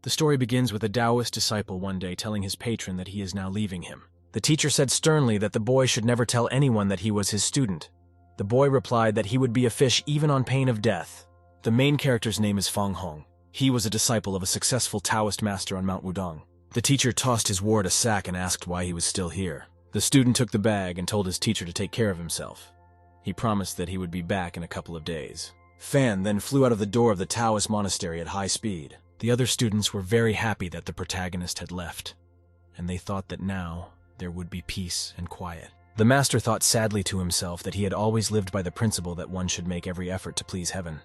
The story begins with a Taoist disciple one day telling his patron that he is now leaving him. The teacher said sternly that the boy should never tell anyone that he was his student. The boy replied that he would be a fish even on pain of death. The main character's name is Feng Hong. He was a disciple of a successful Taoist master on Mount Wudong. The teacher tossed his ward a sack and asked why he was still here. The student took the bag and told his teacher to take care of himself. He promised that he would be back in a couple of days. Fan then flew out of the door of the Taoist monastery at high speed. The other students were very happy that the protagonist had left, and they thought that now there would be peace and quiet. The master thought sadly to himself that he had always lived by the principle that one should make every effort to please heaven.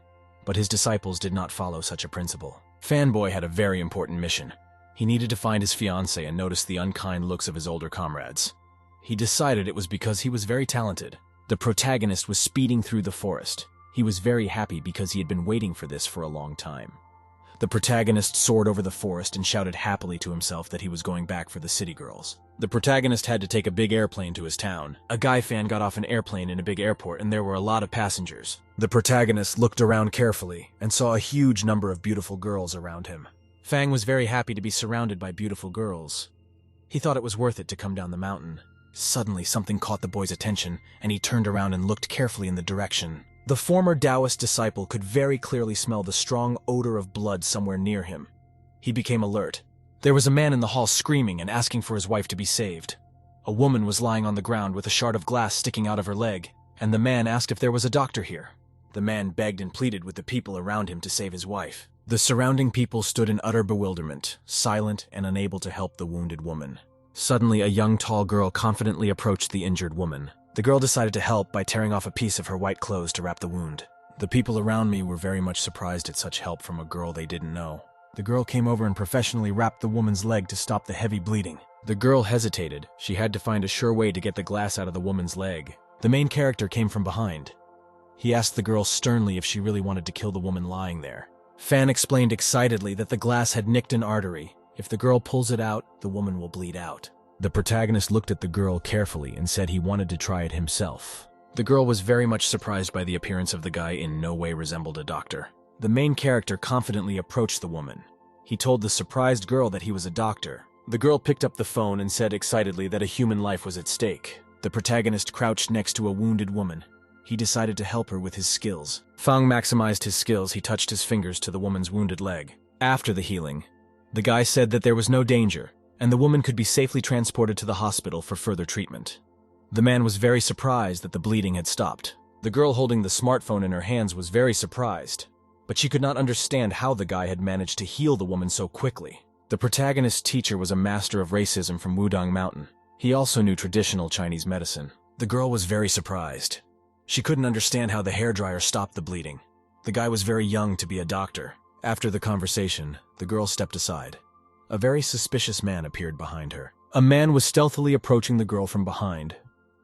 But his disciples did not follow such a principle. Fanboy had a very important mission. He needed to find his fiancée and noticed the unkind looks of his older comrades. He decided it was because he was very talented. The protagonist was speeding through the forest. He was very happy because he had been waiting for this for a long time. The protagonist soared over the forest and shouted happily to himself that he was going back for the city girls. The protagonist had to take a big airplane to his town. A guy fan got off an airplane in a big airport and there were a lot of passengers. The protagonist looked around carefully and saw a huge number of beautiful girls around him. Fang was very happy to be surrounded by beautiful girls. He thought it was worth it to come down the mountain. Suddenly something caught the boy's attention and he turned around and looked carefully in the direction. The former Taoist disciple could very clearly smell the strong odor of blood somewhere near him. He became alert. There was a man in the hall screaming and asking for his wife to be saved. A woman was lying on the ground with a shard of glass sticking out of her leg, and the man asked if there was a doctor here. The man begged and pleaded with the people around him to save his wife. The surrounding people stood in utter bewilderment, silent and unable to help the wounded woman. Suddenly, a young, tall girl confidently approached the injured woman. The girl decided to help by tearing off a piece of her white clothes to wrap the wound. The people around me were very much surprised at such help from a girl they didn't know. The girl came over and professionally wrapped the woman's leg to stop the heavy bleeding. The girl hesitated. She had to find a sure way to get the glass out of the woman's leg. The main character came from behind. He asked the girl sternly if she really wanted to kill the woman lying there. Fan explained excitedly that the glass had nicked an artery. If the girl pulls it out, the woman will bleed out. The protagonist looked at the girl carefully and said he wanted to try it himself. The girl was very much surprised by the appearance of the guy in no way resembled a doctor. The main character confidently approached the woman. He told the surprised girl that he was a doctor. The girl picked up the phone and said excitedly that a human life was at stake. The protagonist crouched next to a wounded woman. He decided to help her with his skills. Fang maximized his skills. He touched his fingers to the woman's wounded leg. After the healing, the guy said that there was no danger, and the woman could be safely transported to the hospital for further treatment. The man was very surprised that the bleeding had stopped. The girl holding the smartphone in her hands was very surprised, but she could not understand how the guy had managed to heal the woman so quickly. The protagonist's teacher was a master of racism from Wudong Mountain. He also knew traditional Chinese medicine. The girl was very surprised. She couldn't understand how the hairdryer stopped the bleeding. The guy was very young to be a doctor. After the conversation, the girl stepped aside. A very suspicious man appeared behind her. A man was stealthily approaching the girl from behind.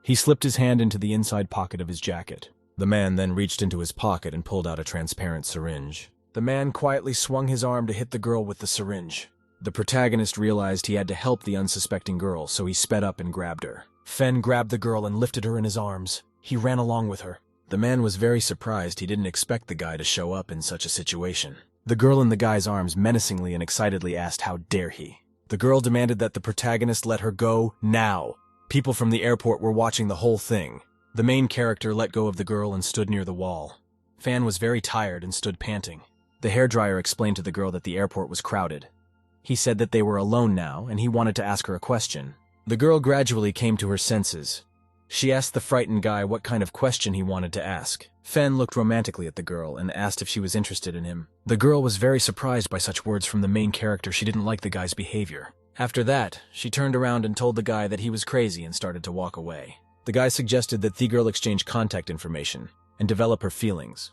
He slipped his hand into the inside pocket of his jacket. The man then reached into his pocket and pulled out a transparent syringe. The man quietly swung his arm to hit the girl with the syringe. The protagonist realized he had to help the unsuspecting girl, so he sped up and grabbed her. Fen grabbed the girl and lifted her in his arms. He ran along with her. The man was very surprised. He didn't expect the guy to show up in such a situation. The girl in the guy's arms menacingly and excitedly asked how dare he. The girl demanded that the protagonist let her go now. People from the airport were watching the whole thing. The main character let go of the girl and stood near the wall. Fan was very tired and stood panting. The hairdryer explained to the girl that the airport was crowded. He said that they were alone now and he wanted to ask her a question. The girl gradually came to her senses. She asked the frightened guy what kind of question he wanted to ask. Fen looked romantically at the girl and asked if she was interested in him. The girl was very surprised by such words from the main character. She didn't like the guy's behavior. After that, she turned around and told the guy that he was crazy and started to walk away. The guy suggested that the girl exchange contact information and develop her feelings,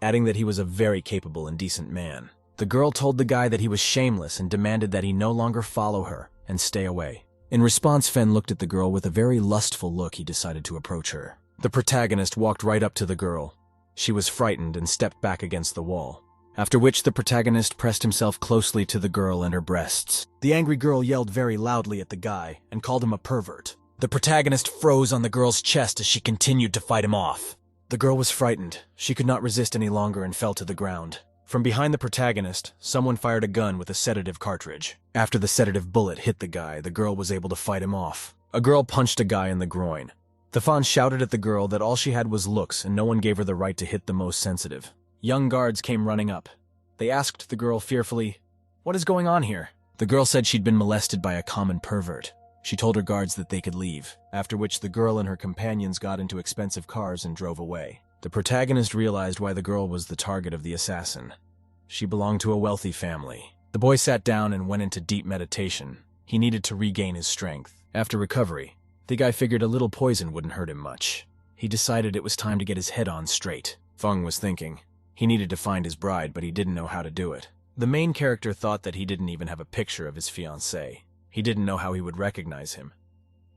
adding that he was a very capable and decent man. The girl told the guy that he was shameless and demanded that he no longer follow her and stay away. In response, Fen looked at the girl with a very lustful look. He decided to approach her. The protagonist walked right up to the girl. She was frightened and stepped back against the wall, after which the protagonist pressed himself closely to the girl and her breasts. The angry girl yelled very loudly at the guy and called him a pervert. The protagonist froze on the girl's chest as she continued to fight him off. The girl was frightened. She could not resist any longer and fell to the ground. From behind the protagonist, someone fired a gun with a sedative cartridge. After the sedative bullet hit the guy, the girl was able to fight him off. A girl punched a guy in the groin. The fawn shouted at the girl that all she had was looks and no one gave her the right to hit the most sensitive. Young guards came running up. They asked the girl fearfully, "What is going on here?" The girl said she'd been molested by a common pervert. She told her guards that they could leave, after which the girl and her companions got into expensive cars and drove away. The protagonist realized why the girl was the target of the assassin. She belonged to a wealthy family. The boy sat down and went into deep meditation. He needed to regain his strength. After recovery, the guy figured a little poison wouldn't hurt him much. He decided it was time to get his head on straight. Feng was thinking. He needed to find his bride, but he didn't know how to do it. The main character thought that he didn't even have a picture of his fiancée. He didn't know how he would recognize him.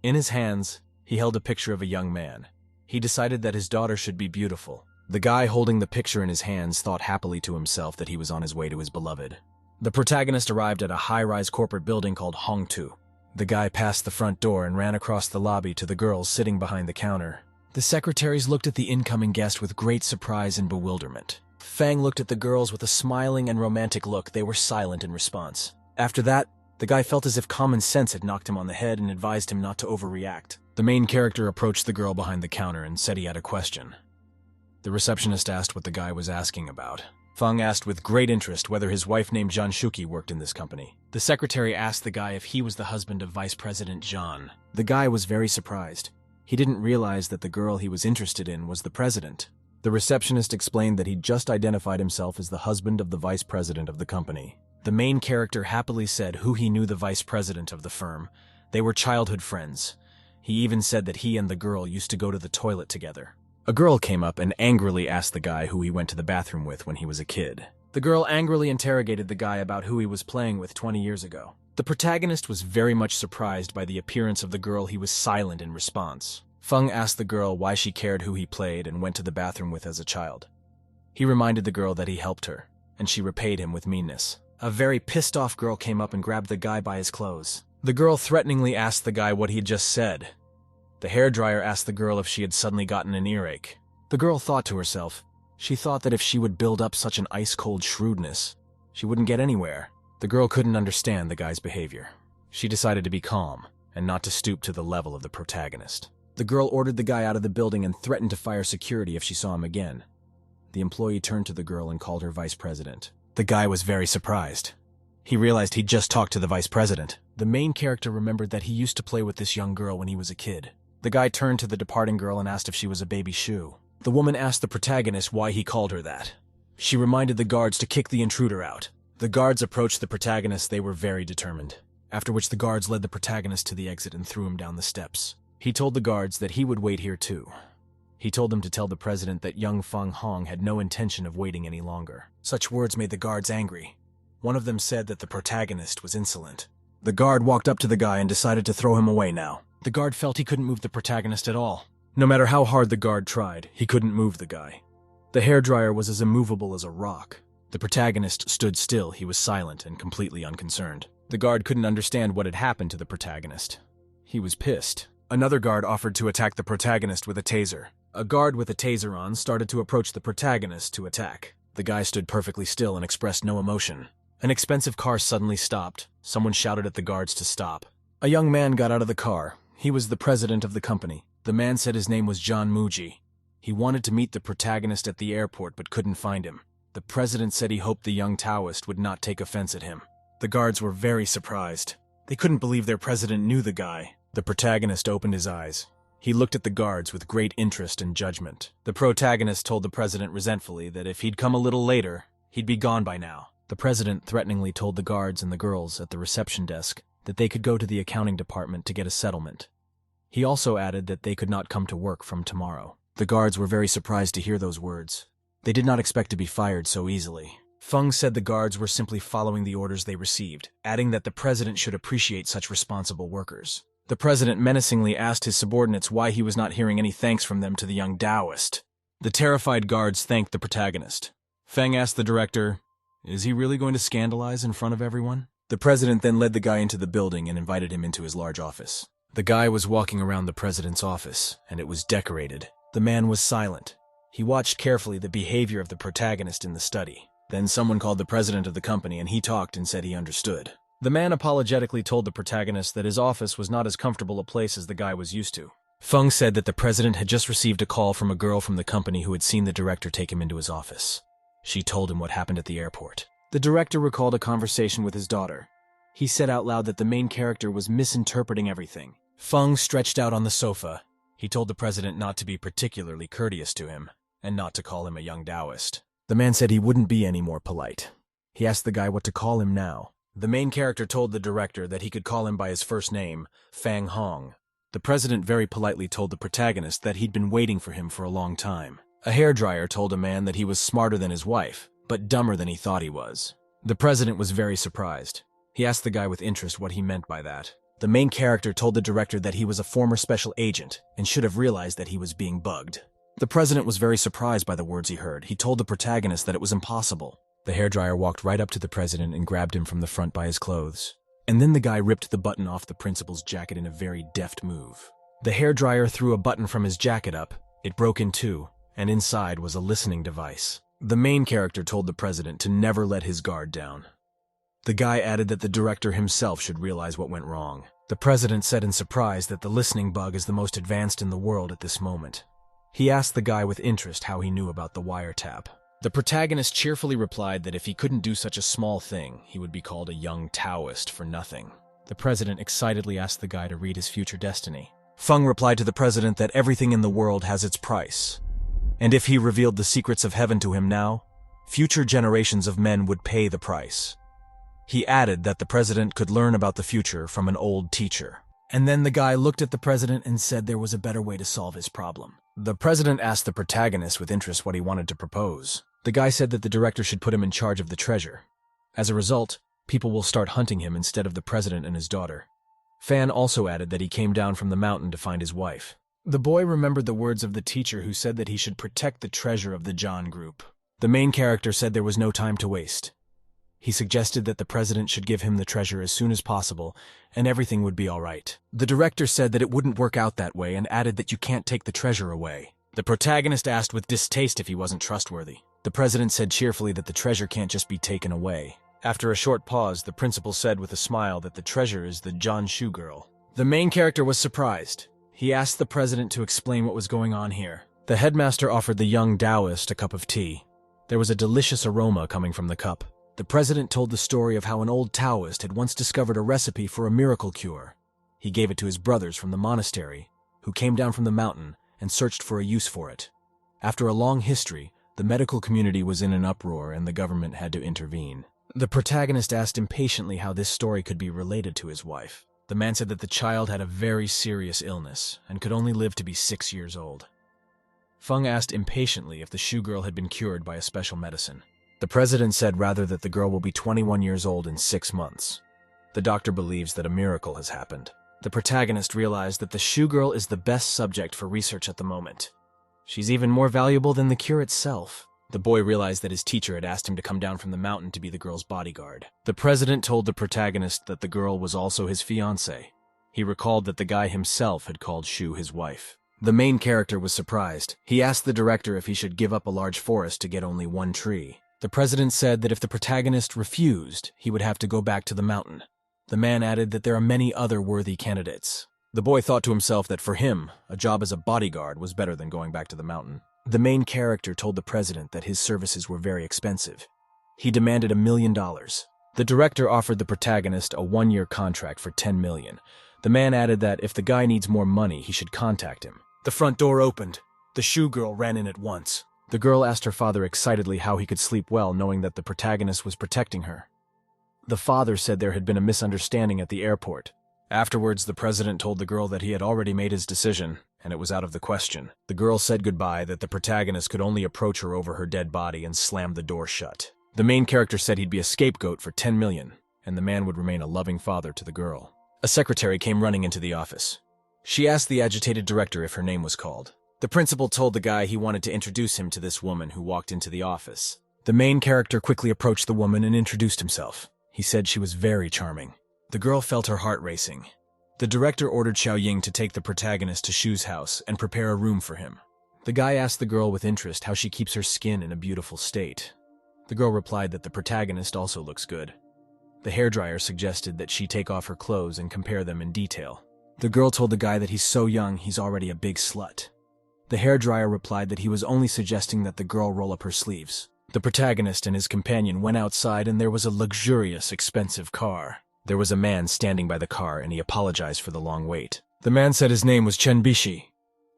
In his hands, he held a picture of a young man. He decided that his daughter should be beautiful. The guy holding the picture in his hands thought happily to himself that he was on his way to his beloved. The protagonist arrived at a high-rise corporate building called Hongtu. The guy passed the front door and ran across the lobby to the girls sitting behind the counter. The secretaries looked at the incoming guest with great surprise and bewilderment. Fang looked at the girls with a smiling and romantic look. They were silent in response. After that, the guy felt as if common sense had knocked him on the head and advised him not to overreact. The main character approached the girl behind the counter and said he had a question. The receptionist asked what the guy was asking about. Feng asked with great interest whether his wife named Shuki worked in this company. The secretary asked the guy if he was the husband of Vice President John. The guy was very surprised. He didn't realize that the girl he was interested in was the president. The receptionist explained that he'd just identified himself as the husband of the vice president of the company. The main character happily said who he knew the vice president of the firm. They were childhood friends. He even said that he and the girl used to go to the toilet together. A girl came up and angrily asked the guy who he went to the bathroom with when he was a kid. The girl angrily interrogated the guy about who he was playing with 20 years ago. The protagonist was very much surprised by the appearance of the girl. He was silent in response. Feng asked the girl why she cared who he played and went to the bathroom with as a child. He reminded the girl that he helped her, and she repaid him with meanness. A very pissed-off girl came up and grabbed the guy by his clothes. The girl threateningly asked the guy what he had just said. The hairdryer asked the girl if she had suddenly gotten an earache. The girl thought to herself. She thought that if she would build up such an ice-cold shrewdness, she wouldn't get anywhere. The girl couldn't understand the guy's behavior. She decided to be calm and not to stoop to the level of the protagonist. The girl ordered the guy out of the building and threatened to fire security if she saw him again. The employee turned to the girl and called her vice president. The guy was very surprised. He realized he'd just talked to the vice president. The main character remembered that he used to play with this young girl when he was a kid. The guy turned to the departing girl and asked if she was a baby shoe. The woman asked the protagonist why he called her that. She reminded the guards to kick the intruder out. The guards approached the protagonist. They were very determined. After which the guards led the protagonist to the exit and threw him down the steps. He told the guards that he would wait here too. He told them to tell the president that young Feng Hong had no intention of waiting any longer. Such words made the guards angry. One of them said that the protagonist was insolent. The guard walked up to the guy and decided to throw him away now. The guard felt he couldn't move the protagonist at all. No matter how hard the guard tried, he couldn't move the guy. The hairdryer was as immovable as a rock. The protagonist stood still. He was silent and completely unconcerned. The guard couldn't understand what had happened to the protagonist. He was pissed. Another guard offered to attack the protagonist with a taser. A guard with a taser on started to approach the protagonist to attack. The guy stood perfectly still and expressed no emotion. An expensive car suddenly stopped. Someone shouted at the guards to stop. A young man got out of the car. He was the president of the company. The man said his name was John Muji. He wanted to meet the protagonist at the airport but couldn't find him. The president said he hoped the young Taoist would not take offense at him. The guards were very surprised. They couldn't believe their president knew the guy. The protagonist opened his eyes. He looked at the guards with great interest and judgment. The protagonist told the president resentfully that if he'd come a little later, he'd be gone by now. The president threateningly told the guards and the girls at the reception desk that they could go to the accounting department to get a settlement. He also added that they could not come to work from tomorrow. The guards were very surprised to hear those words. They did not expect to be fired so easily. Feng said the guards were simply following the orders they received, adding that the president should appreciate such responsible workers. The president menacingly asked his subordinates why he was not hearing any thanks from them to the young Taoist. The terrified guards thanked the protagonist. Feng asked the director, "Is he really going to scandalize in front of everyone?" The president then led the guy into the building and invited him into his large office. The guy was walking around the president's office, and it was decorated. The man was silent. He watched carefully the behavior of the protagonist in the study. Then someone called the president of the company and he talked and said he understood. The man apologetically told the protagonist that his office was not as comfortable a place as the guy was used to. Feng said that the president had just received a call from a girl from the company who had seen the director take him into his office. She told him what happened at the airport. The director recalled a conversation with his daughter. He said out loud that the main character was misinterpreting everything. Feng stretched out on the sofa. He told the president not to be particularly courteous to him, and not to call him a young Taoist. The man said he wouldn't be any more polite. He asked the guy what to call him now. The main character told the director that he could call him by his first name, Fang Hong. The president very politely told the protagonist that he'd been waiting for him for a long time. A hairdryer told a man that he was smarter than his wife, but dumber than he thought he was. The president was very surprised. He asked the guy with interest what he meant by that. The main character told the director that he was a former special agent and should have realized that he was being bugged. The president was very surprised by the words he heard. He told the protagonist that it was impossible. The hairdryer walked right up to the president and grabbed him from the front by his clothes. And then the guy ripped the button off the principal's jacket in a very deft move. The hairdryer threw a button from his jacket up. It broke in two, and inside was a listening device. The main character told the president to never let his guard down. The guy added that the director himself should realize what went wrong. The president said in surprise that the listening bug is the most advanced in the world at this moment. He asked the guy with interest how he knew about the wiretap. The protagonist cheerfully replied that if he couldn't do such a small thing, he would be called a young Taoist for nothing. The president excitedly asked the guy to read his future destiny. Feng replied to the president that everything in the world has its price, and if he revealed the secrets of heaven to him now, future generations of men would pay the price. He added that the president could learn about the future from an old teacher. And then the guy looked at the president and said there was a better way to solve his problem. The president asked the protagonist with interest what he wanted to propose. The guy said that the director should put him in charge of the treasure. As a result, people will start hunting him instead of the president and his daughter. Fan also added that he came down from the mountain to find his wife. The boy remembered the words of the teacher who said that he should protect the treasure of the John group. The main character said there was no time to waste. He suggested that the president should give him the treasure as soon as possible, and everything would be all right. The director said that it wouldn't work out that way and added that you can't take the treasure away. The protagonist asked with distaste if he wasn't trustworthy. The president said cheerfully that the treasure can't just be taken away. After a short pause, the principal said with a smile that the treasure is the John Shoe girl. The main character was surprised. He asked the president to explain what was going on here. The headmaster offered the young Taoist a cup of tea. There was a delicious aroma coming from the cup. The president told the story of how an old Taoist had once discovered a recipe for a miracle cure. He gave it to his brothers from the monastery, who came down from the mountain and searched for a use for it. After a long history, the medical community was in an uproar and the government had to intervene. The protagonist asked impatiently how this story could be related to his wife. The man said that the child had a very serious illness and could only live to be 6 years old. Feng asked impatiently if the shoe girl had been cured by a special medicine. The president said rather that the girl will be 21 years old in 6 months. The doctor believes that a miracle has happened. The protagonist realized that the shoe girl is the best subject for research at the moment. She's even more valuable than the cure itself. The boy realized that his teacher had asked him to come down from the mountain to be the girl's bodyguard. The president told the protagonist that the girl was also his fiancée. He recalled that the guy himself had called Shu his wife. The main character was surprised. He asked the director if he should give up a large forest to get only one tree. The president said that if the protagonist refused, he would have to go back to the mountain. The man added that there are many other worthy candidates. The boy thought to himself that for him, a job as a bodyguard was better than going back to the mountain. The main character told the president that his services were very expensive. He demanded $1 million. The director offered the protagonist a 1-year contract for $10 million. The man added that if the guy needs more money, he should contact him. The front door opened. The shoe girl ran in at once. The girl asked her father excitedly how he could sleep well knowing that the protagonist was protecting her. The father said there had been a misunderstanding at the airport. Afterwards, the president told the girl that he had already made his decision, and it was out of the question. The girl said goodbye, that the protagonist could only approach her over her dead body, and slammed the door shut. The main character said he'd be a scapegoat for $10 million, and the man would remain a loving father to the girl. A secretary came running into the office. She asked the agitated director if her name was called. The principal told the guy he wanted to introduce him to this woman who walked into the office. The main character quickly approached the woman and introduced himself. He said she was very charming. The girl felt her heart racing. The director ordered Xiao Ying to take the protagonist to Shu's house and prepare a room for him. The guy asked the girl with interest how she keeps her skin in a beautiful state. The girl replied that the protagonist also looks good. The hairdryer suggested that she take off her clothes and compare them in detail. The girl told the guy that he's so young he's already a big slut. The hairdryer replied that he was only suggesting that the girl roll up her sleeves. The protagonist and his companion went outside and there was a luxurious, expensive car. There was a man standing by the car and he apologized for the long wait. The man said his name was Chen Bishi.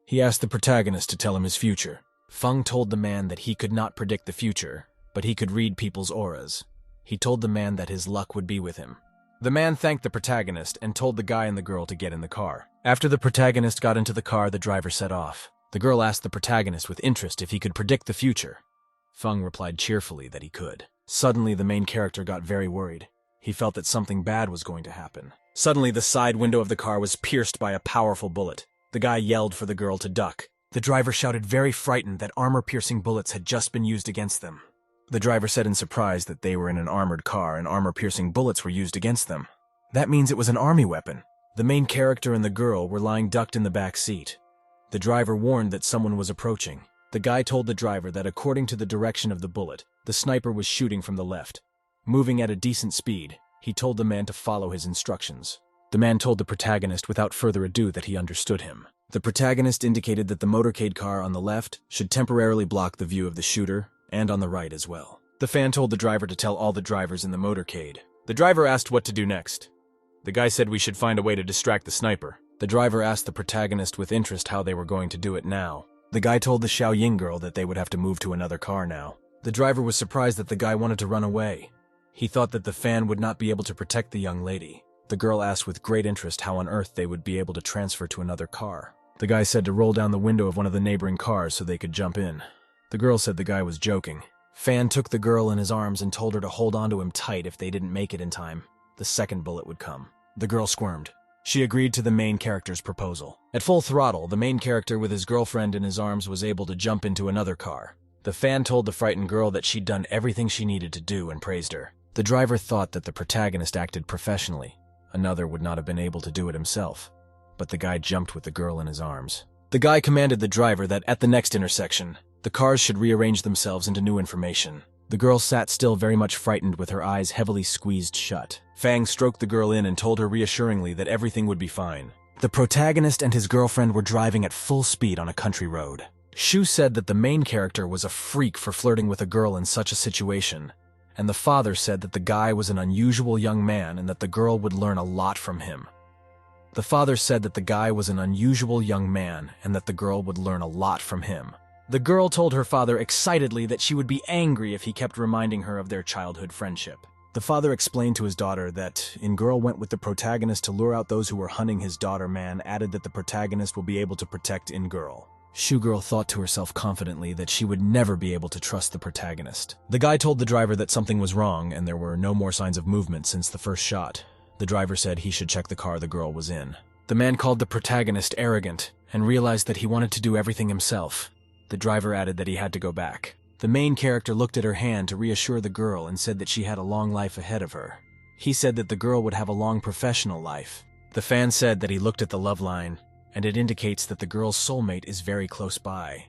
He asked the protagonist to tell him his future. Feng told the man that he could not predict the future, but he could read people's auras. He told the man that his luck would be with him. The man thanked the protagonist and told the guy and the girl to get in the car. After the protagonist got into the car, the driver set off. The girl asked the protagonist with interest if he could predict the future. Feng replied cheerfully that he could. Suddenly, the main character got very worried. He felt that something bad was going to happen. Suddenly, the side window of the car was pierced by a powerful bullet. The guy yelled for the girl to duck. The driver shouted very frightened that armor-piercing bullets had just been used against them. The driver said in surprise that they were in an armored car and armor-piercing bullets were used against them. That means it was an army weapon. The main character and the girl were lying ducked in the back seat. The driver warned that someone was approaching. The guy told the driver that according to the direction of the bullet, the sniper was shooting from the left. Moving at a decent speed, he told the man to follow his instructions. The man told the protagonist without further ado that he understood him. The protagonist indicated that the motorcade car on the left should temporarily block the view of the shooter, and on the right as well. The fan told the driver to tell all the drivers in the motorcade. The driver asked what to do next. The guy said we should find a way to distract the sniper. The driver asked the protagonist with interest how they were going to do it now. The guy told the Xiaoying girl that they would have to move to another car now. The driver was surprised that the guy wanted to run away. He thought that the fan would not be able to protect the young lady. The girl asked with great interest how on earth they would be able to transfer to another car. The guy said to roll down the window of one of the neighboring cars so they could jump in. The girl said the guy was joking. Fan took the girl in his arms and told her to hold onto him tight if they didn't make it in time. The second bullet would come. The girl squirmed. She agreed to the main character's proposal. At full throttle, the main character with his girlfriend in his arms was able to jump into another car. The fan told the frightened girl that she'd done everything she needed to do and praised her. The driver thought that the protagonist acted professionally. Another would not have been able to do it himself. But the guy jumped with the girl in his arms. The guy commanded the driver that at the next intersection, the cars should rearrange themselves into new information. The girl sat still very much frightened with her eyes heavily squeezed shut. Fang stroked the girl in and told her reassuringly that everything would be fine. The protagonist and his girlfriend were driving at full speed on a country road. Shu said that the main character was a freak for flirting with a girl in such a situation, and the father said that the guy was an unusual young man and that the girl would learn a lot from him. The father said that the guy was an unusual young man and that the girl would learn a lot from him. The girl told her father excitedly that she would be angry if he kept reminding her of their childhood friendship. The father explained to his daughter that In-girl went with the protagonist to lure out those who were hunting his daughter. Man added that the protagonist will be able to protect In-girl. Shu-girl thought to herself confidently that she would never be able to trust the protagonist. The guy told the driver that something was wrong and there were no more signs of movement since the first shot. The driver said he should check the car the girl was in. The man called the protagonist arrogant and realized that he wanted to do everything himself. The driver added that he had to go back. The main character looked at her hand to reassure the girl and said that she had a long life ahead of her. He said that the girl would have a long professional life. The fan said that he looked at the love line, and it indicates that the girl's soulmate is very close by.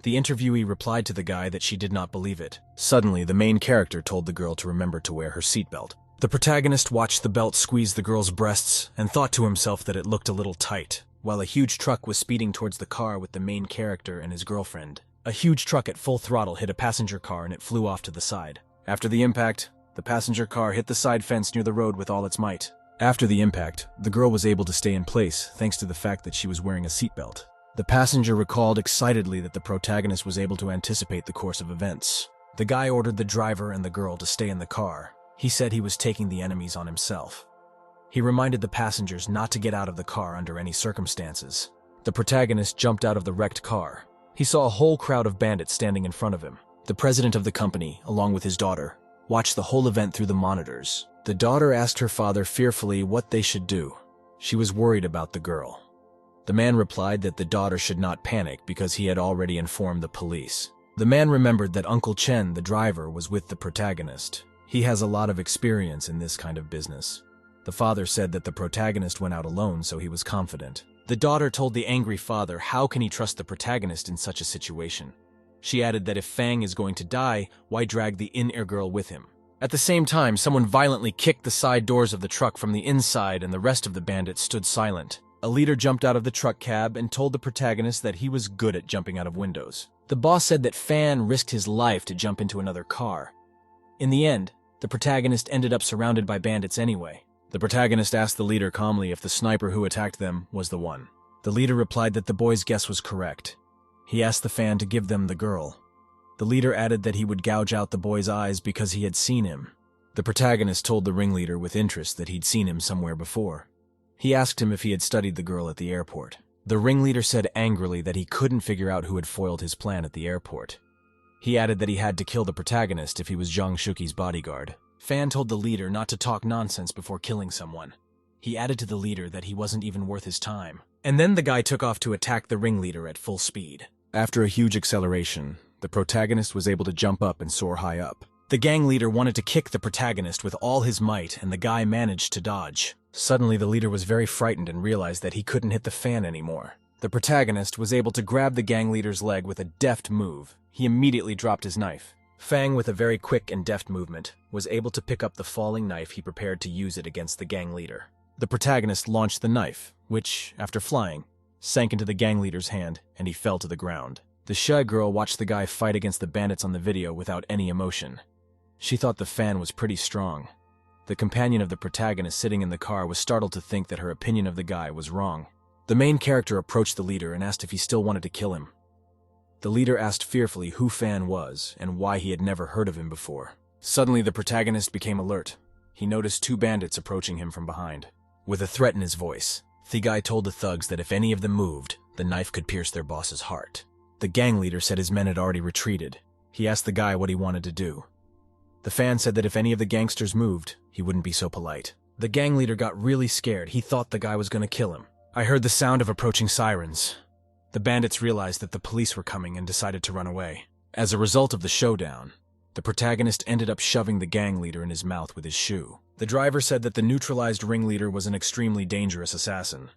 The interviewee replied to the guy that she did not believe it. Suddenly, the main character told the girl to remember to wear her seatbelt. The protagonist watched the belt squeeze the girl's breasts and thought to himself that it looked a little tight, while a huge truck was speeding towards the car with the main character and his girlfriend. A huge truck at full throttle hit a passenger car and it flew off to the side. After the impact, the passenger car hit the side fence near the road with all its might. After the impact, the girl was able to stay in place thanks to the fact that she was wearing a seatbelt. The passenger recalled excitedly that the protagonist was able to anticipate the course of events. The guy ordered the driver and the girl to stay in the car. He said he was taking the enemies on himself. He reminded the passengers not to get out of the car under any circumstances. The protagonist jumped out of the wrecked car. He saw a whole crowd of bandits standing in front of him. The president of the company, along with his daughter, watched the whole event through the monitors. The daughter asked her father fearfully what they should do. She was worried about the girl. The man replied that the daughter should not panic because he had already informed the police. The man remembered that Uncle Chen, the driver, was with the protagonist. He has a lot of experience in this kind of business. The father said that the protagonist went out alone, so he was confident. The daughter told the angry father how can he trust the protagonist in such a situation. She added that if Fang is going to die, why drag the in-ear girl with him? At the same time, someone violently kicked the side doors of the truck from the inside and the rest of the bandits stood silent. A leader jumped out of the truck cab and told the protagonist that he was good at jumping out of windows. The boss said that Fan risked his life to jump into another car. In the end, the protagonist ended up surrounded by bandits anyway. The protagonist asked the leader calmly if the sniper who attacked them was the one. The leader replied that the boy's guess was correct. He asked the Fan to give them the girl. The leader added that he would gouge out the boy's eyes because he had seen him. The protagonist told the ringleader with interest that he'd seen him somewhere before. He asked him if he had studied the girl at the airport. The ringleader said angrily that he couldn't figure out who had foiled his plan at the airport. He added that he had to kill the protagonist if he was Zhang Shuqi's bodyguard. Fan told the leader not to talk nonsense before killing someone. He added to the leader that he wasn't even worth his time. And then the guy took off to attack the ringleader at full speed. After a huge acceleration, the protagonist was able to jump up and soar high up. The gang leader wanted to kick the protagonist with all his might, and the guy managed to dodge. Suddenly, the leader was very frightened and realized that he couldn't hit the Fan anymore. The protagonist was able to grab the gang leader's leg with a deft move. He immediately dropped his knife. Fang, with a very quick and deft movement, was able to pick up the falling knife he prepared to use it against the gang leader. The protagonist launched the knife, which, after flying, sank into the gang leader's hand, and he fell to the ground. The shy girl watched the guy fight against the bandits on the video without any emotion. She thought the Fan was pretty strong. The companion of the protagonist sitting in the car was startled to think that her opinion of the guy was wrong. The main character approached the leader and asked if he still wanted to kill him. The leader asked fearfully who Fan was and why he had never heard of him before. Suddenly, the protagonist became alert. He noticed two bandits approaching him from behind. With a threat in his voice, the guy told the thugs that if any of them moved, the knife could pierce their boss's heart. The gang leader said his men had already retreated. He asked the guy what he wanted to do. The Fan said that if any of the gangsters moved, he wouldn't be so polite. The gang leader got really scared. He thought the guy was going to kill him. I heard the sound of approaching sirens. The bandits realized that the police were coming and decided to run away. As a result of the showdown, the protagonist ended up shoving the gang leader in his mouth with his shoe. The driver said that the neutralized ringleader was an extremely dangerous assassin.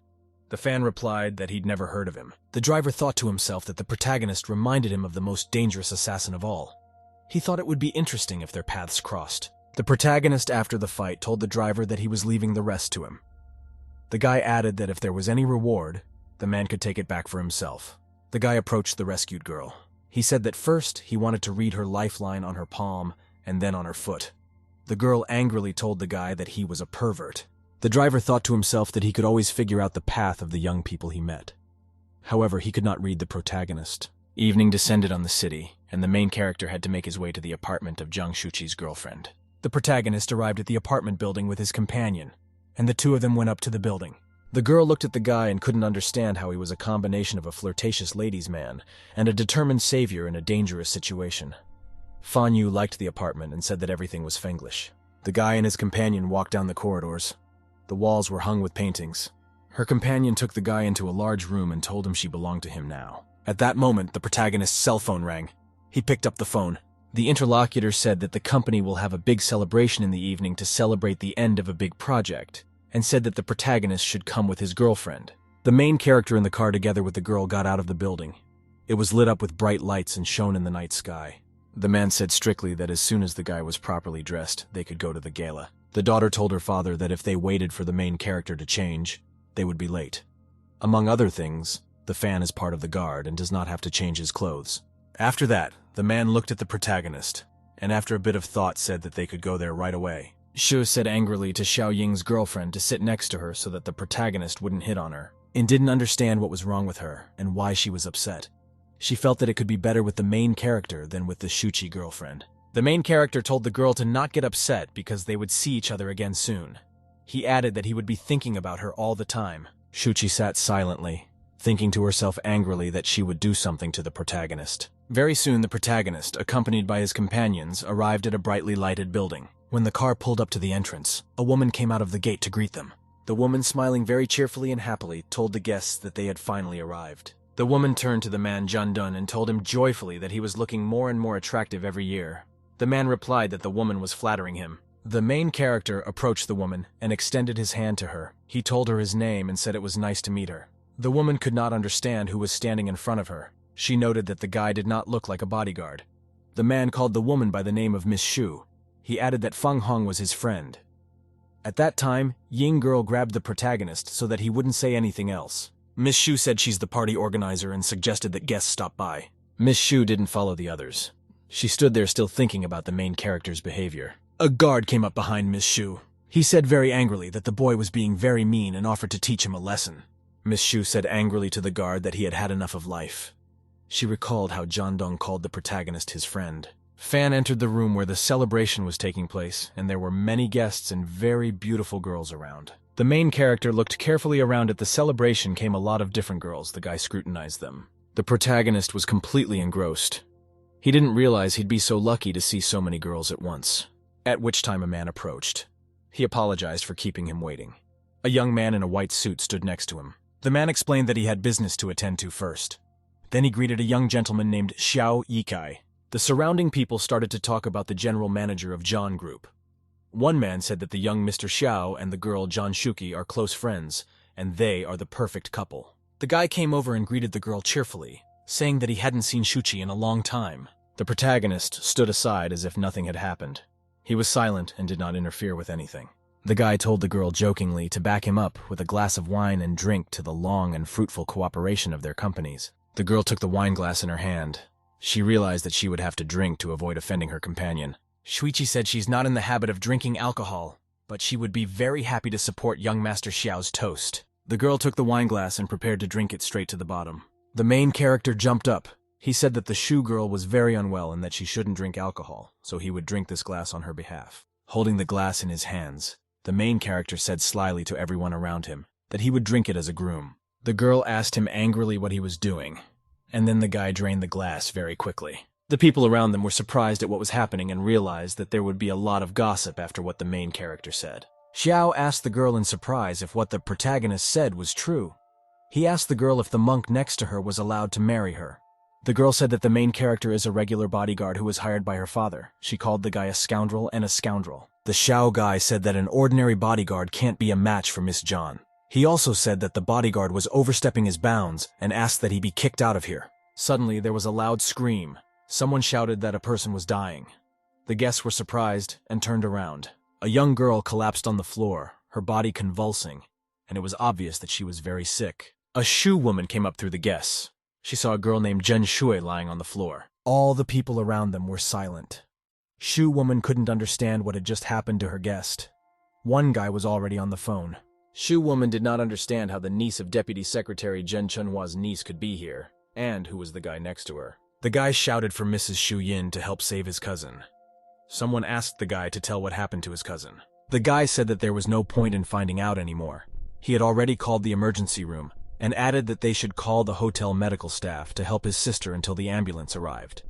The Fan replied that he'd never heard of him. The driver thought to himself that the protagonist reminded him of the most dangerous assassin of all. He thought it would be interesting if their paths crossed. The protagonist, after the fight, told the driver that he was leaving the rest to him. The guy added that if there was any reward, the man could take it back for himself. The guy approached the rescued girl. He said that first he wanted to read her lifeline on her palm and then on her foot. The girl angrily told the guy that he was a pervert. The driver thought to himself that he could always figure out the path of the young people he met. However, he could not read the protagonist. Evening descended on the city, and the main character had to make his way to the apartment of Zhang Shuqi's girlfriend. The protagonist arrived at the apartment building with his companion, and the two of them went up to the building. The girl looked at the guy and couldn't understand how he was a combination of a flirtatious ladies' man and a determined savior in a dangerous situation. Fan Yu liked the apartment and said that everything was Fenglish. The guy and his companion walked down the corridors. The walls were hung with paintings. Her companion took the guy into a large room and told him she belonged to him now. At that moment, the protagonist's cell phone rang. He picked up the phone. The interlocutor said that the company will have a big celebration in the evening to celebrate the end of a big project, and said that the protagonist should come with his girlfriend. The main character in the car together with the girl got out of the building. It was lit up with bright lights and shone in the night sky. The man said strictly that as soon as the guy was properly dressed, they could go to the gala. The daughter told her father that if they waited for the main character to change, they would be late. Among other things, the Fan is part of the guard and does not have to change his clothes. After that, the man looked at the protagonist, and after a bit of thought said that they could go there right away. Shu said angrily to Xiao Ying's girlfriend to sit next to her so that the protagonist wouldn't hit on her, and didn't understand what was wrong with her and why she was upset. She felt that it could be better with the main character than with the Shuqi girlfriend. The main character told the girl to not get upset because they would see each other again soon. He added that he would be thinking about her all the time. Shuqi sat silently, thinking to herself angrily that she would do something to the protagonist. Very soon the protagonist, accompanied by his companions, arrived at a brightly lighted building. When the car pulled up to the entrance, a woman came out of the gate to greet them. The woman, smiling very cheerfully and happily, told the guests that they had finally arrived. The woman turned to the man Jundun and told him joyfully that he was looking more and more attractive every year. The man replied that the woman was flattering him. The main character approached the woman and extended his hand to her. He told her his name and said it was nice to meet her. The woman could not understand who was standing in front of her. She noted that the guy did not look like a bodyguard. The man called the woman by the name of Miss Shu. He added that Feng Hong was his friend. At that time, Ying Girl grabbed the protagonist so that he wouldn't say anything else. Miss Shu said she's the party organizer and suggested that guests stop by. Miss Shu didn't follow the others. She stood there still thinking about the main character's behavior. A guard came up behind Miss Shu. He said very angrily that the boy was being very mean and offered to teach him a lesson. Miss Shu said angrily to the guard that he had had enough of life. She recalled how John Dong called the protagonist his friend. Fan entered the room where the celebration was taking place, and there were many guests and very beautiful girls around. The main character looked carefully around. At the celebration came a lot of different girls. The guy scrutinized them. The protagonist was completely engrossed. He didn't realize he'd be so lucky to see so many girls at once. At which time a man approached. He apologized for keeping him waiting. A young man in a white suit stood next to him. The man explained that he had business to attend to first. Then he greeted a young gentleman named Xiao Yikai. The surrounding people started to talk about the general manager of John Group. One man said that the young Mr. Xiao and the girl John Shuki are close friends, and they are the perfect couple. The guy came over and greeted the girl cheerfully, saying that he hadn't seen Shuchi in a long time. The protagonist stood aside as if nothing had happened. He was silent and did not interfere with anything. The guy told the girl jokingly to back him up with a glass of wine and drink to the long and fruitful cooperation of their companies. The girl took the wine glass in her hand. She realized that she would have to drink to avoid offending her companion. Shuichi said she's not in the habit of drinking alcohol, but she would be very happy to support young Master Xiao's toast. The girl took the wine glass and prepared to drink it straight to the bottom. The main character jumped up. He said that the Shu girl was very unwell and that she shouldn't drink alcohol, so he would drink this glass on her behalf. Holding the glass in his hands, the main character said slyly to everyone around him that he would drink it as a groom. The girl asked him angrily what he was doing, and then the guy drained the glass very quickly. The people around them were surprised at what was happening and realized that there would be a lot of gossip after what the main character said. Xiao asked the girl in surprise if what the protagonist said was true. He asked the girl if the monk next to her was allowed to marry her. The girl said that the main character is a regular bodyguard who was hired by her father. She called the guy a scoundrel and a scoundrel. The Xiao guy said that an ordinary bodyguard can't be a match for Miss John. He also said that the bodyguard was overstepping his bounds and asked that he be kicked out of here. Suddenly, there was a loud scream. Someone shouted that a person was dying. The guests were surprised and turned around. A young girl collapsed on the floor, her body convulsing, and it was obvious that she was very sick. A Shu woman came up through the guests. She saw a girl named Zhen Shui lying on the floor. All the people around them were silent. Shu woman couldn't understand what had just happened to her guest. One guy was already on the phone. Shu woman did not understand how the niece of Deputy Secretary Zhen Chunhua's niece could be here, and who was the guy next to her. The guy shouted for Mrs. Shu Yin to help save his cousin. Someone asked the guy to tell what happened to his cousin. The guy said that there was no point in finding out anymore. He had already called the emergency room, and added that they should call the hotel medical staff to help his sister until the ambulance arrived.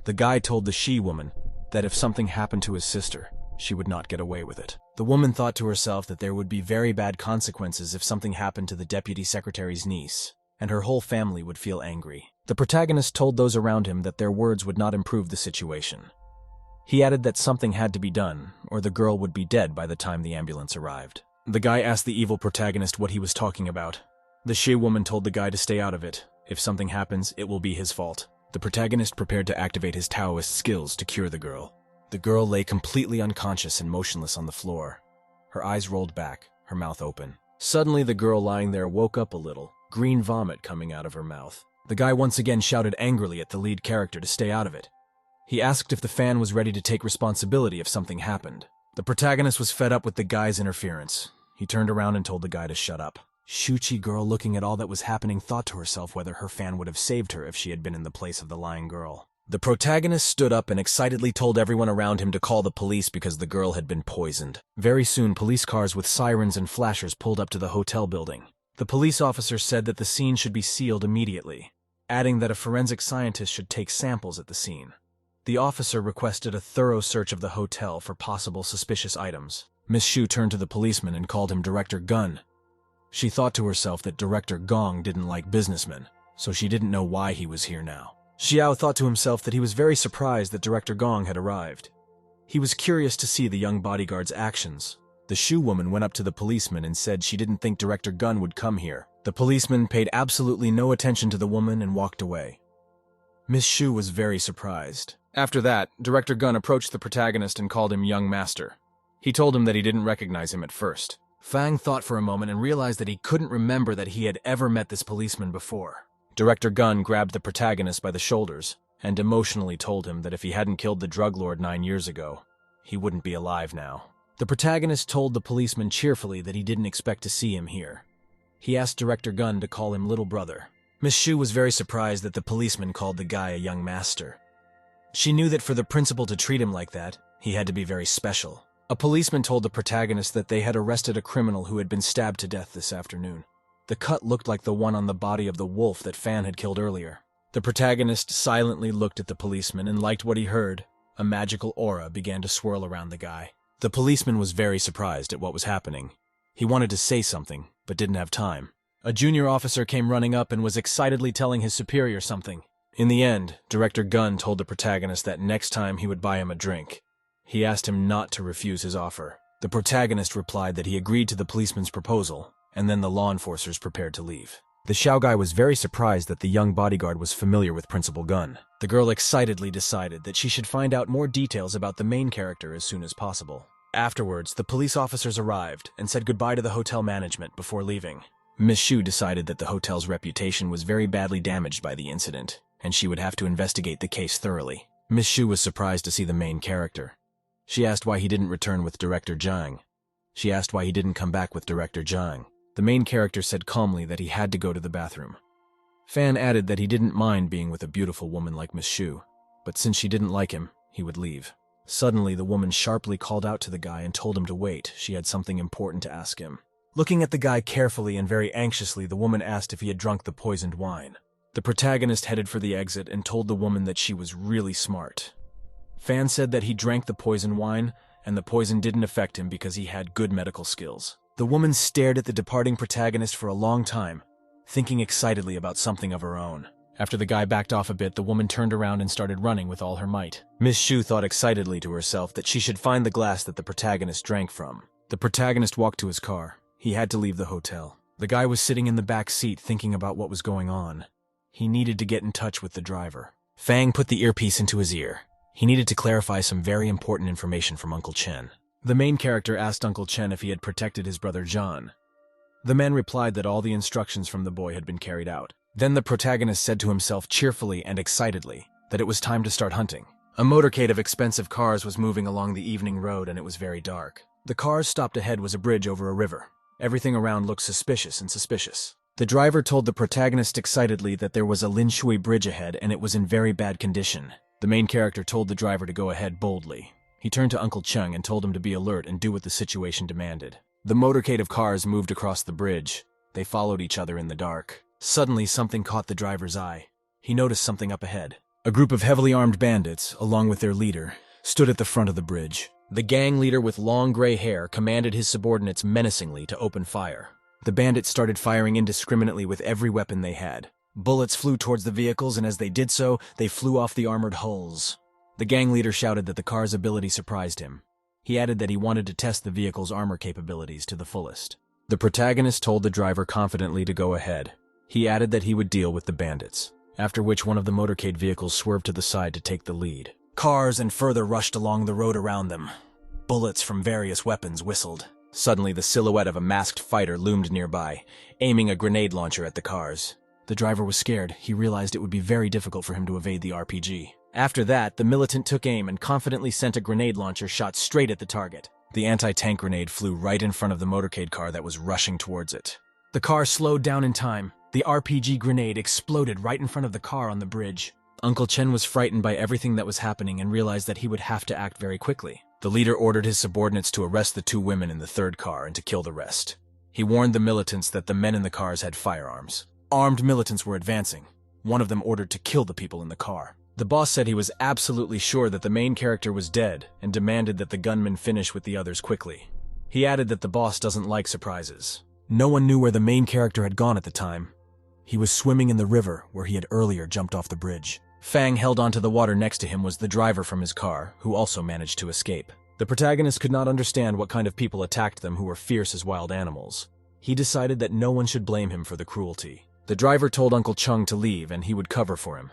The guy told the Shi woman that if something happened to his sister, she would not get away with it. The woman thought to herself that there would be very bad consequences if something happened to the deputy secretary's niece, and her whole family would feel angry. The protagonist told those around him that their words would not improve the situation. He added that something had to be done, or the girl would be dead by the time the ambulance arrived. The guy asked the evil protagonist what he was talking about. The Shi woman told the guy to stay out of it. If something happens, it will be his fault. The protagonist prepared to activate his Taoist skills to cure the girl. The girl lay completely unconscious and motionless on the floor. Her eyes rolled back, her mouth open. Suddenly, the girl lying there woke up a little, green vomit coming out of her mouth. The guy once again shouted angrily at the lead character to stay out of it. He asked if the fan was ready to take responsibility if something happened. The protagonist was fed up with the guy's interference. He turned around and told the guy to shut up. Shuchi girl, looking at all that was happening, thought to herself whether her fan would have saved her if she had been in the place of the lying girl. The protagonist stood up and excitedly told everyone around him to call the police because the girl had been poisoned. Very soon, police cars with sirens and flashers pulled up to the hotel building. The police officer said that the scene should be sealed immediately, adding that a forensic scientist should take samples at the scene. The officer requested a thorough search of the hotel for possible suspicious items. Miss Shu turned to the policeman and called him Director Gun. She thought to herself that Director Gong didn't like businessmen, so she didn't know why he was here now. Xiao thought to himself that he was very surprised that Director Gong had arrived. He was curious to see the young bodyguard's actions. The Shu woman went up to the policeman and said she didn't think Director Gun would come here. The policeman paid absolutely no attention to the woman and walked away. Miss Shu was very surprised. After that, Director Gun approached the protagonist and called him Young Master. He told him that he didn't recognize him at first. Fang thought for a moment and realized that he couldn't remember that he had ever met this policeman before. Director Gun grabbed the protagonist by the shoulders and emotionally told him that if he hadn't killed the drug lord 9 years ago, he wouldn't be alive now. The protagonist told the policeman cheerfully that he didn't expect to see him here. He asked Director Gun to call him Little Brother. Miss Shu was very surprised that the policeman called the guy a young master. She knew that for the principal to treat him like that, he had to be very special. A policeman told the protagonist that they had arrested a criminal who had been stabbed to death this afternoon. The cut looked like the one on the body of the wolf that Fan had killed earlier. The protagonist silently looked at the policeman and liked what he heard. A magical aura began to swirl around the guy. The policeman was very surprised at what was happening. He wanted to say something, but didn't have time. A junior officer came running up and was excitedly telling his superior something. In the end, Director Gun told the protagonist that next time he would buy him a drink. He asked him not to refuse his offer. The protagonist replied that he agreed to the policeman's proposal, and then the law enforcers prepared to leave. The Xiao guy was very surprised that the young bodyguard was familiar with Principal Gun. The girl excitedly decided that she should find out more details about the main character as soon as possible. Afterwards, the police officers arrived and said goodbye to the hotel management before leaving. Miss Shu decided that the hotel's reputation was very badly damaged by the incident, and she would have to investigate the case thoroughly. Miss Shu was surprised to see the main character. She asked why he didn't return with Director Zhang. She asked why he didn't come back with Director Zhang. The main character said calmly that he had to go to the bathroom. Fan added that he didn't mind being with a beautiful woman like Miss Shu, but since she didn't like him, he would leave. Suddenly, the woman sharply called out to the guy and told him to wait. She had something important to ask him. Looking at the guy carefully and very anxiously, the woman asked if he had drunk the poisoned wine. The protagonist headed for the exit and told the woman that she was really smart. Fan said that he drank the poison wine, and the poison didn't affect him because he had good medical skills. The woman stared at the departing protagonist for a long time, thinking excitedly about something of her own. After the guy backed off a bit, the woman turned around and started running with all her might. Miss Shu thought excitedly to herself that she should find the glass that the protagonist drank from. The protagonist walked to his car. He had to leave the hotel. The guy was sitting in the back seat thinking about what was going on. He needed to get in touch with the driver. Fang put the earpiece into his ear. He needed to clarify some very important information from Uncle Chen. The main character asked Uncle Chen if he had protected his brother John. The man replied that all the instructions from the boy had been carried out. Then the protagonist said to himself cheerfully and excitedly that it was time to start hunting. A motorcade of expensive cars was moving along the evening road and it was very dark. The cars stopped ahead was a bridge over a river. Everything around looked suspicious and suspicious. The driver told the protagonist excitedly that there was a Linshui bridge ahead and it was in very bad condition. The main character told the driver to go ahead boldly. He turned to Uncle Chung and told him to be alert and do what the situation demanded. The motorcade of cars moved across the bridge. They followed each other in the dark. Suddenly, something caught the driver's eye. He noticed something up ahead. A group of heavily armed bandits, along with their leader, stood at the front of the bridge. The gang leader with long gray hair commanded his subordinates menacingly to open fire. The bandits started firing indiscriminately with every weapon they had. Bullets flew towards the vehicles, and as they did so, they flew off the armored hulls. The gang leader shouted that the car's ability surprised him. He added that he wanted to test the vehicle's armor capabilities to the fullest. The protagonist told the driver confidently to go ahead. He added that he would deal with the bandits, after which one of the motorcade vehicles swerved to the side to take the lead. Cars and further rushed along the road around them. Bullets from various weapons whistled. Suddenly, the silhouette of a masked fighter loomed nearby, aiming a grenade launcher at the cars. The driver was scared. He realized it would be very difficult for him to evade the RPG. After that, the militant took aim and confidently sent a grenade launcher shot straight at the target. The anti-tank grenade flew right in front of the motorcade car that was rushing towards it. The car slowed down in time. The RPG grenade exploded right in front of the car on the bridge. Uncle Chen was frightened by everything that was happening and realized that he would have to act very quickly. The leader ordered his subordinates to arrest the 2 women in the third car and to kill the rest. He warned the militants that the men in the cars had firearms. Armed militants were advancing. One of them ordered to kill the people in the car. The boss said he was absolutely sure that the main character was dead and demanded that the gunmen finish with the others quickly. He added that the boss doesn't like surprises. No one knew where the main character had gone at the time. He was swimming in the river where he had earlier jumped off the bridge. Fang held onto the water next to him was the driver from his car, who also managed to escape. The protagonist could not understand what kind of people attacked them who were fierce as wild animals. He decided that no one should blame him for the cruelty. The driver told Uncle Chung to leave and he would cover for him.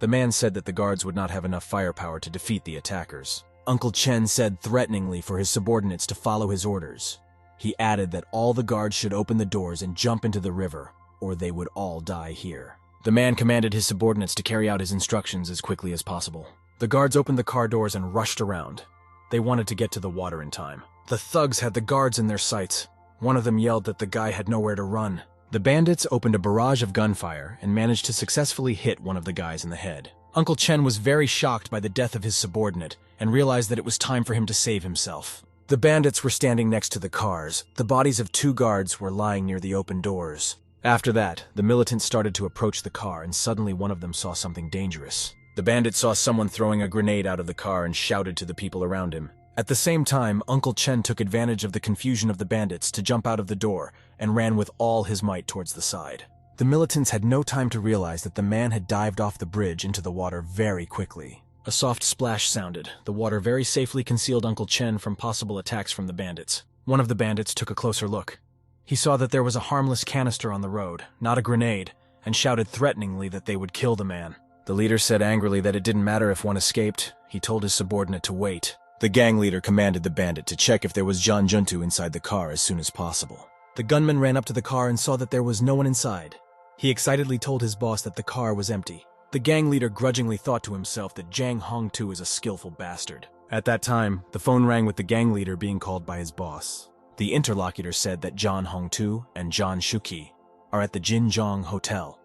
The man said that the guards would not have enough firepower to defeat the attackers. Uncle Chen said threateningly for his subordinates to follow his orders. He added that all the guards should open the doors and jump into the river, or they would all die here. The man commanded his subordinates to carry out his instructions as quickly as possible. The guards opened the car doors and rushed around. They wanted to get to the water in time. The thugs had the guards in their sights. One of them yelled that the guy had nowhere to run. The bandits opened a barrage of gunfire and managed to successfully hit one of the guys in the head. Uncle Chen was very shocked by the death of his subordinate and realized that it was time for him to save himself. The bandits were standing next to the cars. The bodies of 2 guards were lying near the open doors. After that, the militants started to approach the car, and suddenly one of them saw something dangerous. The bandit saw someone throwing a grenade out of the car and shouted to the people around him. At the same time, Uncle Chen took advantage of the confusion of the bandits to jump out of the door and ran with all his might towards the side. The militants had no time to realize that the man had dived off the bridge into the water very quickly. A soft splash sounded. The water very safely concealed Uncle Chen from possible attacks from the bandits. One of the bandits took a closer look. He saw that there was a harmless canister on the road, not a grenade, and shouted threateningly that they would kill the man. The leader said angrily that it didn't matter if one escaped. He told his subordinate to wait. The gang leader commanded the bandit to check if there was John Juntu inside the car as soon as possible. The gunman ran up to the car and saw that there was no one inside. He excitedly told his boss that the car was empty. The gang leader grudgingly thought to himself that Jang Hongtu is a skillful bastard. At that time, the phone rang with the gang leader being called by his boss. The interlocutor said that John Hongtu and John Shuki are at the Jinjiang Hotel.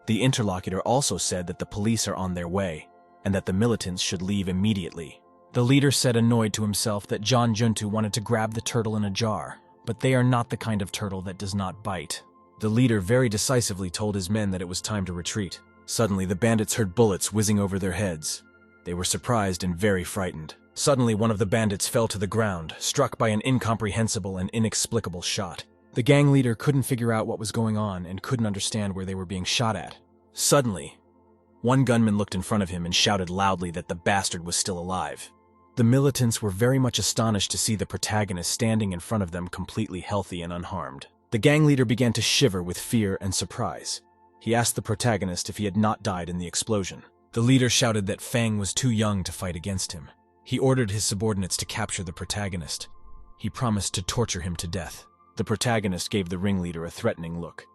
The interlocutor also said that the police are on their way and that the militants should leave immediately. The leader said annoyed to himself that John Juntu wanted to grab the turtle in a jar, but they are not the kind of turtle that does not bite. The leader very decisively told his men that it was time to retreat. Suddenly, the bandits heard bullets whizzing over their heads. They were surprised and very frightened. Suddenly, one of the bandits fell to the ground, struck by an incomprehensible and inexplicable shot. The gang leader couldn't figure out what was going on and couldn't understand where they were being shot at. Suddenly, one gunman looked in front of him and shouted loudly that the bastard was still alive. The militants were very much astonished to see the protagonist standing in front of them completely healthy and unharmed. The gang leader began to shiver with fear and surprise. He asked the protagonist if he had not died in the explosion. The leader shouted that Fang was too young to fight against him. He ordered his subordinates to capture the protagonist. He promised to torture him to death. The protagonist gave the ringleader a threatening look.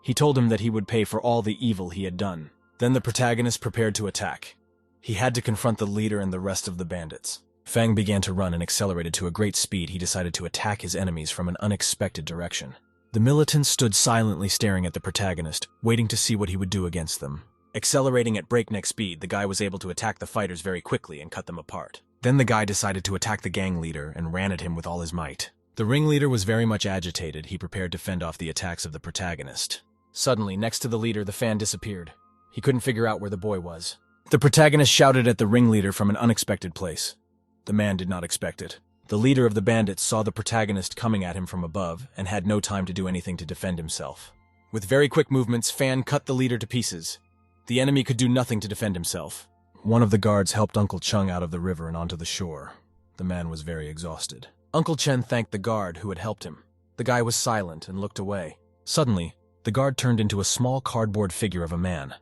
He told him that he would pay for all the evil he had done. Then the protagonist prepared to attack. He had to confront the leader and the rest of the bandits. Fang began to run and accelerated to a great speed. He decided to attack his enemies from an unexpected direction. The militants stood silently staring at the protagonist, waiting to see what he would do against them. Accelerating at breakneck speed, the guy was able to attack the fighters very quickly and cut them apart. Then the guy decided to attack the gang leader and ran at him with all his might. The ringleader was very much agitated. He prepared to fend off the attacks of the protagonist. Suddenly, next to the leader, the fan disappeared. He couldn't figure out where the boy was. The protagonist shouted at the ringleader from an unexpected place. The man did not expect it. The leader of the bandits saw the protagonist coming at him from above and had no time to do anything to defend himself. With very quick movements, Fan cut the leader to pieces. The enemy could do nothing to defend himself. One of the guards helped Uncle Chung out of the river and onto the shore. The man was very exhausted. Uncle Chen thanked the guard who had helped him. The guy was silent and looked away. Suddenly, the guard turned into a small cardboard figure of a man.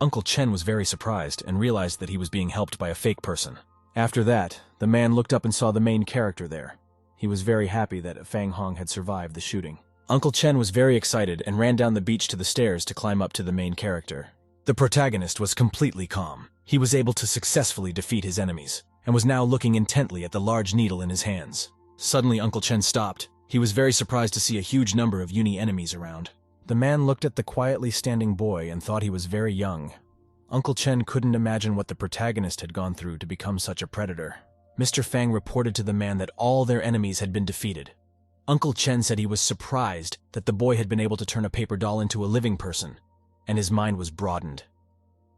Uncle Chen was very surprised and realized that he was being helped by a fake person. After that, the man looked up and saw the main character there. He was very happy that Fang Hong had survived the shooting. Uncle Chen was very excited and ran down the beach to the stairs to climb up to the main character. The protagonist was completely calm. He was able to successfully defeat his enemies, and was now looking intently at the large needle in his hands. Suddenly, Uncle Chen stopped. He was very surprised to see a huge number of uni enemies around. The man looked at the quietly standing boy and thought he was very young. Uncle Chen couldn't imagine what the protagonist had gone through to become such a predator. Mr. Fang reported to the man that all their enemies had been defeated. Uncle Chen said he was surprised that the boy had been able to turn a paper doll into a living person, and his mind was broadened.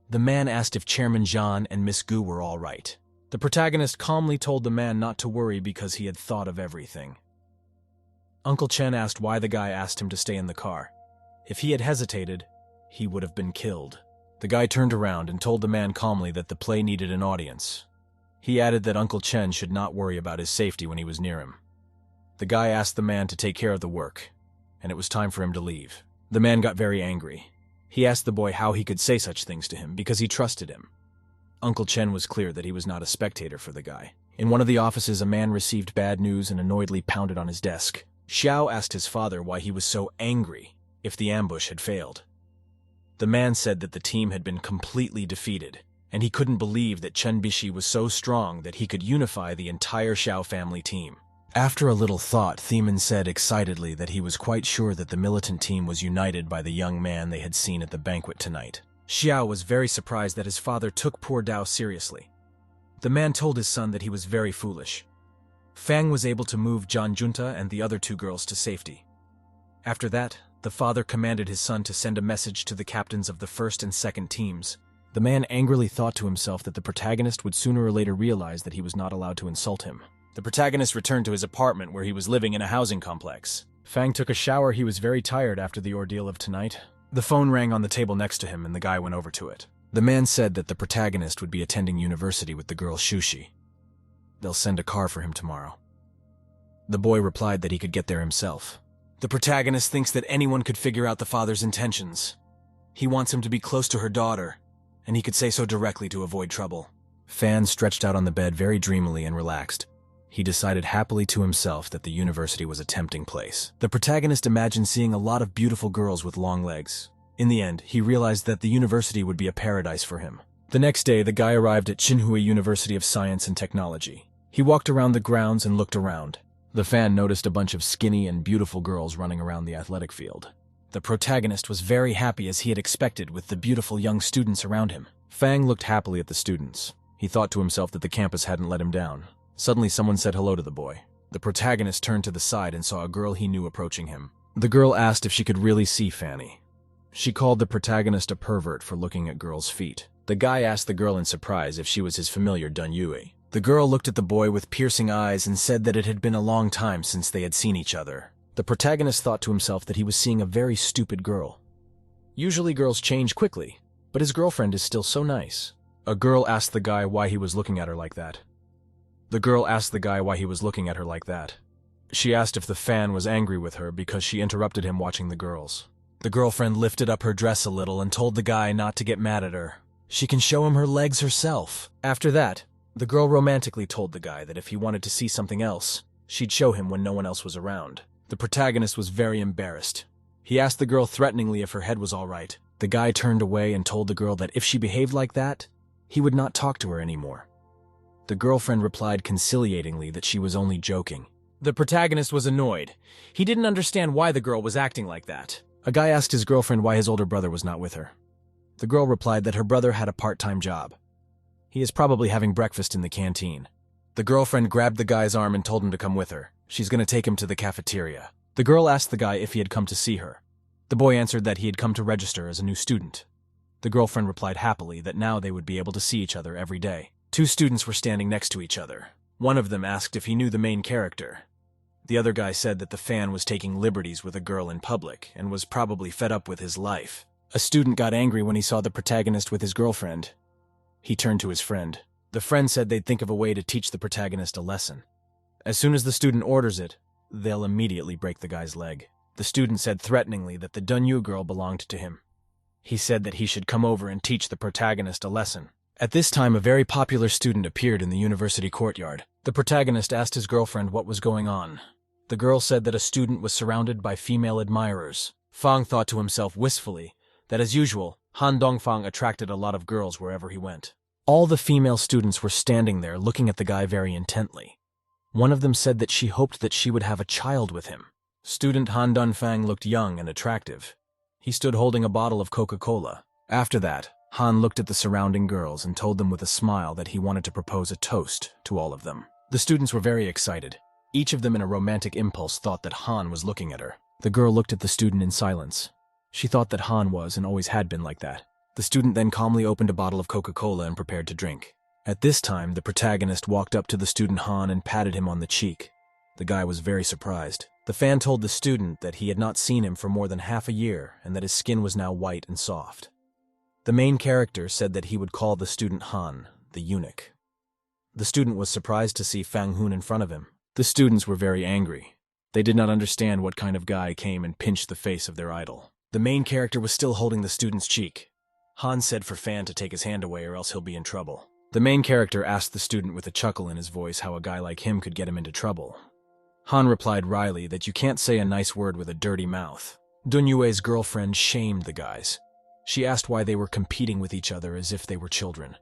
The man asked if Chairman Zhan and Miss Gu were all right. The protagonist calmly told the man not to worry because he had thought of everything. Uncle Chen asked why the guy asked him to stay in the car. If he had hesitated, he would have been killed. The guy turned around and told the man calmly that the play needed an audience. He added that Uncle Chen should not worry about his safety when he was near him. The guy asked the man to take care of the work, and it was time for him to leave. The man got very angry. He asked the boy how he could say such things to him because he trusted him. Uncle Chen was clear that he was not a spectator for the guy. In one of the offices, a man received bad news and annoyedly pounded on his desk. Xiao asked his father why he was so angry if the ambush had failed. The man said that the team had been completely defeated, and he couldn't believe that Chen Bishi was so strong that he could unify the entire Xiao family team. After a little thought, Theman said excitedly that he was quite sure that the militant team was united by the young man they had seen at the banquet tonight. Xiao was very surprised that his father took poor Dao seriously. The man told his son that he was very foolish. Fang was able to move Zhan Junta and the other two girls to safety. After that, the father commanded his son to send a message to the captains of the first and second teams. The man angrily thought to himself that the protagonist would sooner or later realize that he was not allowed to insult him. The protagonist returned to his apartment where he was living in a housing complex. Fang took a shower. He was very tired after the ordeal of tonight. The phone rang on the table next to him and the guy went over to it. The man said that the protagonist would be attending university with the girl Shushi. They'll send a car for him tomorrow. The boy replied that he could get there himself. The protagonist thinks that anyone could figure out the father's intentions. He wants him to be close to her daughter, and he could say so directly to avoid trouble. Fan stretched out on the bed very dreamily and relaxed. He decided happily to himself that the university was a tempting place. The protagonist imagined seeing a lot of beautiful girls with long legs. In the end, he realized that the university would be a paradise for him. The next day, the guy arrived at Tsinghua University of Science and Technology. He walked around the grounds and looked around. The fan noticed a bunch of skinny and beautiful girls running around the athletic field. The protagonist was very happy as he had expected with the beautiful young students around him. Fang looked happily at the students. He thought to himself that the campus hadn't let him down. Suddenly, someone said hello to the boy. The protagonist turned to the side and saw a girl he knew approaching him. The girl asked if she could really see Fanny. She called the protagonist a pervert for looking at girls' feet. The guy asked the girl in surprise if she was his familiar Dun Yue. The girl looked at the boy with piercing eyes and said that it had been a long time since they had seen each other. The protagonist thought to himself that he was seeing a very stupid girl. Usually girls change quickly, but his girlfriend is still so nice. A girl asked the guy why he was looking at her like that. The girl asked the guy why he was looking at her like that. She asked if the fan was angry with her because she interrupted him watching the girls. The girlfriend lifted up her dress a little and told the guy not to get mad at her. She can show him her legs herself. After that, the girl romantically told the guy that if he wanted to see something else, she'd show him when no one else was around. The protagonist was very embarrassed. He asked the girl threateningly if her head was all right. The guy turned away and told the girl that if she behaved like that, he would not talk to her anymore. The girlfriend replied conciliatingly that she was only joking. The protagonist was annoyed. He didn't understand why the girl was acting like that. A guy asked his girlfriend why his older brother was not with her. The girl replied that her brother had a part-time job. He is probably having breakfast in the canteen. The girlfriend grabbed the guy's arm and told him to come with her. She's going to take him to the cafeteria. The girl asked the guy if he had come to see her. The boy answered that he had come to register as a new student. The girlfriend replied happily that now they would be able to see each other every day. Two students were standing next to each other. One of them asked if he knew the main character. The other guy said that the fan was taking liberties with a girl in public and was probably fed up with his life. A student got angry when he saw the protagonist with his girlfriend. He turned to his friend. The friend said they'd think of a way to teach the protagonist a lesson. As soon as the student orders it, they'll immediately break the guy's leg. The student said threateningly that the Dunyu girl belonged to him. He said that he should come over and teach the protagonist a lesson. At this time, a very popular student appeared in the university courtyard. The protagonist asked his girlfriend what was going on. The girl said that a student was surrounded by female admirers. Fang thought to himself wistfully that, as usual, Han Dongfang attracted a lot of girls wherever he went. All the female students were standing there looking at the guy very intently. One of them said that she hoped that she would have a child with him. Student Han Dongfang looked young and attractive. He stood holding a bottle of Coca-Cola. After that, Han looked at the surrounding girls and told them with a smile that he wanted to propose a toast to all of them. The students were very excited. Each of them in a romantic impulse thought that Han was looking at her. The girl looked at the student in silence. She thought that Han was and always had been like that. The student then calmly opened a bottle of Coca-Cola and prepared to drink. At this time, the protagonist walked up to the student Han and patted him on the cheek. The guy was very surprised. The fan told the student that he had not seen him for more than half a year and that his skin was now white and soft. The main character said that he would call the student Han, the eunuch. The student was surprised to see Fang Hun in front of him. The students were very angry. They did not understand what kind of guy came and pinched the face of their idol. The main character was still holding the student's cheek. Han said for Fan to take his hand away or else he'll be in trouble. The main character asked the student with a chuckle in his voice how a guy like him could get him into trouble. Han replied wryly that you can't say a nice word with a dirty mouth. Dunyue's girlfriend shamed the guys. She asked why they were competing with each other as if they were children.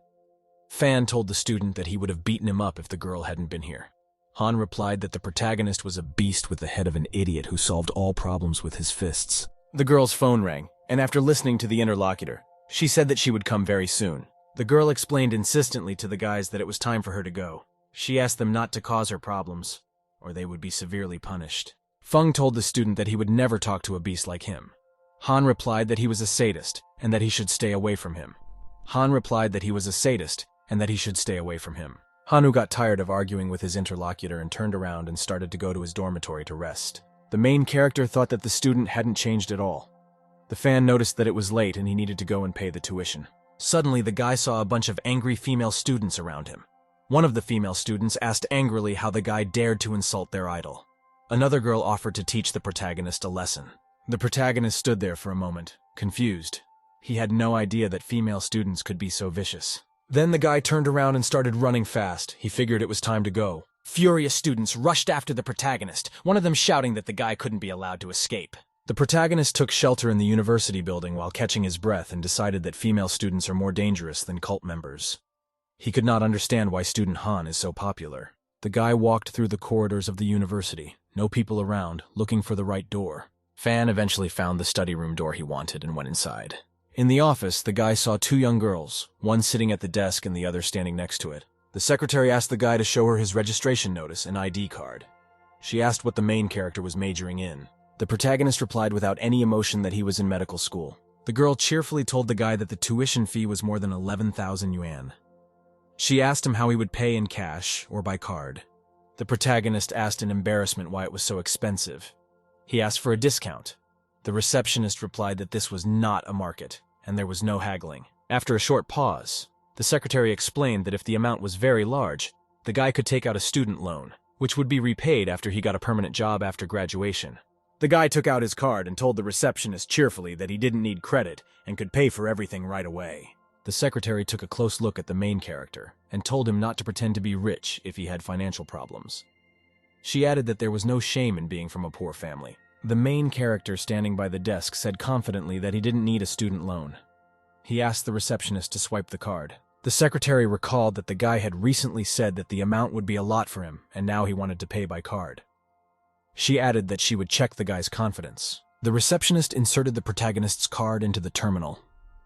Fan told the student that he would have beaten him up if the girl hadn't been here. Han replied that the protagonist was a beast with the head of an idiot who solved all problems with his fists. The girl's phone rang, and after listening to the interlocutor, she said that she would come very soon. The girl explained insistently to the guys that it was time for her to go. She asked them not to cause her problems, or they would be severely punished. Feng told the student that he would never talk to a beast like him. Han replied that he was a sadist, and that he should stay away from him. Hanu got tired of arguing with his interlocutor and turned around and started to go to his dormitory to rest. The main character thought that the student hadn't changed at all. The fan noticed that it was late and he needed to go and pay the tuition. Suddenly, the guy saw a bunch of angry female students around him. One of the female students asked angrily how the guy dared to insult their idol. Another girl offered to teach the protagonist a lesson. The protagonist stood there for a moment, confused. He had no idea that female students could be so vicious. Then the guy turned around and started running fast. He figured it was time to go. Furious students rushed after the protagonist, one of them shouting that the guy couldn't be allowed to escape. The protagonist took shelter in the university building while catching his breath and decided that female students are more dangerous than cult members. He could not understand why student Han is so popular. The guy walked through the corridors of the university, no people around, looking for the right door. Fan eventually found the study room door he wanted and went inside. In the office, the guy saw two young girls, one sitting at the desk and the other standing next to it. The secretary asked the guy to show her his registration notice and ID card. She asked what the main character was majoring in. The protagonist replied without any emotion that he was in medical school. The girl cheerfully told the guy that the tuition fee was more than 11,000 yuan. She asked him how he would pay in cash or by card. The protagonist asked in embarrassment why it was so expensive. He asked for a discount. The receptionist replied that this was not a market, and there was no haggling. After a short pause, the secretary explained that if the amount was very large, the guy could take out a student loan, which would be repaid after he got a permanent job after graduation. The guy took out his card and told the receptionist cheerfully that he didn't need credit and could pay for everything right away. The secretary took a close look at the main character and told him not to pretend to be rich if he had financial problems. She added that there was no shame in being from a poor family. The main character standing by the desk said confidently that he didn't need a student loan. He asked the receptionist to swipe the card. The secretary recalled that the guy had recently said that the amount would be a lot for him, and now he wanted to pay by card. She added that she would check the guy's confidence. The receptionist inserted the protagonist's card into the terminal.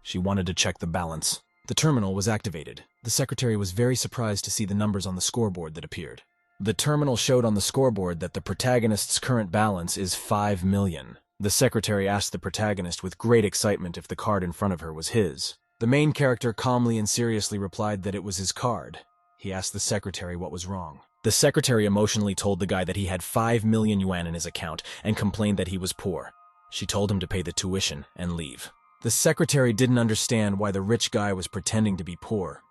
She wanted to check the balance. The terminal was activated. The secretary was very surprised to see the numbers on the scoreboard that appeared. The terminal showed on the scoreboard that the protagonist's current balance is 5 million. The secretary asked the protagonist with great excitement if the card in front of her was his. The main character calmly and seriously replied that it was his card. He asked the secretary what was wrong. The secretary emotionally told the guy that he had 5 million yuan in his account and complained that he was poor. She told him to pay the tuition and leave. The secretary didn't understand why the rich guy was pretending to be poor.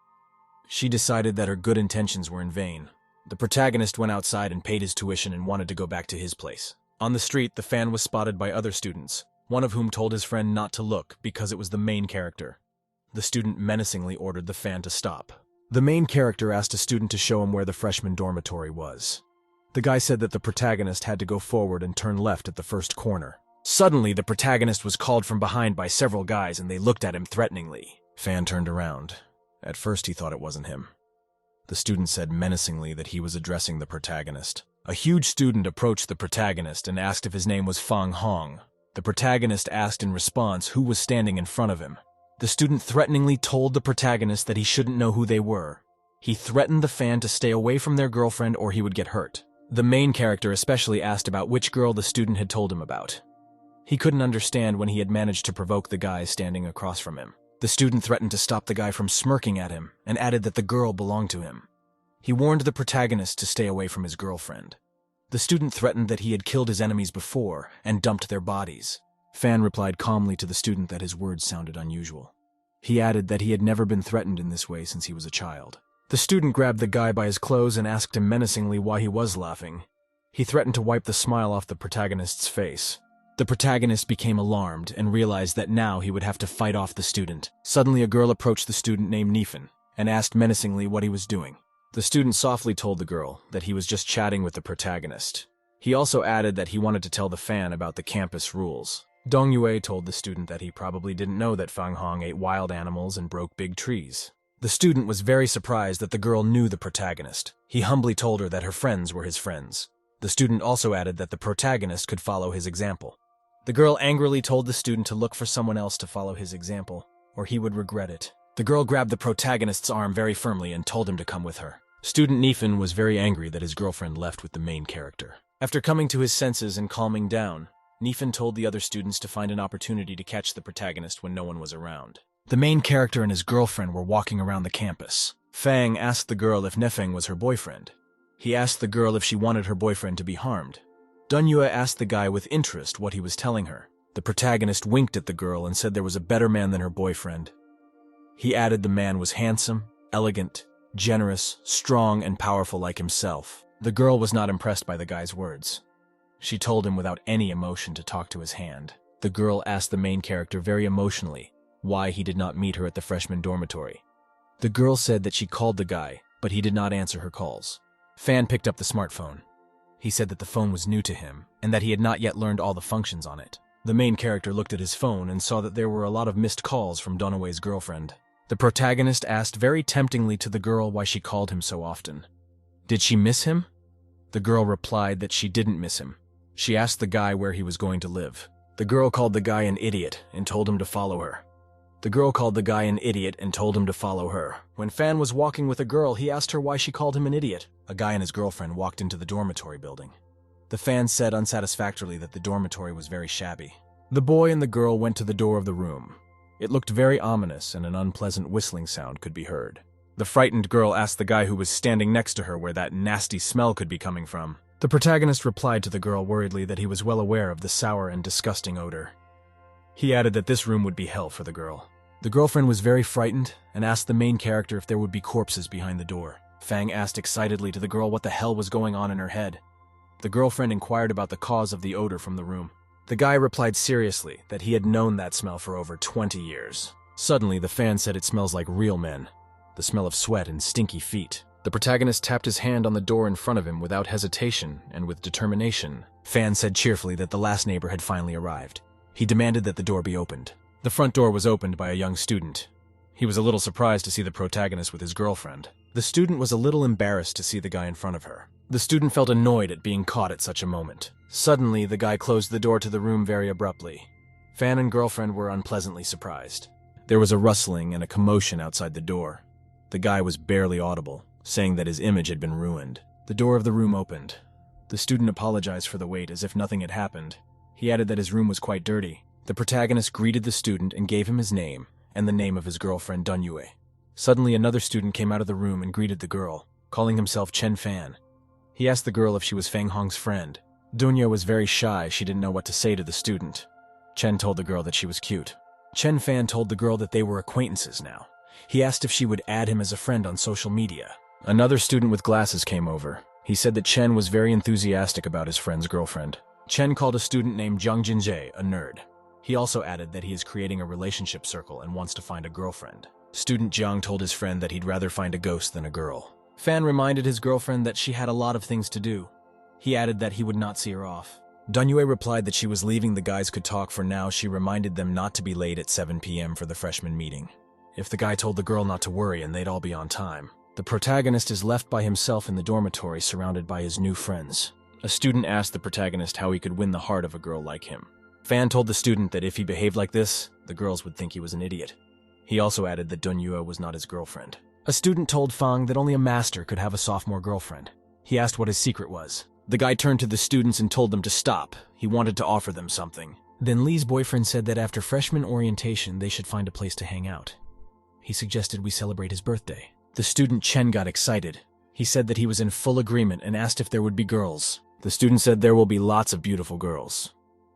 She decided that her good intentions were in vain. The protagonist went outside and paid his tuition and wanted to go back to his place. On the street, the fan was spotted by other students, one of whom told his friend not to look because it was the main character. The student menacingly ordered the fan to stop. The main character asked a student to show him where the freshman dormitory was. The guy said that the protagonist had to go forward and turn left at the first corner. Suddenly, the protagonist was called from behind by several guys and they looked at him threateningly. Fan turned around. At first, he thought it wasn't him. The student said menacingly that he was addressing the protagonist. A huge student approached the protagonist and asked if his name was Fang Hong. The protagonist asked in response who was standing in front of him. The student threateningly told the protagonist that he shouldn't know who they were. He threatened the fan to stay away from their girlfriend or he would get hurt. The main character especially asked about which girl the student had told him about. He couldn't understand when he had managed to provoke the guy standing across from him. The student threatened to stop the guy from smirking at him and added that the girl belonged to him. He warned the protagonist to stay away from his girlfriend. The student threatened that he had killed his enemies before and dumped their bodies. Fan replied calmly to the student that his words sounded unusual. He added that he had never been threatened in this way since he was a child. The student grabbed the guy by his clothes and asked him menacingly why he was laughing. He threatened to wipe the smile off the protagonist's face. The protagonist became alarmed and realized that now he would have to fight off the student. Suddenly, a girl approached the student named Nifan and asked menacingly what he was doing. The student softly told the girl that he was just chatting with the protagonist. He also added that he wanted to tell the fan about the campus rules. Dong Yue told the student that he probably didn't know that Fang Hong ate wild animals and broke big trees. The student was very surprised that the girl knew the protagonist. He humbly told her that her friends were his friends. The student also added that the protagonist could follow his example. The girl angrily told the student to look for someone else to follow his example, or he would regret it. The girl grabbed the protagonist's arm very firmly and told him to come with her. Student Nifan was very angry that his girlfriend left with the main character. After coming to his senses and calming down, Nifan told the other students to find an opportunity to catch the protagonist when no one was around. The main character and his girlfriend were walking around the campus. Fang asked the girl if Nefeng was her boyfriend. He asked the girl if she wanted her boyfriend to be harmed. Dunyue asked the guy with interest what he was telling her. The protagonist winked at the girl and said there was a better man than her boyfriend. He added the man was handsome, elegant, generous, strong, and powerful like himself. The girl was not impressed by the guy's words. She told him without any emotion to talk to his hand. The girl asked the main character very emotionally why he did not meet her at the freshman dormitory. The girl said that she called the guy, but he did not answer her calls. Fan picked up the smartphone. He said that the phone was new to him, and that he had not yet learned all the functions on it. The main character looked at his phone and saw that there were a lot of missed calls from Donohue's girlfriend. The protagonist asked very temptingly to the girl why she called him so often. Did she miss him? The girl replied that she didn't miss him. She asked the guy where he was going to live. The girl called the guy an idiot and told him to follow her. When Fan was walking with a girl, he asked her why she called him an idiot. A guy and his girlfriend walked into the dormitory building. The Fan said unsatisfactorily that the dormitory was very shabby. The boy and the girl went to the door of the room. It looked very ominous and an unpleasant whistling sound could be heard. The frightened girl asked the guy who was standing next to her where that nasty smell could be coming from. The protagonist replied to the girl worriedly that he was well aware of the sour and disgusting odor. He added that this room would be hell for the girl. The girlfriend was very frightened and asked the main character if there would be corpses behind the door. Fang asked excitedly to the girl what the hell was going on in her head. The girlfriend inquired about the cause of the odor from the room. The guy replied seriously that he had known that smell for over 20 years. Suddenly, the Fan said it smells like real men. The smell of sweat and stinky feet. The protagonist tapped his hand on the door in front of him without hesitation and with determination. Fan said cheerfully that the last neighbor had finally arrived. He demanded that the door be opened. The front door was opened by a young student. He was a little surprised to see the protagonist with his girlfriend. The student was a little embarrassed to see the guy in front of her. The student felt annoyed at being caught at such a moment. Suddenly, the guy closed the door to the room very abruptly. Fan and girlfriend were unpleasantly surprised. There was a rustling and a commotion outside the door. The guy was barely audible, saying that his image had been ruined. The door of the room opened. The student apologized for the wait as if nothing had happened. He added that his room was quite dirty. The protagonist greeted the student and gave him his name and the name of his girlfriend, Dunyue. Suddenly, another student came out of the room and greeted the girl, calling himself Chen Fan. He asked the girl if she was Fang Hong's friend. Dunyue was very shy. She didn't know what to say to the student. Chen told the girl that she was cute. Chen Fan told the girl that they were acquaintances now. He asked if she would add him as a friend on social media. Another student with glasses came over. He said that Chen was very enthusiastic about his friend's girlfriend. Chen called a student named Jiang Jinjae a nerd. He also added that he is creating a relationship circle and wants to find a girlfriend. Student Jiang told his friend that he'd rather find a ghost than a girl. Fan reminded his girlfriend that she had a lot of things to do. He added that he would not see her off. Dunyue replied that she was leaving. The guys could talk for now. She reminded them not to be late at 7 p.m. for the freshman meeting. If the guy told the girl not to worry and they'd all be on time. The protagonist is left by himself in the dormitory surrounded by his new friends. A student asked the protagonist how he could win the heart of a girl like him. Fan told the student that if he behaved like this, the girls would think he was an idiot. He also added that Dunyue was not his girlfriend. A student told Fang that only a master could have a sophomore girlfriend. He asked what his secret was. The guy turned to the students and told them to stop. He wanted to offer them something. Then Lee's boyfriend said that after freshman orientation, they should find a place to hang out. He suggested we celebrate his birthday. The student Chen got excited. He said that he was in full agreement and asked if there would be girls. The student said there will be lots of beautiful girls.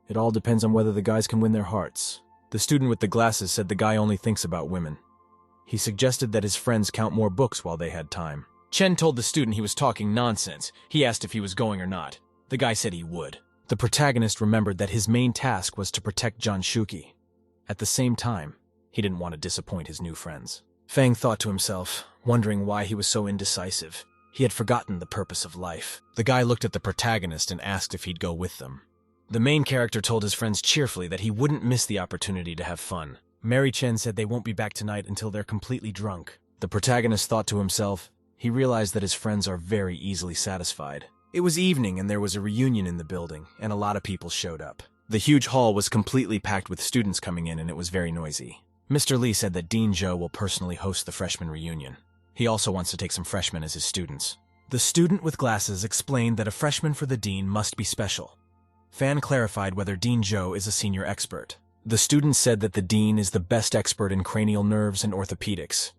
It all depends on whether the guys can win their hearts. The student with the glasses said the guy only thinks about women. He suggested that his friends count more books while they had time. Chen told the student he was talking nonsense. He asked if he was going or not. The guy said he would. The protagonist remembered that his main task was to protect John Shuki. At the same time, he didn't want to disappoint his new friends. Fang thought to himself, wondering why he was so indecisive. He had forgotten the purpose of life. The guy looked at the protagonist and asked if he'd go with them. The main character told his friends cheerfully that he wouldn't miss the opportunity to have fun. Mary Chen said they won't be back tonight until they're completely drunk. The protagonist thought to himself. He realized that his friends are very easily satisfied. It was evening and there was a reunion in the building, and a lot of people showed up. The huge hall was completely packed with students coming in and it was very noisy. Mr. Lee said that Dean Zhou will personally host the freshman reunion. He also wants to take some freshmen as his students. The student with glasses explained that a freshman for the dean must be special. Fan clarified whether Dean Zhou is a senior expert. The student said that the dean is the best expert in cranial nerves and orthopedics.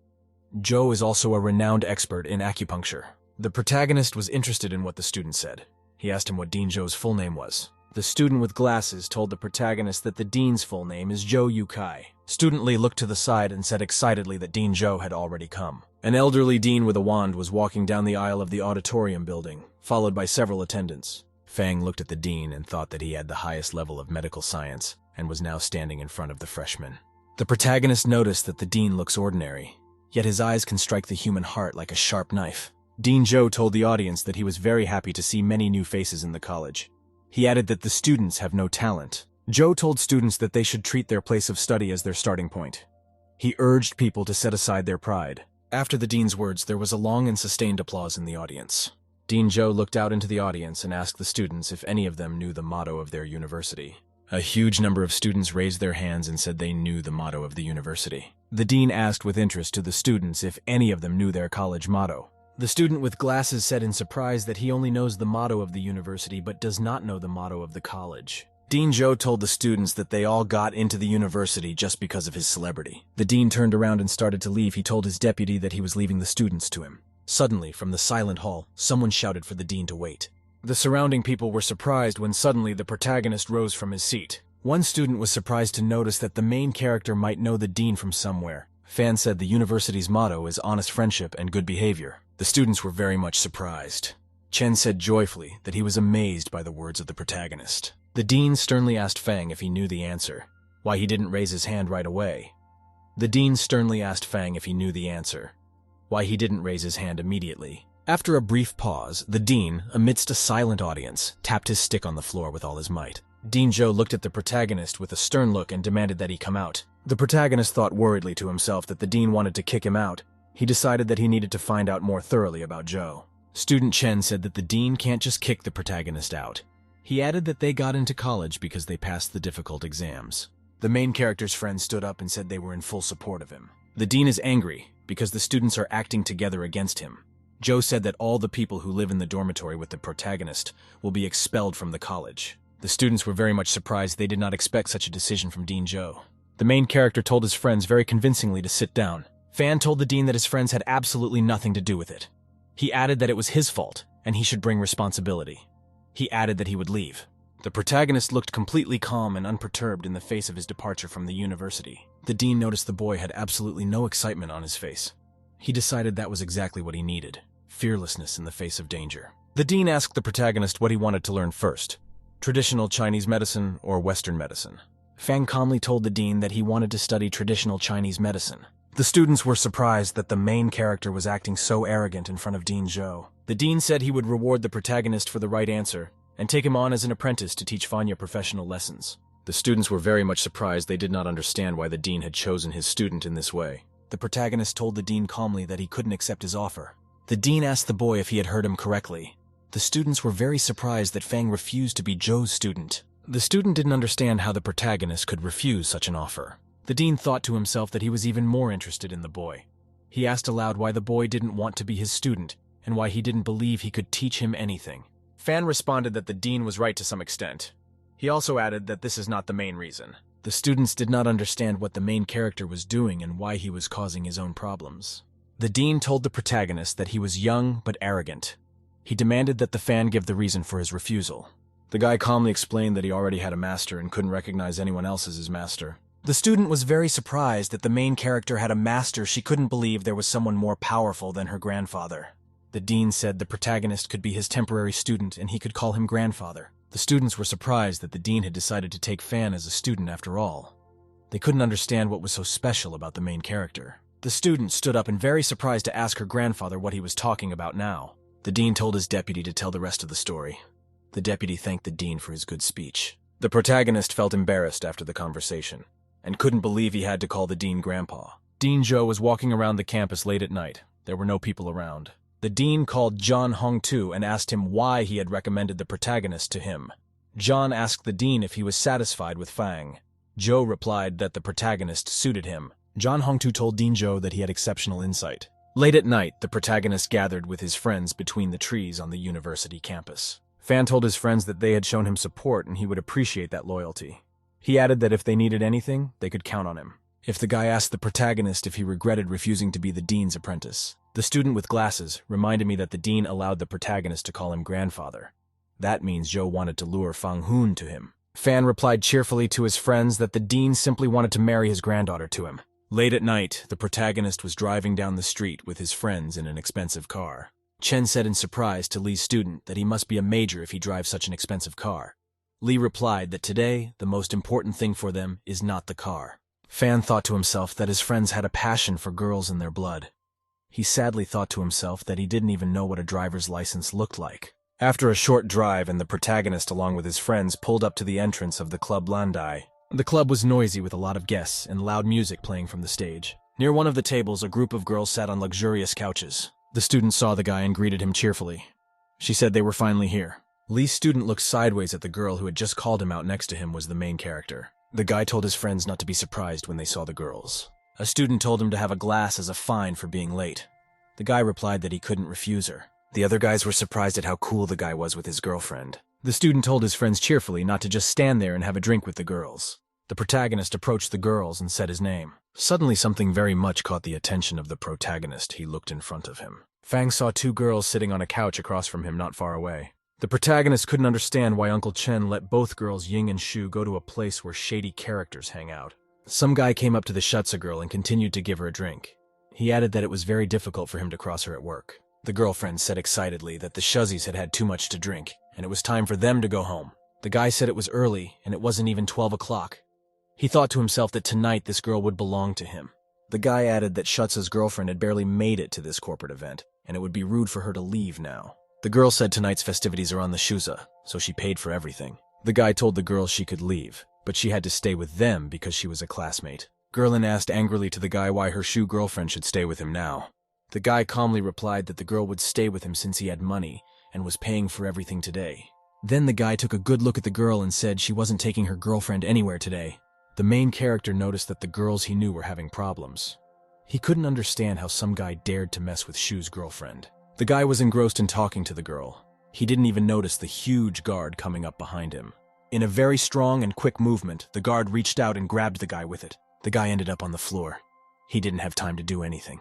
Zhou is also a renowned expert in acupuncture. The protagonist was interested in what the student said. He asked him what Dean Zhou's full name was. The student with glasses told the protagonist that the dean's full name is Zhou Yukai. Student Lee looked to the side and said excitedly that Dean Zhou had already come. An elderly dean with a wand was walking down the aisle of the auditorium building, followed by several attendants. Fang looked at the dean and thought that he had the highest level of medical science and was now standing in front of the freshmen. The protagonist noticed that the dean looks ordinary, yet his eyes can strike the human heart like a sharp knife. Dean Zhou told the audience that he was very happy to see many new faces in the college. He added that the students have no talent. Zhou told students that they should treat their place of study as their starting point. He urged people to set aside their pride. After the dean's words, there was a long and sustained applause in the audience. Dean Zhou looked out into the audience and asked the students if any of them knew the motto of their university. A huge number of students raised their hands and said they knew the motto of the university. The dean asked with interest to the students if any of them knew their college motto. The student with glasses said in surprise that he only knows the motto of the university but does not know the motto of the college. Dean Zhou told the students that they all got into the university just because of his celebrity. The dean turned around and started to leave. He told his deputy that he was leaving the students to him. Suddenly, from the silent hall, someone shouted for the dean to wait. The surrounding people were surprised when suddenly the protagonist rose from his seat. One student was surprised to notice that the main character might know the dean from somewhere. Fan said the university's motto is honest friendship and good behavior. The students were very much surprised. Chen said joyfully that he was amazed by the words of the protagonist. The dean sternly asked Fang if he knew the answer, why he didn't raise his hand right away. The dean sternly asked Fang if he knew the answer, why he didn't raise his hand immediately. After a brief pause, the dean, amidst a silent audience, tapped his stick on the floor with all his might. Dean Zhou looked at the protagonist with a stern look and demanded that he come out. The protagonist thought worriedly to himself that the dean wanted to kick him out. He decided that he needed to find out more thoroughly about Zhou. Student Chen said that the dean can't just kick the protagonist out. He added that they got into college because they passed the difficult exams. The main character's friends stood up and said they were in full support of him. The dean is angry because the students are acting together against him. Zhou said that all the people who live in the dormitory with the protagonist will be expelled from the college. The students were very much surprised. They did not expect such a decision from Dean Zhou. The main character told his friends very convincingly to sit down. Fan told the dean that his friends had absolutely nothing to do with it. He added that it was his fault, and he should bring responsibility. He added that he would leave. The protagonist looked completely calm and unperturbed in the face of his departure from the university. The dean noticed the boy had absolutely no excitement on his face. He decided that was exactly what he needed, fearlessness in the face of danger. The dean asked the protagonist what he wanted to learn first, traditional Chinese medicine or Western medicine. Fang calmly told the dean that he wanted to study traditional Chinese medicine. The students were surprised that the main character was acting so arrogant in front of Dean Zhou. The dean said he would reward the protagonist for the right answer and take him on as an apprentice to teach Fanya professional lessons. The students were very much surprised. They did not understand why the dean had chosen his student in this way. The protagonist told the dean calmly that he couldn't accept his offer. The dean asked the boy if he had heard him correctly. The students were very surprised that Fang refused to be Zhou's student. The student didn't understand how the protagonist could refuse such an offer. The dean thought to himself that he was even more interested in the boy. He asked aloud why the boy didn't want to be his student and why he didn't believe he could teach him anything. Fan responded that the dean was right to some extent. He also added that this is not the main reason. The students did not understand what the main character was doing and why he was causing his own problems. The dean told the protagonist that he was young but arrogant. He demanded that the fan give the reason for his refusal. The guy calmly explained that he already had a master and couldn't recognize anyone else as his master. The student was very surprised that the main character had a master. She couldn't believe there was someone more powerful than her grandfather. The dean said the protagonist could be his temporary student and he could call him grandfather. The students were surprised that the dean had decided to take Fan as a student after all. They couldn't understand what was so special about the main character. The student stood up and very surprised to ask her grandfather what he was talking about now. The dean told his deputy to tell the rest of the story. The deputy thanked the dean for his good speech. The protagonist felt embarrassed after the conversation, and couldn't believe he had to call the dean grandpa. Dean Joe was walking around the campus late at night. There were no people around. The dean called John Hong-tu and asked him why he had recommended the protagonist to him. John asked the dean if he was satisfied with Fang. Joe replied that the protagonist suited him. John Hong-tu told Dean Joe that he had exceptional insight. Late at night, the protagonist gathered with his friends between the trees on the university campus. Fan told his friends that they had shown him support and he would appreciate that loyalty. He added that if they needed anything, they could count on him. If the guy asked the protagonist if he regretted refusing to be the dean's apprentice. The student with glasses reminded me that the dean allowed the protagonist to call him grandfather. That means Joe wanted to lure Fang Hun to him. Fan replied cheerfully to his friends that the dean simply wanted to marry his granddaughter to him. Late at night, the protagonist was driving down the street with his friends in an expensive car. Chen said in surprise to Lee's student that he must be a major if he drives such an expensive car. Lee replied that today, the most important thing for them is not the car. Fan thought to himself that his friends had a passion for girls in their blood. He sadly thought to himself that he didn't even know what a driver's license looked like. After a short drive and the protagonist along with his friends pulled up to the entrance of the Club Landai. The club was noisy with a lot of guests and loud music playing from the stage. Near one of the tables, a group of girls sat on luxurious couches. The student saw the guy and greeted him cheerfully. She said they were finally here. Lee's student looked sideways at the girl who had just called him out. Next to him was the main character. The guy told his friends not to be surprised when they saw the girls. A student told him to have a glass as a fine for being late. The guy replied that he couldn't refuse her. The other guys were surprised at how cool the guy was with his girlfriend. The student told his friends cheerfully not to just stand there and have a drink with the girls. The protagonist approached the girls and said his name. Suddenly something very much caught the attention of the protagonist. He looked in front of him. Fang saw two girls sitting on a couch across from him not far away. The protagonist couldn't understand why Uncle Chen let both girls, Ying and Shu, go to a place where shady characters hang out. Some guy came up to the Shutsa girl and continued to give her a drink. He added that it was very difficult for him to cross her at work. The girlfriend said excitedly that the Shuzzies had had too much to drink, and it was time for them to go home. The guy said it was early, and it wasn't even 12 o'clock. He thought to himself that tonight this girl would belong to him. The guy added that Shutsa's girlfriend had barely made it to this corporate event, and it would be rude for her to leave now. The girl said tonight's festivities are on the Shuza, so she paid for everything. The guy told the girls she could leave, but she had to stay with them because she was a classmate. Gerlin asked angrily to the guy why her Shu girlfriend should stay with him now. The guy calmly replied that the girl would stay with him since he had money and was paying for everything today. Then the guy took a good look at the girl and said she wasn't taking her girlfriend anywhere today. The main character noticed that the girls he knew were having problems. He couldn't understand how some guy dared to mess with Shu's girlfriend. The guy was engrossed in talking to the girl. He didn't even notice the huge guard coming up behind him. In a very strong and quick movement, the guard reached out and grabbed the guy with it. The guy ended up on the floor. He didn't have time to do anything.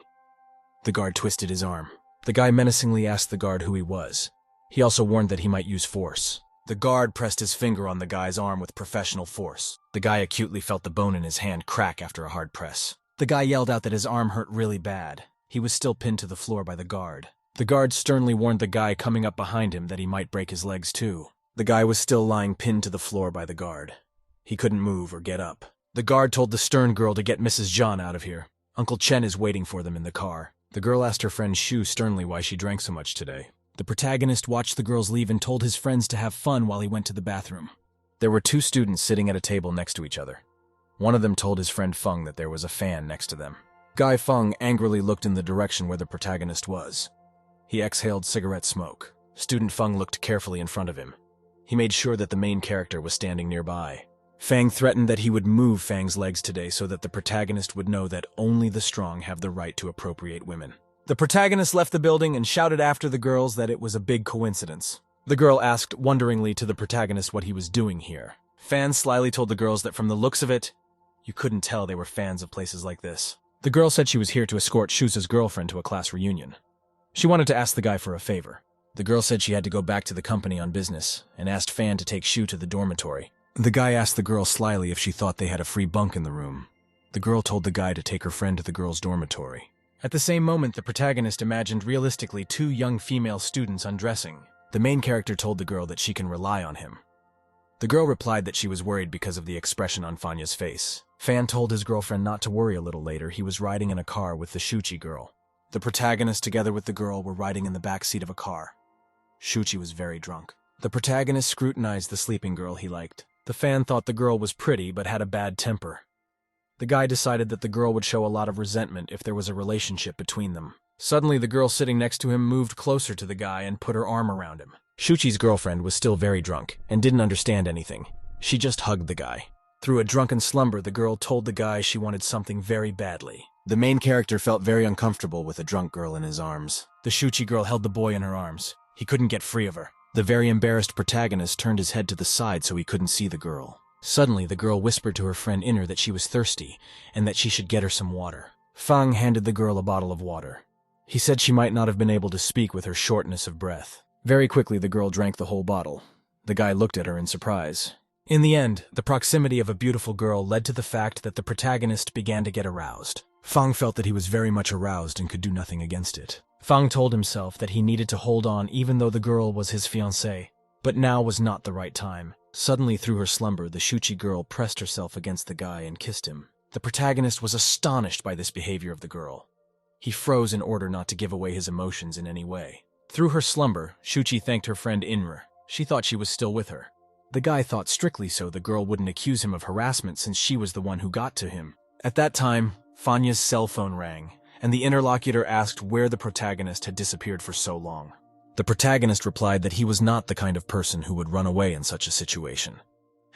The guard twisted his arm. The guy menacingly asked the guard who he was. He also warned that he might use force. The guard pressed his finger on the guy's arm with professional force. The guy acutely felt the bone in his hand crack after a hard press. The guy yelled out that his arm hurt really bad. He was still pinned to the floor by the guard. The guard sternly warned the guy coming up behind him that he might break his legs too. The guy was still lying pinned to the floor by the guard. He couldn't move or get up. The guard told the stern girl to get Mrs. John out of here. Uncle Chen is waiting for them in the car. The girl asked her friend Shu sternly why she drank so much today. The protagonist watched the girls leave and told his friends to have fun while he went to the bathroom. There were two students sitting at a table next to each other. One of them told his friend Feng that there was a fan next to them. Guy Feng angrily looked in the direction where the protagonist was. He exhaled cigarette smoke. Student Feng looked carefully in front of him. He made sure that the main character was standing nearby. Fang threatened that he would move Fang's legs today so that the protagonist would know that only the strong have the right to appropriate women. The protagonist left the building and shouted after the girls that it was a big coincidence. The girl asked wonderingly to the protagonist what he was doing here. Fan slyly told the girls that from the looks of it, you couldn't tell they were fans of places like this. The girl said she was here to escort Shusa's girlfriend to a class reunion. She wanted to ask the guy for a favor. The girl said she had to go back to the company on business and asked Fan to take Shu to the dormitory. The guy asked the girl slyly if she thought they had a free bunk in the room. The girl told the guy to take her friend to the girl's dormitory. At the same moment, the protagonist imagined realistically two young female students undressing. The main character told the girl that she can rely on him. The girl replied that she was worried because of the expression on Fanya's face. Fan told his girlfriend not to worry. A little later, he was riding in a car with the Shuchi girl. The protagonist, together with the girl, were riding in the back seat of a car. Shuchi was very drunk. The protagonist scrutinized the sleeping girl he liked. The fan thought the girl was pretty but had a bad temper. The guy decided that the girl would show a lot of resentment if there was a relationship between them. Suddenly, the girl sitting next to him moved closer to the guy and put her arm around him. Shuchi's girlfriend was still very drunk and didn't understand anything. She just hugged the guy. Through a drunken slumber, the girl told the guy she wanted something very badly. The main character felt very uncomfortable with a drunk girl in his arms. The Shuchi girl held the boy in her arms. He couldn't get free of her. The very embarrassed protagonist turned his head to the side so he couldn't see the girl. Suddenly, the girl whispered to her friend Inner that she was thirsty and that she should get her some water. Fang handed the girl a bottle of water. He said she might not have been able to speak with her shortness of breath. Very quickly, the girl drank the whole bottle. The guy looked at her in surprise. In the end, the proximity of a beautiful girl led to the fact that the protagonist began to get aroused. Fang felt that he was very much aroused and could do nothing against it. Fang told himself that he needed to hold on even though the girl was his fiancée. But now was not the right time. Suddenly, through her slumber, the Shuchi girl pressed herself against the guy and kissed him. The protagonist was astonished by this behavior of the girl. He froze in order not to give away his emotions in any way. Through her slumber, Shuchi thanked her friend Inra. She thought she was still with her. The guy thought strictly so the girl wouldn't accuse him of harassment since she was the one who got to him. At that time, Fanya's cell phone rang, and the interlocutor asked where the protagonist had disappeared for so long. The protagonist replied that he was not the kind of person who would run away in such a situation.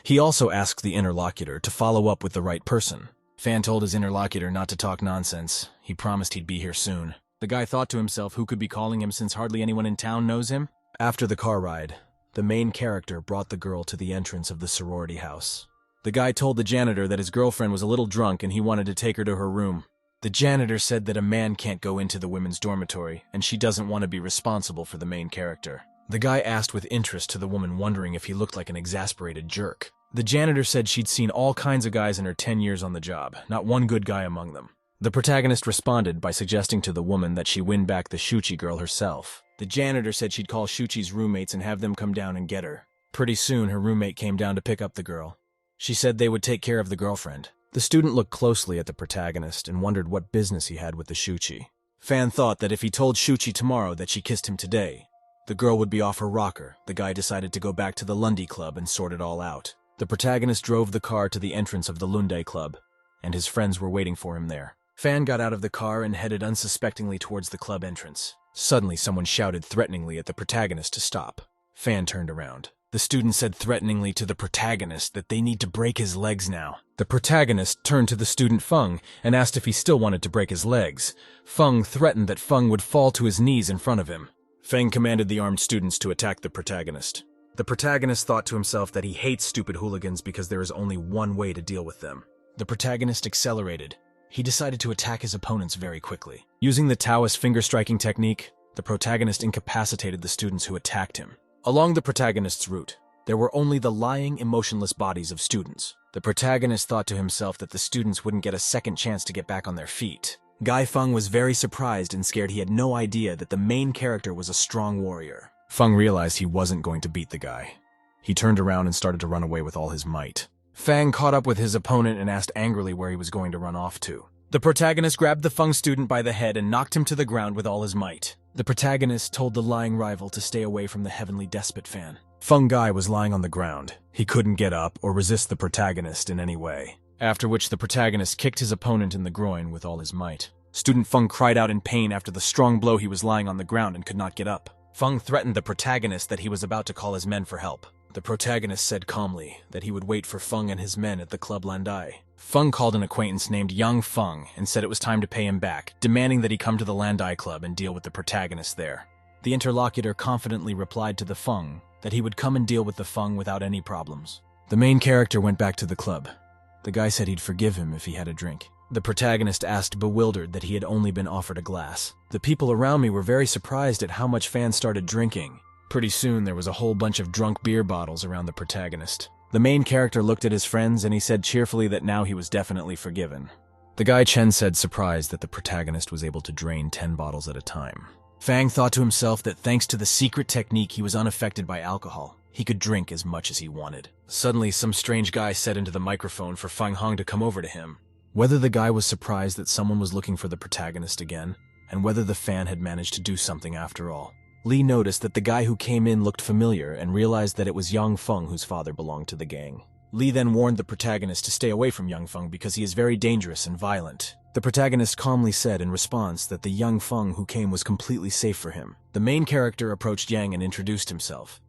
He also asked the interlocutor to follow up with the right person. Fan told his interlocutor not to talk nonsense. He promised he'd be here soon. The guy thought to himself who could be calling him since hardly anyone in town knows him. After the car ride, the main character brought the girl to the entrance of the sorority house. The guy told the janitor that his girlfriend was a little drunk and he wanted to take her to her room. The janitor said that a man can't go into the women's dormitory, and she doesn't want to be responsible for the main character. The guy asked with interest to the woman, wondering if he looked like an exasperated jerk. The janitor said she'd seen all kinds of guys in her 10 years on the job, not one good guy among them. The protagonist responded by suggesting to the woman that she win back the Shuchi girl herself. The janitor said she'd call Shuchi's roommates and have them come down and get her. Pretty soon, her roommate came down to pick up the girl. She said they would take care of the girlfriend. The student looked closely at the protagonist and wondered what business he had with the Shuchi. Fan thought that if he told Shuchi tomorrow that she kissed him today, the girl would be off her rocker. The guy decided to go back to the Lundy Club and sort it all out. The protagonist drove the car to the entrance of the Lunde Club, and his friends were waiting for him there. Fan got out of the car and headed unsuspectingly towards the club entrance. Suddenly, someone shouted threateningly at the protagonist to stop. Fan turned around. The student said threateningly to the protagonist that they need to break his legs now. The protagonist turned to the student Feng and asked if he still wanted to break his legs. Feng threatened that Feng would fall to his knees in front of him. Feng commanded the armed students to attack the protagonist. The protagonist thought to himself that he hates stupid hooligans because there is only one way to deal with them. The protagonist accelerated. He decided to attack his opponents very quickly. Using the Taoist finger-striking technique, the protagonist incapacitated the students who attacked him. Along the protagonist's route, there were only the lying, emotionless bodies of students. The protagonist thought to himself that the students wouldn't get a second chance to get back on their feet. Guy Feng was very surprised and scared. He had no idea that the main character was a strong warrior. Feng realized he wasn't going to beat the guy. He turned around and started to run away with all his might. Fang caught up with his opponent and asked angrily where he was going to run off to. The protagonist grabbed the Feng student by the head and knocked him to the ground with all his might. The protagonist told the lying rival to stay away from the heavenly despot Fan. Feng Guy was lying on the ground. He couldn't get up or resist the protagonist in any way. After which the protagonist kicked his opponent in the groin with all his might. Student Feng cried out in pain after the strong blow. He was lying on the ground and could not get up. Feng threatened the protagonist that he was about to call his men for help. The protagonist said calmly that he would wait for Feng and his men at the Club Landai. Feng called an acquaintance named Yang Feng and said it was time to pay him back, demanding that he come to the Landai Club and deal with the protagonist there. The interlocutor confidently replied to the Feng that he would come and deal with the Feng without any problems. The main character went back to the club. The guy said he'd forgive him if he had a drink. The protagonist asked, bewildered, that he had only been offered a glass. The people around me were very surprised at how much Fan started drinking. Pretty soon there was a whole bunch of drunk beer bottles around the protagonist. The main character looked at his friends and he said cheerfully that now he was definitely forgiven. The guy Chen said, surprised that the protagonist was able to drain 10 bottles at a time. Fang thought to himself that thanks to the secret technique he was unaffected by alcohol. He could drink as much as he wanted. Suddenly, some strange guy said into the microphone for Feng Hong to come over to him. Whether the guy was surprised that someone was looking for the protagonist again, and whether the fan had managed to do something after all. Lee noticed that the guy who came in looked familiar and realized that it was Yang Feng whose father belonged to the gang. Lee then warned the protagonist to stay away from Yang Feng because he is very dangerous and violent. The protagonist calmly said in response that the Yang Feng who came was completely safe for him. The main character approached Yang and introduced himself.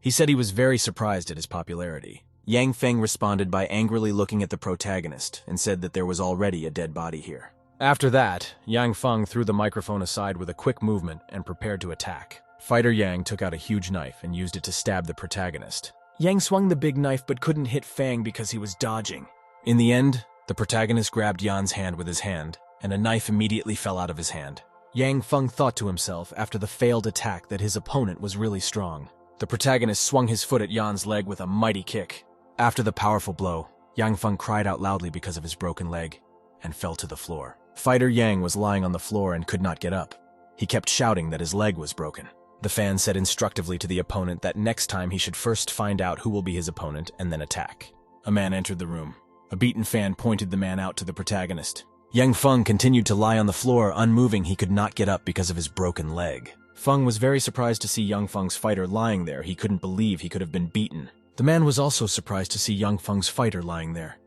He said he was very surprised at his popularity. Yang Feng responded by angrily looking at the protagonist and said that there was already a dead body here. After that, Yang Feng threw the microphone aside with a quick movement and prepared to attack. Fighter Yang took out a huge knife and used it to stab the protagonist. Yang swung the big knife but couldn't hit Fang because he was dodging. In the end, the protagonist grabbed Yan's hand with his hand, and a knife immediately fell out of his hand. Yang Feng thought to himself after the failed attack that his opponent was really strong. The protagonist swung his foot at Yan's leg with a mighty kick. After the powerful blow, Yang Feng cried out loudly because of his broken leg and fell to the floor. Fighter Yang was lying on the floor and could not get up. He kept shouting that his leg was broken. The fan said instructively to the opponent that next time he should first find out who will be his opponent and then attack. A man entered the room. A beaten fan pointed the man out to the protagonist. Yang Feng continued to lie on the floor, unmoving. He could not get up because of his broken leg. Feng was very surprised to see Yang Feng's fighter lying there. He couldn't believe he could have been beaten. The man was also surprised to see Yang Feng's fighter lying there.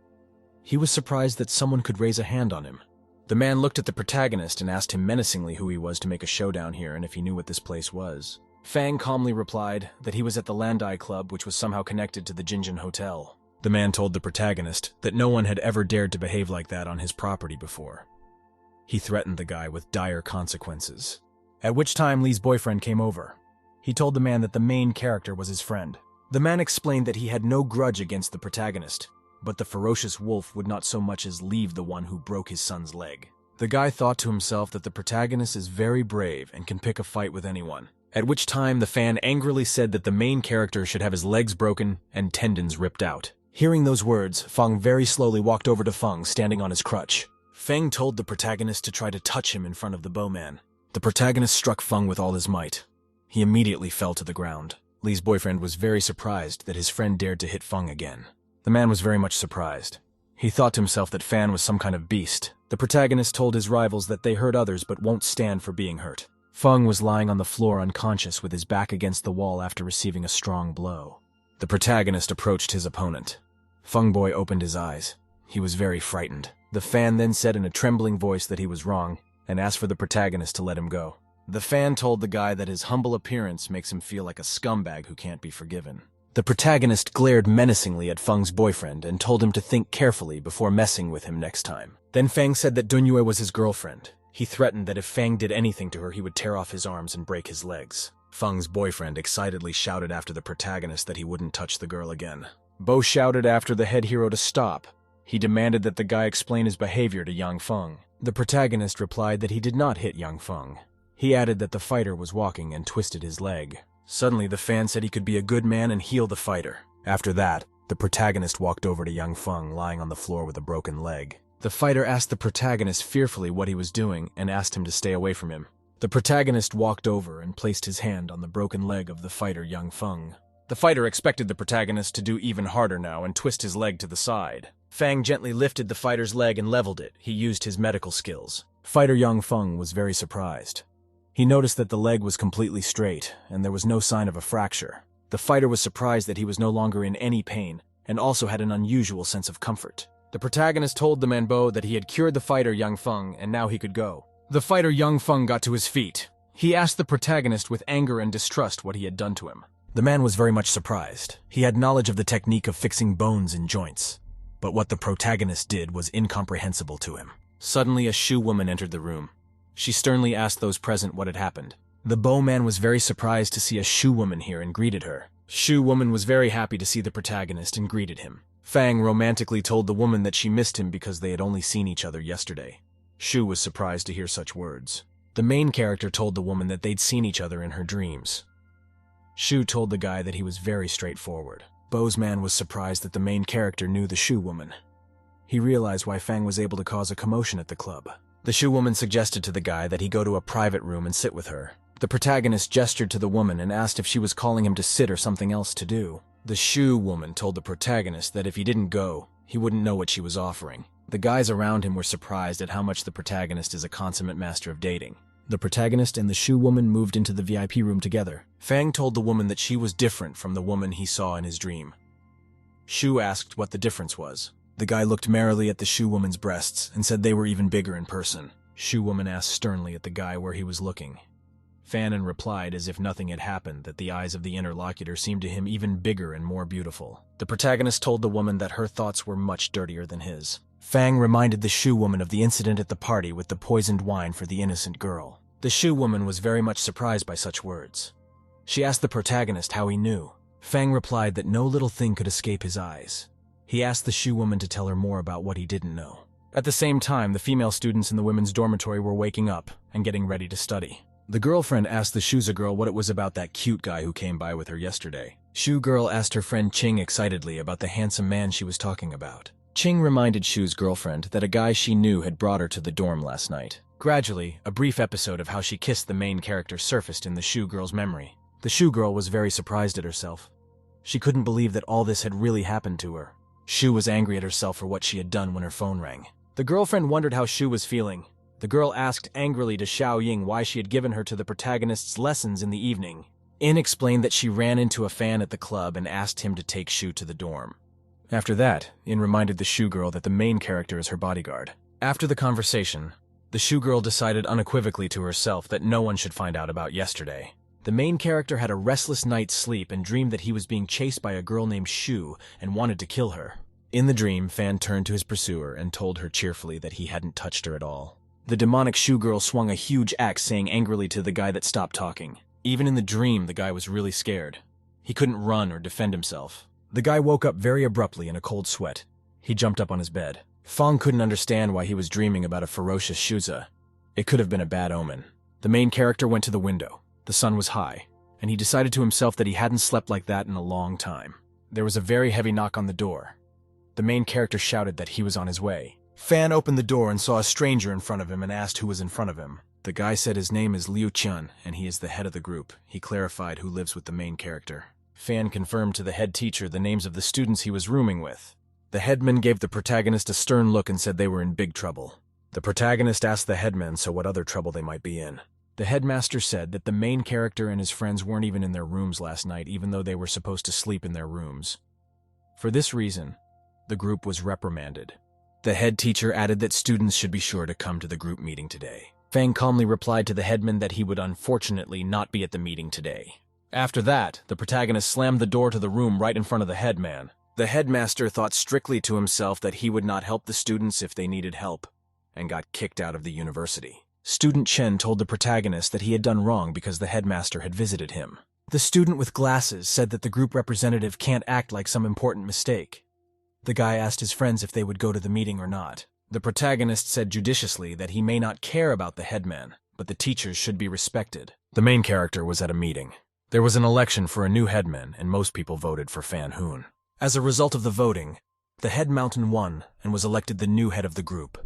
He was surprised that someone could raise a hand on him. The man looked at the protagonist and asked him menacingly who he was to make a showdown here and if he knew what this place was. Fang calmly replied that he was at the Landai Club, which was somehow connected to the Jinjin Hotel. The man told the protagonist that no one had ever dared to behave like that on his property before. He threatened the guy with dire consequences. At which time Lee's boyfriend came over. He told the man that the main character was his friend. The man explained that he had no grudge against the protagonist, but the ferocious wolf would not so much as leave the one who broke his son's leg. The guy thought to himself that the protagonist is very brave and can pick a fight with anyone. At which time the fan angrily said that the main character should have his legs broken and tendons ripped out. Hearing those words, Feng very slowly walked over to Feng, standing on his crutch. Feng told the protagonist to try to touch him in front of the bowman. The protagonist struck Feng with all his might. He immediately fell to the ground. Lee's boyfriend was very surprised that his friend dared to hit Feng again. The man was very much surprised. He thought to himself that Fan was some kind of beast. The protagonist told his rivals that they hurt others but won't stand for being hurt. Feng was lying on the floor unconscious with his back against the wall after receiving a strong blow. The protagonist approached his opponent. Feng Boy opened his eyes. He was very frightened. The fan then said in a trembling voice that he was wrong and asked for the protagonist to let him go. The fan told the guy that his humble appearance makes him feel like a scumbag who can't be forgiven. The protagonist glared menacingly at Feng's boyfriend and told him to think carefully before messing with him next time. Then Feng said that Dunyue was his girlfriend. He threatened that if Feng did anything to her, he would tear off his arms and break his legs. Feng's boyfriend excitedly shouted after the protagonist that he wouldn't touch the girl again. Bo shouted after the head hero to stop. He demanded that the guy explain his behavior to Yang Feng. The protagonist replied that he did not hit Yang Feng. He added that the fighter was walking and twisted his leg. Suddenly, the fan said he could be a good man and heal the fighter. After that, the protagonist walked over to Yang Feng, lying on the floor with a broken leg. The fighter asked the protagonist fearfully what he was doing and asked him to stay away from him. The protagonist walked over and placed his hand on the broken leg of the fighter Yang Feng. The fighter expected the protagonist to do even harder now and twist his leg to the side. Fang gently lifted the fighter's leg and leveled it. He used his medical skills. Fighter Yang Feng was very surprised. He noticed that the leg was completely straight, and there was no sign of a fracture. The fighter was surprised that he was no longer in any pain, and also had an unusual sense of comfort. The protagonist told the man Bo that he had cured the fighter Yang Feng, and now he could go. The fighter Yang Feng got to his feet. He asked the protagonist with anger and distrust what he had done to him. The man was very much surprised. He had knowledge of the technique of fixing bones in joints, but what the protagonist did was incomprehensible to him. Suddenly, a shoe woman entered the room. She sternly asked those present what had happened. The bowman was very surprised to see a shoe woman here and greeted her. Shoe woman was very happy to see the protagonist and greeted him. Fang romantically told the woman that she missed him because they had only seen each other yesterday. Shu was surprised to hear such words. The main character told the woman that they'd seen each other in her dreams. Shu told the guy that he was very straightforward. Bo's man was surprised that the main character knew the shoe woman. He realized why Fang was able to cause a commotion at the club. The shoe woman suggested to the guy that he go to a private room and sit with her. The protagonist gestured to the woman and asked if she was calling him to sit or something else to do. The shoe woman told the protagonist that if he didn't go, he wouldn't know what she was offering. The guys around him were surprised at how much the protagonist is a consummate master of dating. The protagonist and the shoe woman moved into the VIP room together. Fang told the woman that she was different from the woman he saw in his dream. Shu asked what the difference was. The guy looked merrily at the shoe woman's breasts and said they were even bigger in person. Shoe woman asked sternly at the guy where he was looking. Fanon replied as if nothing had happened that the eyes of the interlocutor seemed to him even bigger and more beautiful. The protagonist told the woman that her thoughts were much dirtier than his. Fang reminded the shoe woman of the incident at the party with the poisoned wine for the innocent girl. The shoe woman was very much surprised by such words. She asked the protagonist how he knew. Fang replied that no little thing could escape his eyes. He asked the shoe woman to tell her more about what he didn't know. At the same time, the female students in the women's dormitory were waking up and getting ready to study. The girlfriend asked the shoes girl what it was about that cute guy who came by with her yesterday. Shoe girl asked her friend Ching excitedly about the handsome man she was talking about. Ching reminded Shu's girlfriend that a guy she knew had brought her to the dorm last night. Gradually, a brief episode of how she kissed the main character surfaced in the shoe girl's memory. The shoe girl was very surprised at herself. She couldn't believe that all this had really happened to her. Shu was angry at herself for what she had done when her phone rang. The girlfriend wondered how Shu was feeling. The girl asked angrily to Xiao Ying why she had given her to the protagonist's lessons in the evening. In explained that she ran into a fan at the club and asked him to take Shu to the dorm. After that, In reminded the shoe girl that the main character is her bodyguard. After the conversation, the shoe girl decided unequivocally to herself that no one should find out about yesterday. The main character had a restless night's sleep and dreamed that he was being chased by a girl named Shu and wanted to kill her. In the dream, Fan turned to his pursuer and told her cheerfully that he hadn't touched her at all. The demonic shoe girl swung a huge axe, saying angrily to the guy that stopped talking. Even in the dream, the guy was really scared. He couldn't run or defend himself. The guy woke up very abruptly in a cold sweat. He jumped up on his bed. Fong couldn't understand why he was dreaming about a ferocious Shuza. It could have been a bad omen. The main character went to the window. The sun was high, and he decided to himself that he hadn't slept like that in a long time. There was a very heavy knock on the door. The main character shouted that he was on his way. Fan opened the door and saw a stranger in front of him and asked who was in front of him. The guy said his name is Liu Qian, and he is the head of the group. He clarified who lives with the main character. Fan confirmed to the head teacher the names of the students he was rooming with. The headman gave the protagonist a stern look and said they were in big trouble. The protagonist asked the headman what other trouble they might be in. The headmaster said that the main character and his friends weren't even in their rooms last night, even though they were supposed to sleep in their rooms. For this reason, the group was reprimanded. The head teacher added that students should be sure to come to the group meeting today. Fang calmly replied to the headman that he would unfortunately not be at the meeting today. After that, the protagonist slammed the door to the room right in front of the headman. The headmaster thought strictly to himself that he would not help the students if they needed help, and got kicked out of the university. Student Chen told the protagonist that he had done wrong because the headmaster had visited him. The student with glasses said that the group representative can't act like some important mistake. The guy asked his friends if they would go to the meeting or not. The protagonist said judiciously that he may not care about the headman, but the teachers should be respected. The main character was at a meeting. There was an election for a new headman, and most people voted for Fan Hoon. As a result of the voting, the head mountain won and was elected the new head of the group,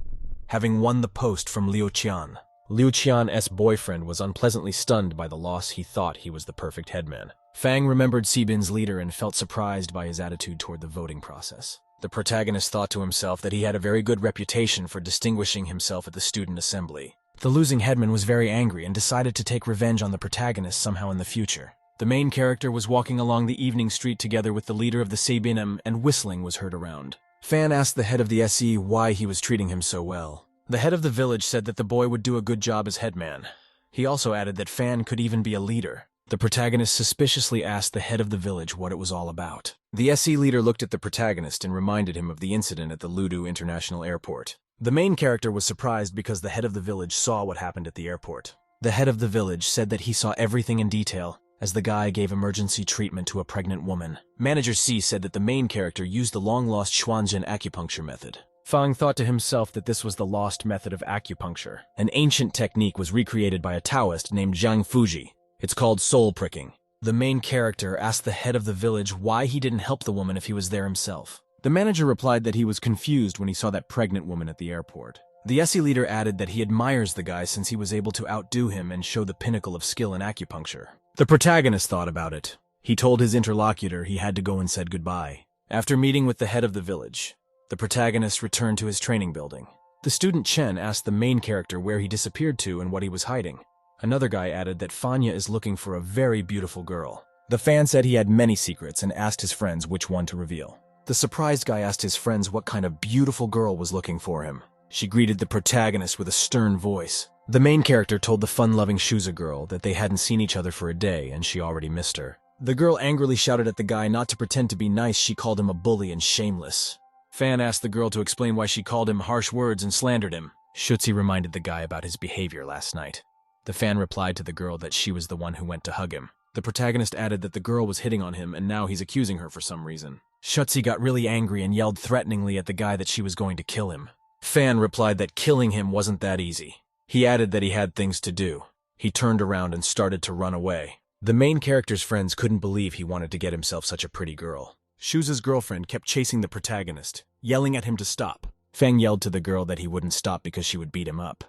having won the post from Liu Qian. Liu Qian's boyfriend was unpleasantly stunned by the loss. He thought he was the perfect headman. Fang remembered Sibin's leader and felt surprised by his attitude toward the voting process. The protagonist thought to himself that he had a very good reputation for distinguishing himself at the student assembly. The losing headman was very angry and decided to take revenge on the protagonist somehow in the future. The main character was walking along the evening street together with the leader of the Sabinem, and whistling was heard around. Fan asked the head of the SE why he was treating him so well. The head of the village said that the boy would do a good job as headman. He also added that Fan could even be a leader. The protagonist suspiciously asked the head of the village what it was all about. The SE leader looked at the protagonist and reminded him of the incident at the Ludu International Airport. The main character was surprised because the head of the village saw what happened at the airport. The head of the village said that he saw everything in detail, as the guy gave emergency treatment to a pregnant woman. Manager C said that the main character used the long-lost Xuanzhen acupuncture method. Fang thought to himself that this was the lost method of acupuncture. An ancient technique was recreated by a Taoist named Zhang Fuji. It's called soul pricking. The main character asked the head of the village why he didn't help the woman if he was there himself. The manager replied that he was confused when he saw that pregnant woman at the airport. The SE leader added that he admires the guy since he was able to outdo him and show the pinnacle of skill in acupuncture. The protagonist thought about it. He told his interlocutor he had to go and said goodbye. After meeting with the head of the village, the protagonist returned to his training building. The student Chen asked the main character where he disappeared to and what he was hiding. Another guy added that Fanya is looking for a very beautiful girl. The fan said he had many secrets and asked his friends which one to reveal. The surprised guy asked his friends what kind of beautiful girl was looking for him. She greeted the protagonist with a stern voice. The main character told the fun-loving Shuza girl that they hadn't seen each other for a day and she already missed her. The girl angrily shouted at the guy not to pretend to be nice. She called him a bully and shameless. Fan asked the girl to explain why she called him harsh words and slandered him. Shutzi reminded the guy about his behavior last night. The fan replied to the girl that she was the one who went to hug him. The protagonist added that the girl was hitting on him and now he's accusing her for some reason. Shutzi got really angry and yelled threateningly at the guy that she was going to kill him. Fan replied that killing him wasn't that easy. He added that he had things to do. He turned around and started to run away. The main character's friends couldn't believe he wanted to get himself such a pretty girl. Shuza's girlfriend kept chasing the protagonist, yelling at him to stop. Fang yelled to the girl that he wouldn't stop because she would beat him up.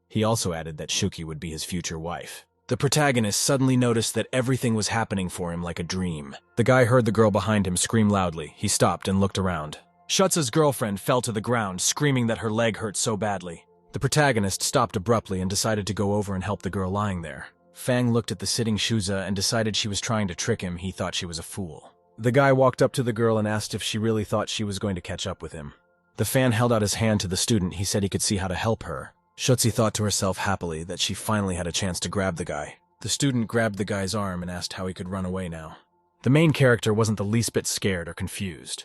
He also added that Shuki would be his future wife. The protagonist suddenly noticed that everything was happening for him like a dream. The guy heard the girl behind him scream loudly. He stopped and looked around. Shutza's girlfriend fell to the ground, screaming that her leg hurt so badly. The protagonist stopped abruptly and decided to go over and help the girl lying there. Fang looked at the sitting Shuza and decided she was trying to trick him. He thought she was a fool. The guy walked up to the girl and asked if she really thought she was going to catch up with him. The fan held out his hand to the student. He said he could see how to help her. Shutzi thought to herself happily that she finally had a chance to grab the guy. The student grabbed the guy's arm and asked how he could run away now. The main character wasn't the least bit scared or confused.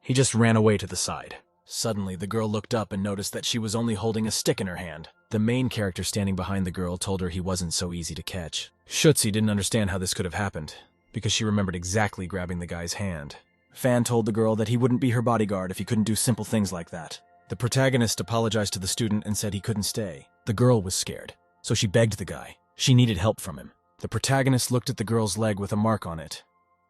He just ran away to the side. Suddenly, the girl looked up and noticed that she was only holding a stick in her hand. The main character standing behind the girl told her he wasn't so easy to catch. Shutzi didn't understand how this could have happened, because she remembered exactly grabbing the guy's hand. Fan told the girl that he wouldn't be her bodyguard if he couldn't do simple things like that. The protagonist apologized to the student and said he couldn't stay. The girl was scared, so she begged the guy. She needed help from him. The protagonist looked at the girl's leg with a mark on it.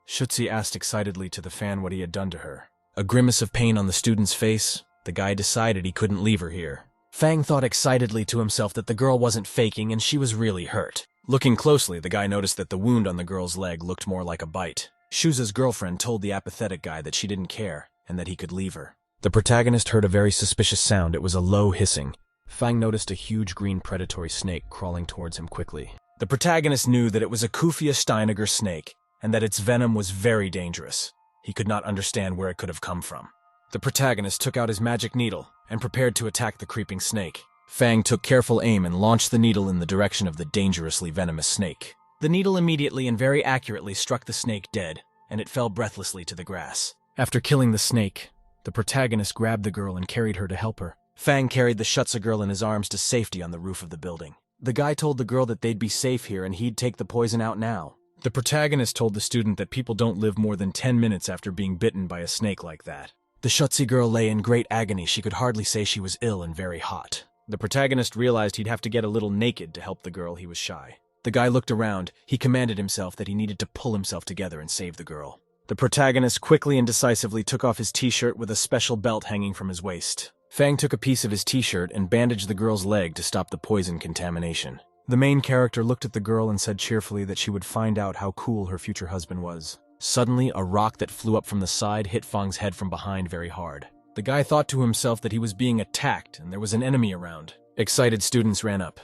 Shutzi asked excitedly to the fan what he had done to her. A grimace of pain on the student's face, the guy decided he couldn't leave her here. Fang thought excitedly to himself that the girl wasn't faking and she was really hurt. Looking closely, the guy noticed that the wound on the girl's leg looked more like a bite. Shuza's girlfriend told the apathetic guy that she didn't care and that he could leave her. The protagonist heard a very suspicious sound. It was a low hissing. Fang noticed a huge green predatory snake crawling towards him quickly. The protagonist knew that it was a Kufia Steiniger snake and that its venom was very dangerous. He could not understand where it could have come from. The protagonist took out his magic needle and prepared to attack the creeping snake. Fang took careful aim and launched the needle in the direction of the dangerously venomous snake. The needle immediately and very accurately struck the snake dead, and it fell breathlessly to the grass. After killing the snake, the protagonist grabbed the girl and carried her to help her. Fang carried the Shutza girl in his arms to safety on the roof of the building. The guy told the girl that they'd be safe here and he'd take the poison out now. The protagonist told the student that people don't live more than 10 minutes after being bitten by a snake like that. The Shutzi girl lay in great agony. She could hardly say she was ill and very hot. The protagonist realized he'd have to get a little naked to help the girl. He was shy. The guy looked around. He commanded himself that he needed to pull himself together and save the girl. The protagonist quickly and decisively took off his t-shirt with a special belt hanging from his waist. Fang took a piece of his t-shirt and bandaged the girl's leg to stop the poison contamination. The main character looked at the girl and said cheerfully that she would find out how cool her future husband was. Suddenly, a rock that flew up from the side hit Fang's head from behind very hard. The guy thought to himself that he was being attacked and there was an enemy around. Excited students ran up.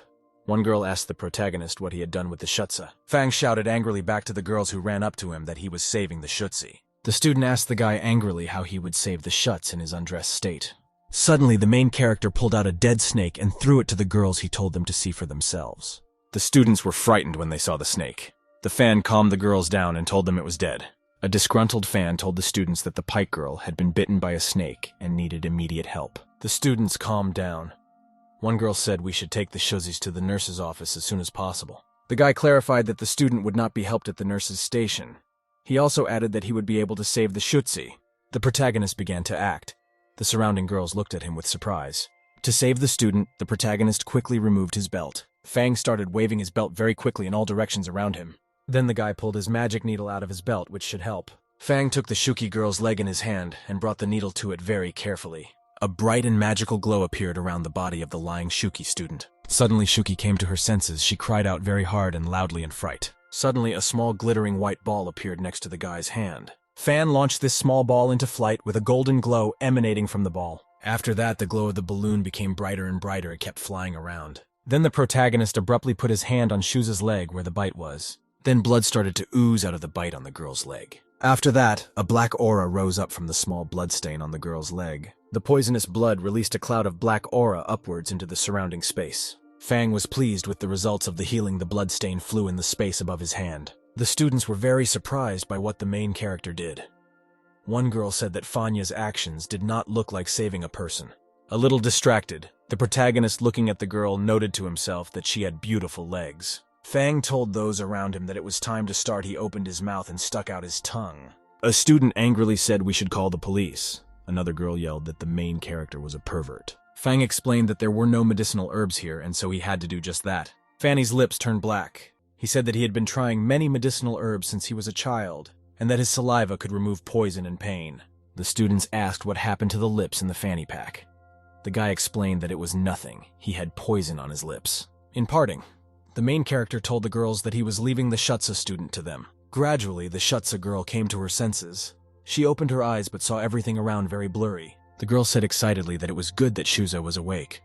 One girl asked the protagonist what he had done with the Shutza. Fang shouted angrily back to the girls who ran up to him that he was saving the Shutzi. The student asked the guy angrily how he would save the Shutz in his undressed state. Suddenly, the main character pulled out a dead snake and threw it to the girls. He told them to see for themselves. The students were frightened when they saw the snake. The fan calmed the girls down and told them it was dead. A disgruntled fan told the students that the pike girl had been bitten by a snake and needed immediate help. The students calmed down. One girl said we should take the Shuzis to the nurse's office as soon as possible. The guy clarified that the student would not be helped at the nurse's station. He also added that he would be able to save the Shutzi. The protagonist began to act. The surrounding girls looked at him with surprise. To save the student, the protagonist quickly removed his belt. Fang started waving his belt very quickly in all directions around him. Then the guy pulled his magic needle out of his belt, which should help. Fang took the Shuki girl's leg in his hand and brought the needle to it very carefully. A bright and magical glow appeared around the body of the lying Shuki student. Suddenly Shuki came to her senses. She cried out very hard and loudly in fright. Suddenly a small glittering white ball appeared next to the guy's hand. Fan launched this small ball into flight with a golden glow emanating from the ball. After that, the glow of the balloon became brighter and brighter. It kept flying around. Then the protagonist abruptly put his hand on Shuza's leg where the bite was. Then blood started to ooze out of the bite on the girl's leg. After that, a black aura rose up from the small blood stain on the girl's leg. The poisonous blood released a cloud of black aura upwards into the surrounding space. Fang was pleased with the results of the healing. The blood stain flew in the space above his hand. The students were very surprised by what the main character did. One girl said that Fanya's actions did not look like saving a person. A little distracted, the protagonist looking at the girl noted to himself that she had beautiful legs. Fang told those around him that it was time to start. He opened his mouth and stuck out his tongue. A student angrily said we should call the police. Another girl yelled that the main character was a pervert. Fang explained that there were no medicinal herbs here, and so he had to do just that. Fanny's lips turned black. He said that he had been trying many medicinal herbs since he was a child, and that his saliva could remove poison and pain. The students asked what happened to the lips in the fanny pack. The guy explained that it was nothing. He had poison on his lips. In parting, the main character told the girls that he was leaving the Shutsa student to them. Gradually, the Shutsa girl came to her senses. She opened her eyes but saw everything around very blurry. The girl said excitedly that it was good that Shuza was awake.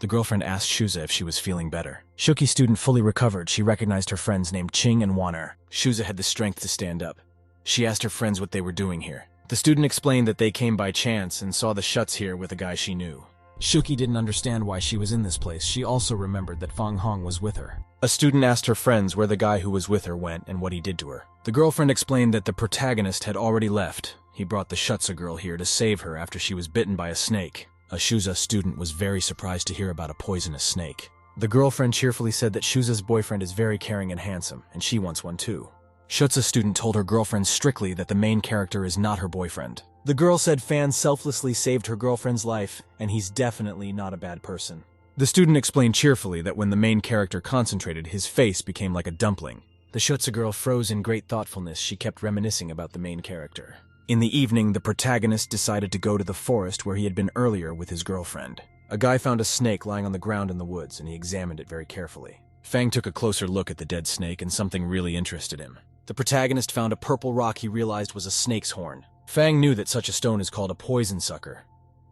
The girlfriend asked Shuza if she was feeling better. Shuki student fully recovered. She recognized her friends named Ching and Waner. Shuza had the strength to stand up. She asked her friends what they were doing here. The student explained that they came by chance and saw the Shuts here with a guy she knew. Shuki didn't understand why she was in this place. She also remembered that Fang Hong was with her. A student asked her friends where the guy who was with her went and what he did to her. The girlfriend explained that the protagonist had already left. He brought the Shutsa girl here to save her after she was bitten by a snake. A Shuza student was very surprised to hear about a poisonous snake. The girlfriend cheerfully said that Shuza's boyfriend is very caring and handsome, and she wants one too. Shutsa student told her girlfriend strictly that the main character is not her boyfriend. The girl said Fan selflessly saved her girlfriend's life, and he's definitely not a bad person. The student explained cheerfully that when the main character concentrated, his face became like a dumpling. The Shutsa girl froze in great thoughtfulness. She kept reminiscing about the main character. In the evening, the protagonist decided to go to the forest where he had been earlier with his girlfriend. A guy found a snake lying on the ground in the woods, and he examined it very carefully. Fang took a closer look at the dead snake, and something really interested him. The protagonist found a purple rock he realized was a snake's horn. Fang knew that such a stone is called a poison sucker.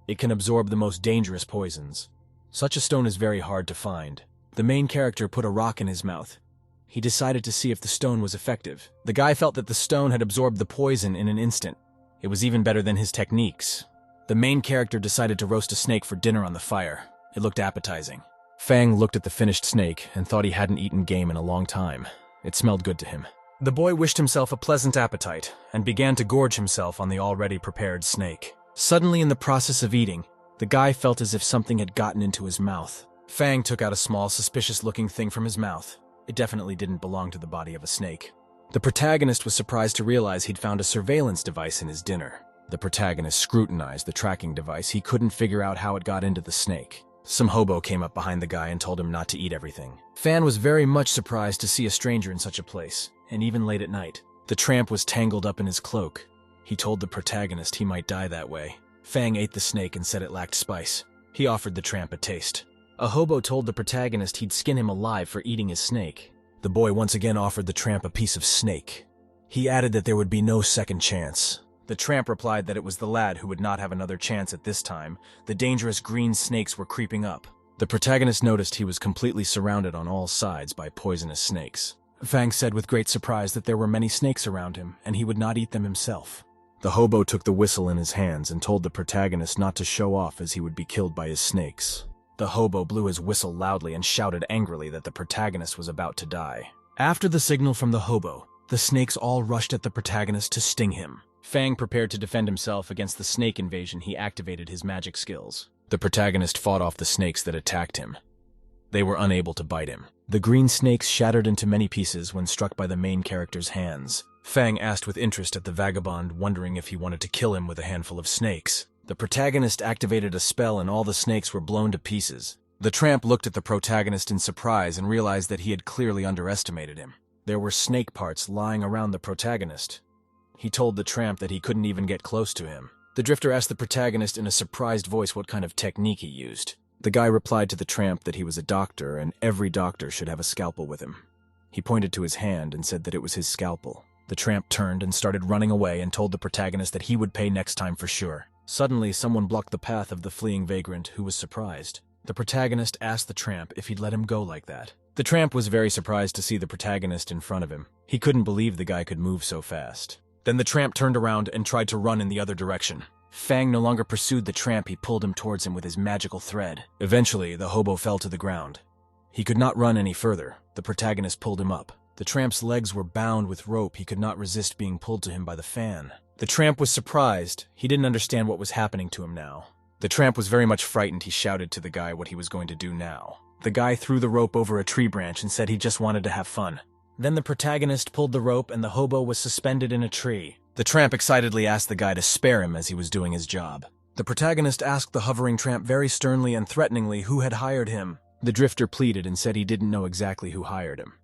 It can absorb the most dangerous poisons. Such a stone is very hard to find. The main character put a rock in his mouth. He decided to see if the stone was effective. The guy felt that the stone had absorbed the poison in an instant. It was even better than his techniques. The main character decided to roast a snake for dinner on the fire. It looked appetizing. Fang looked at the finished snake and thought he hadn't eaten game in a long time. It smelled good to him. The boy wished himself a pleasant appetite and began to gorge himself on the already prepared snake. Suddenly, in the process of eating, the guy felt as if something had gotten into his mouth. Fang took out a small, suspicious-looking thing from his mouth. It definitely didn't belong to the body of a snake. The protagonist was surprised to realize he'd found a surveillance device in his dinner. The protagonist scrutinized the tracking device. He couldn't figure out how it got into the snake. Some hobo came up behind the guy and told him not to eat everything. Fan was very much surprised to see a stranger in such a place, and even late at night. The tramp was tangled up in his cloak. He told the protagonist he might die that way. Fang ate the snake and said it lacked spice. He offered the tramp a taste. A hobo told the protagonist he'd skin him alive for eating his snake. The boy once again offered the tramp a piece of snake. He added that there would be no second chance. The tramp replied that it was the lad who would not have another chance at this time. The dangerous green snakes were creeping up. The protagonist noticed he was completely surrounded on all sides by poisonous snakes. Fang said with great surprise that there were many snakes around him, and he would not eat them himself. The hobo took the whistle in his hands and told the protagonist not to show off as he would be killed by his snakes. The hobo blew his whistle loudly and shouted angrily that the protagonist was about to die. After the signal from the hobo, the snakes all rushed at the protagonist to sting him. Fang prepared to defend himself against the snake invasion. He activated his magic skills. The protagonist fought off the snakes that attacked him. They were unable to bite him. The green snakes shattered into many pieces when struck by the main character's hands. Fang asked with interest at the vagabond, wondering if he wanted to kill him with a handful of snakes. The protagonist activated a spell and all the snakes were blown to pieces. The tramp looked at the protagonist in surprise and realized that he had clearly underestimated him. There were snake parts lying around the protagonist. He told the tramp that he couldn't even get close to him. The drifter asked the protagonist in a surprised voice what kind of technique he used. The guy replied to the tramp that he was a doctor and every doctor should have a scalpel with him. He pointed to his hand and said that it was his scalpel. The tramp turned and started running away and told the protagonist that he would pay next time for sure. Suddenly, someone blocked the path of the fleeing vagrant, who was surprised. The protagonist asked the tramp if he'd let him go like that. The tramp was very surprised to see the protagonist in front of him. He couldn't believe the guy could move so fast. Then the tramp turned around and tried to run in the other direction. Fang no longer pursued the tramp, he pulled him towards him with his magical thread. Eventually, the hobo fell to the ground. He could not run any further. The protagonist pulled him up. The tramp's legs were bound with rope. He could not resist being pulled to him by the fan. The tramp was surprised. He didn't understand what was happening to him now. The tramp was very much frightened. He shouted to the guy what he was going to do now. The guy threw the rope over a tree branch and said he just wanted to have fun. Then the protagonist pulled the rope and the hobo was suspended in a tree. The tramp excitedly asked the guy to spare him as he was doing his job. The protagonist asked the hovering tramp very sternly and threateningly who had hired him. The drifter pleaded and said he didn't know exactly who hired him.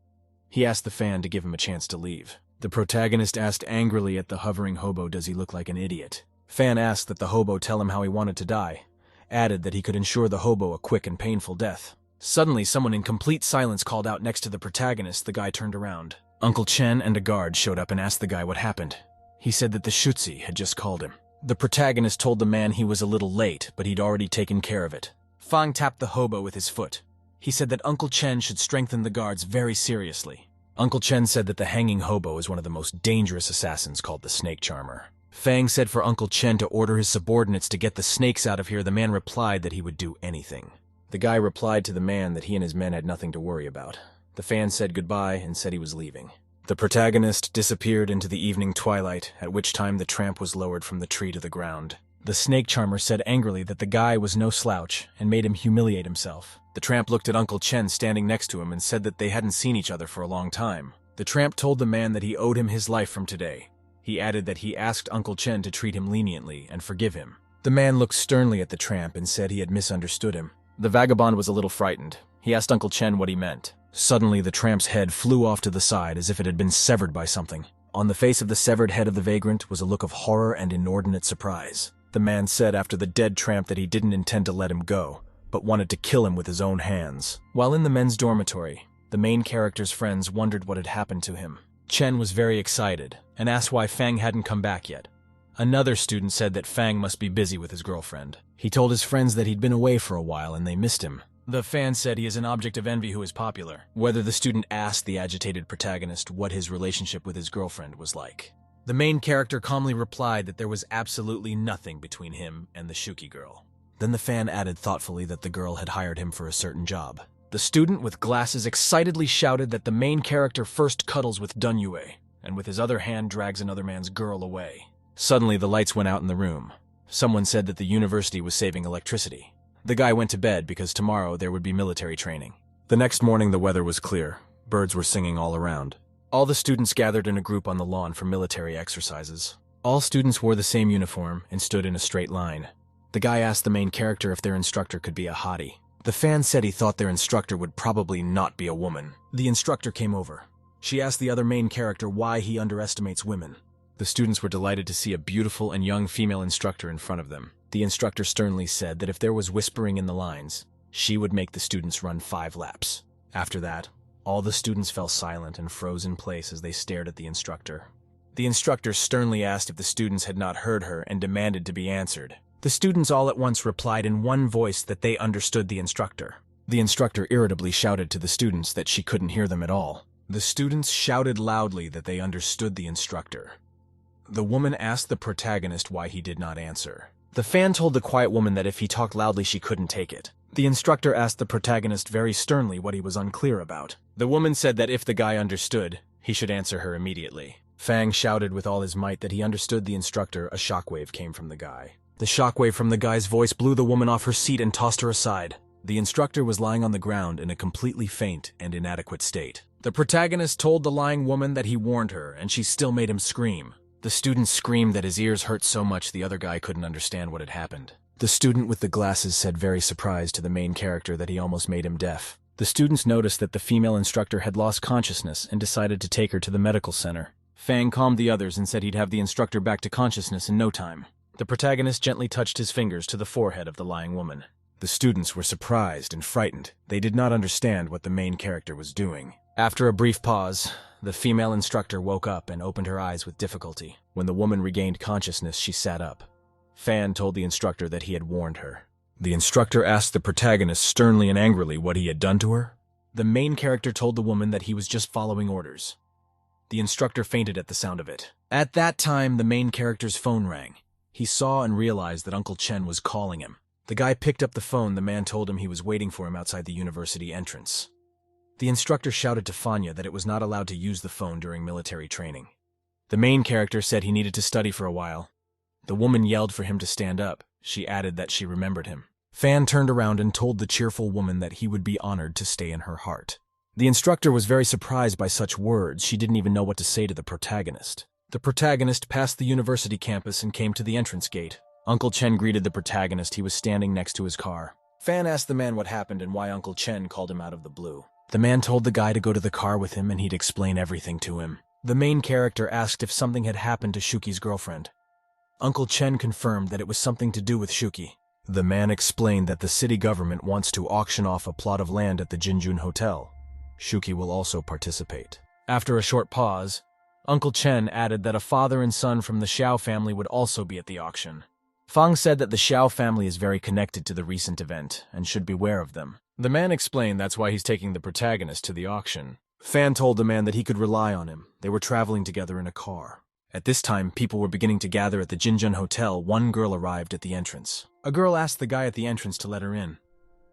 He asked the fan to give him a chance to leave. The protagonist asked angrily at the hovering hobo, does he look like an idiot? Fan asked that the hobo tell him how he wanted to die, added that he could ensure the hobo a quick and painful death. Suddenly, someone in complete silence called out next to the protagonist. The guy turned around. Uncle Chen and a guard showed up and asked the guy what happened. He said that the shutzi had just called him. The protagonist told the man he was a little late, but he'd already taken care of it. Fang tapped the hobo with his foot. He said that Uncle Chen should strengthen the guards very seriously. Uncle Chen said that the hanging hobo is one of the most dangerous assassins, called the Snake Charmer. Fang said for Uncle Chen to order his subordinates to get the snakes out of here. The man replied that he would do anything. The guy replied to the man that he and his men had nothing to worry about. The fan said goodbye and said he was leaving. The protagonist disappeared into the evening twilight, at which time the tramp was lowered from the tree to the ground. The Snake Charmer said angrily that the guy was no slouch and made him humiliate himself. The tramp looked at Uncle Chen standing next to him and said that they hadn't seen each other for a long time. The tramp told the man that he owed him his life from today. He added that he asked Uncle Chen to treat him leniently and forgive him. The man looked sternly at the tramp and said he had misunderstood him. The vagabond was a little frightened. He asked Uncle Chen what he meant. Suddenly, the tramp's head flew off to the side as if it had been severed by something. On the face of the severed head of the vagrant was a look of horror and inordinate surprise. The man said after the dead tramp that he didn't intend to let him go, but wanted to kill him with his own hands. While in the men's dormitory, the main character's friends wondered what had happened to him. Chen was very excited and asked why Fang hadn't come back yet. Another student said that Fang must be busy with his girlfriend. He told his friends that he'd been away for a while and they missed him. The fan said he is an object of envy who is popular. Whether the student asked the agitated protagonist what his relationship with his girlfriend was like. The main character calmly replied that there was absolutely nothing between him and the Shuki girl. Then the fan added thoughtfully that the girl had hired him for a certain job. The student with glasses excitedly shouted that the main character first cuddles with Dunyue, and with his other hand drags another man's girl away. Suddenly the lights went out in the room. Someone said that the university was saving electricity. The guy went to bed because tomorrow there would be military training. The next morning the weather was clear. Birds were singing all around. All the students gathered in a group on the lawn for military exercises. All students wore the same uniform and stood in a straight line. The guy asked the main character if their instructor could be a hottie. The fan said he thought their instructor would probably not be a woman. The instructor came over. She asked the other main character why he underestimates women. The students were delighted to see a beautiful and young female instructor in front of them. The instructor sternly said that if there was whispering in the lines, she would make the students run 5 laps. After that, all the students fell silent and froze in place as they stared at the instructor. The instructor sternly asked if the students had not heard her and demanded to be answered. The students all at once replied in one voice that they understood the instructor. The instructor irritably shouted to the students that she couldn't hear them at all. The students shouted loudly that they understood the instructor. The woman asked the protagonist why he did not answer. The fan told the quiet woman that if he talked loudly she couldn't take it. The instructor asked the protagonist very sternly what he was unclear about. The woman said that if the guy understood, he should answer her immediately. Fang shouted with all his might that he understood the instructor. A shockwave came from the guy. The shockwave from the guy's voice blew the woman off her seat and tossed her aside. The instructor was lying on the ground in a completely faint and inadequate state. The protagonist told the lying woman that he warned her, and she still made him scream. The student screamed that his ears hurt so much the other guy couldn't understand what had happened. The student with the glasses said very surprised to the main character that he almost made him deaf. The students noticed that the female instructor had lost consciousness and decided to take her to the medical center. Fang calmed the others and said he'd have the instructor back to consciousness in no time. The protagonist gently touched his fingers to the forehead of the lying woman. The students were surprised and frightened. They did not understand what the main character was doing. After a brief pause, the female instructor woke up and opened her eyes with difficulty. When the woman regained consciousness, she sat up. Fan told the instructor that he had warned her. The instructor asked the protagonist sternly and angrily what he had done to her. The main character told the woman that he was just following orders. The instructor fainted at the sound of it. At that time, the main character's phone rang. He saw and realized that Uncle Chen was calling him. The guy picked up the phone. The man told him he was waiting for him outside the university entrance. The instructor shouted to Fanya that it was not allowed to use the phone during military training. The main character said he needed to study for a while. The woman yelled for him to stand up. She added that she remembered him. Fan turned around and told the cheerful woman that he would be honored to stay in her heart. The instructor was very surprised by such words. She didn't even know what to say to the protagonist. The protagonist passed the university campus and came to the entrance gate. Uncle Chen greeted the protagonist. He was standing next to his car. Fan asked the man what happened and why Uncle Chen called him out of the blue. The man told the guy to go to the car with him and he'd explain everything to him. The main character asked if something had happened to Shuki's girlfriend. Uncle Chen confirmed that it was something to do with Shuki. The man explained that the city government wants to auction off a plot of land at the Jinjun Hotel. Shuki will also participate. After a short pause, Uncle Chen added that a father and son from the Xiao family would also be at the auction. Fang said that the Xiao family is very connected to the recent event and should beware of them. The man explained that's why he's taking the protagonist to the auction. Fan told the man that he could rely on him. They were traveling together in a car. At this time, people were beginning to gather at the Jinjun Hotel. One girl arrived at the entrance. A girl asked the guy at the entrance to let her in.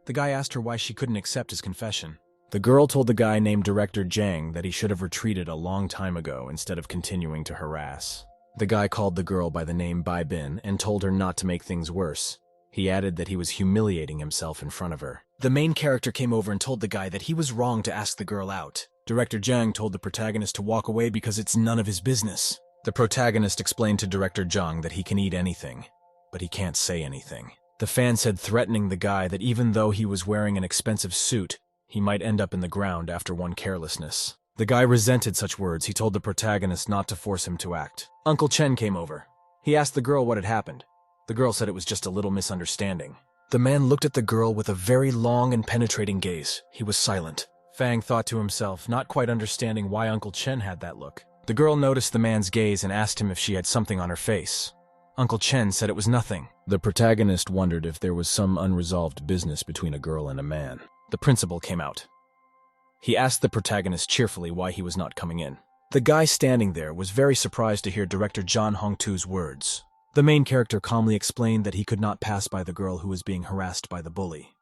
The guy asked her why she couldn't accept his confession. The girl told the guy named Director Zhang that he should have retreated a long time ago instead of continuing to harass. The guy called the girl by the name Bai Bin and told her not to make things worse. He added that he was humiliating himself in front of her. The main character came over and told the guy that he was wrong to ask the girl out. Director Zhang told the protagonist to walk away because it's none of his business. The protagonist explained to Director Zhang that he can eat anything, but he can't say anything. The fan said threatening the guy that even though he was wearing an expensive suit, he might end up in the ground after one carelessness. The guy resented such words. He told the protagonist not to force him to act. Uncle Chen came over. He asked the girl what had happened. The girl said it was just a little misunderstanding. The man looked at the girl with a very long and penetrating gaze. He was silent. Fang thought to himself, not quite understanding why Uncle Chen had that look. The girl noticed the man's gaze and asked him if she had something on her face. Uncle Chen said it was nothing. The protagonist wondered if there was some unresolved business between a girl and a man. The principal came out. He asked the protagonist cheerfully why he was not coming in. The guy standing there was very surprised to hear Director Zhan Hongtu's words. The main character calmly explained that he could not pass by the girl who was being harassed by the bully.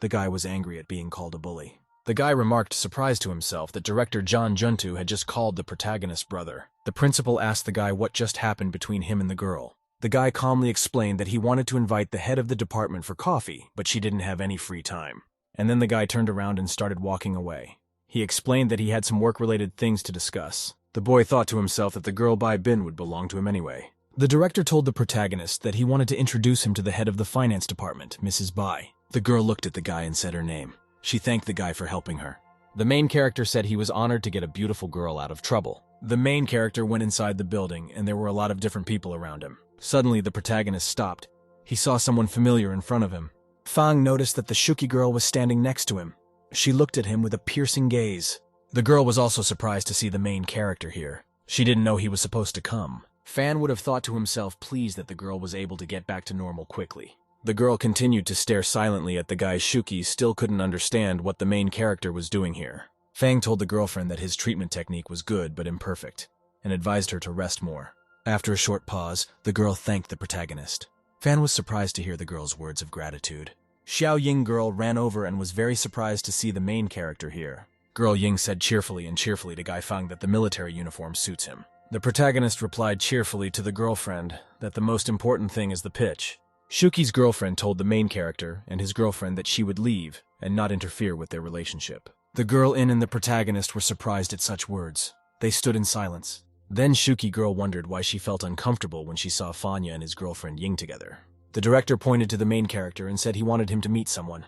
The guy was angry at being called a bully. The guy remarked, surprised to himself, that Director Zhan Juntu had just called the protagonist's brother. The principal asked the guy what just happened between him and the girl. The guy calmly explained that he wanted to invite the head of the department for coffee, but she didn't have any free time. And then the guy turned around and started walking away. He explained that he had some work-related things to discuss. The boy thought to himself that the girl Bai Bin would belong to him anyway. The director told the protagonist that he wanted to introduce him to the head of the finance department, Mrs. Bai. The girl looked at the guy and said her name. She thanked the guy for helping her. The main character said he was honored to get a beautiful girl out of trouble. The main character went inside the building, and there were a lot of different people around him. Suddenly, the protagonist stopped. He saw someone familiar in front of him. Fang noticed that the Shuki girl was standing next to him. She looked at him with a piercing gaze. The girl was also surprised to see the main character here. She didn't know he was supposed to come. Fan would have thought to himself pleased that the girl was able to get back to normal quickly. The girl continued to stare silently at the guy. Shuki still couldn't understand what the main character was doing here. Fang told the girlfriend that his treatment technique was good but imperfect, and advised her to rest more. After a short pause, the girl thanked the protagonist. Fan was surprised to hear the girl's words of gratitude. Xiao Ying girl ran over and was very surprised to see the main character here. Girl Ying said cheerfully to Guy Fang that the military uniform suits him. The protagonist replied cheerfully to the girlfriend that the most important thing is the pitch. Shuki's girlfriend told the main character and his girlfriend that she would leave and not interfere with their relationship. The girl and the protagonist were surprised at such words. They stood in silence. Then Shuki girl wondered why she felt uncomfortable when she saw Fanya and his girlfriend Ying together. The director pointed to the main character and said he wanted him to meet someone.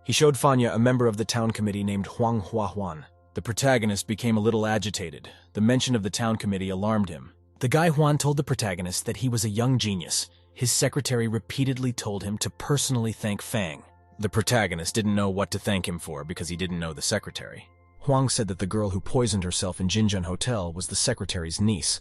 He showed Fanya a member of the town committee named Huang Hua Huan. The protagonist became a little agitated. The mention of the town committee alarmed him. The guy Huan told the protagonist that he was a young genius. his secretary repeatedly told him to personally thank Fang. The protagonist didn't know what to thank him for because he didn't know the secretary. Huang said that the girl who poisoned herself in Jinjun Hotel was the secretary's niece,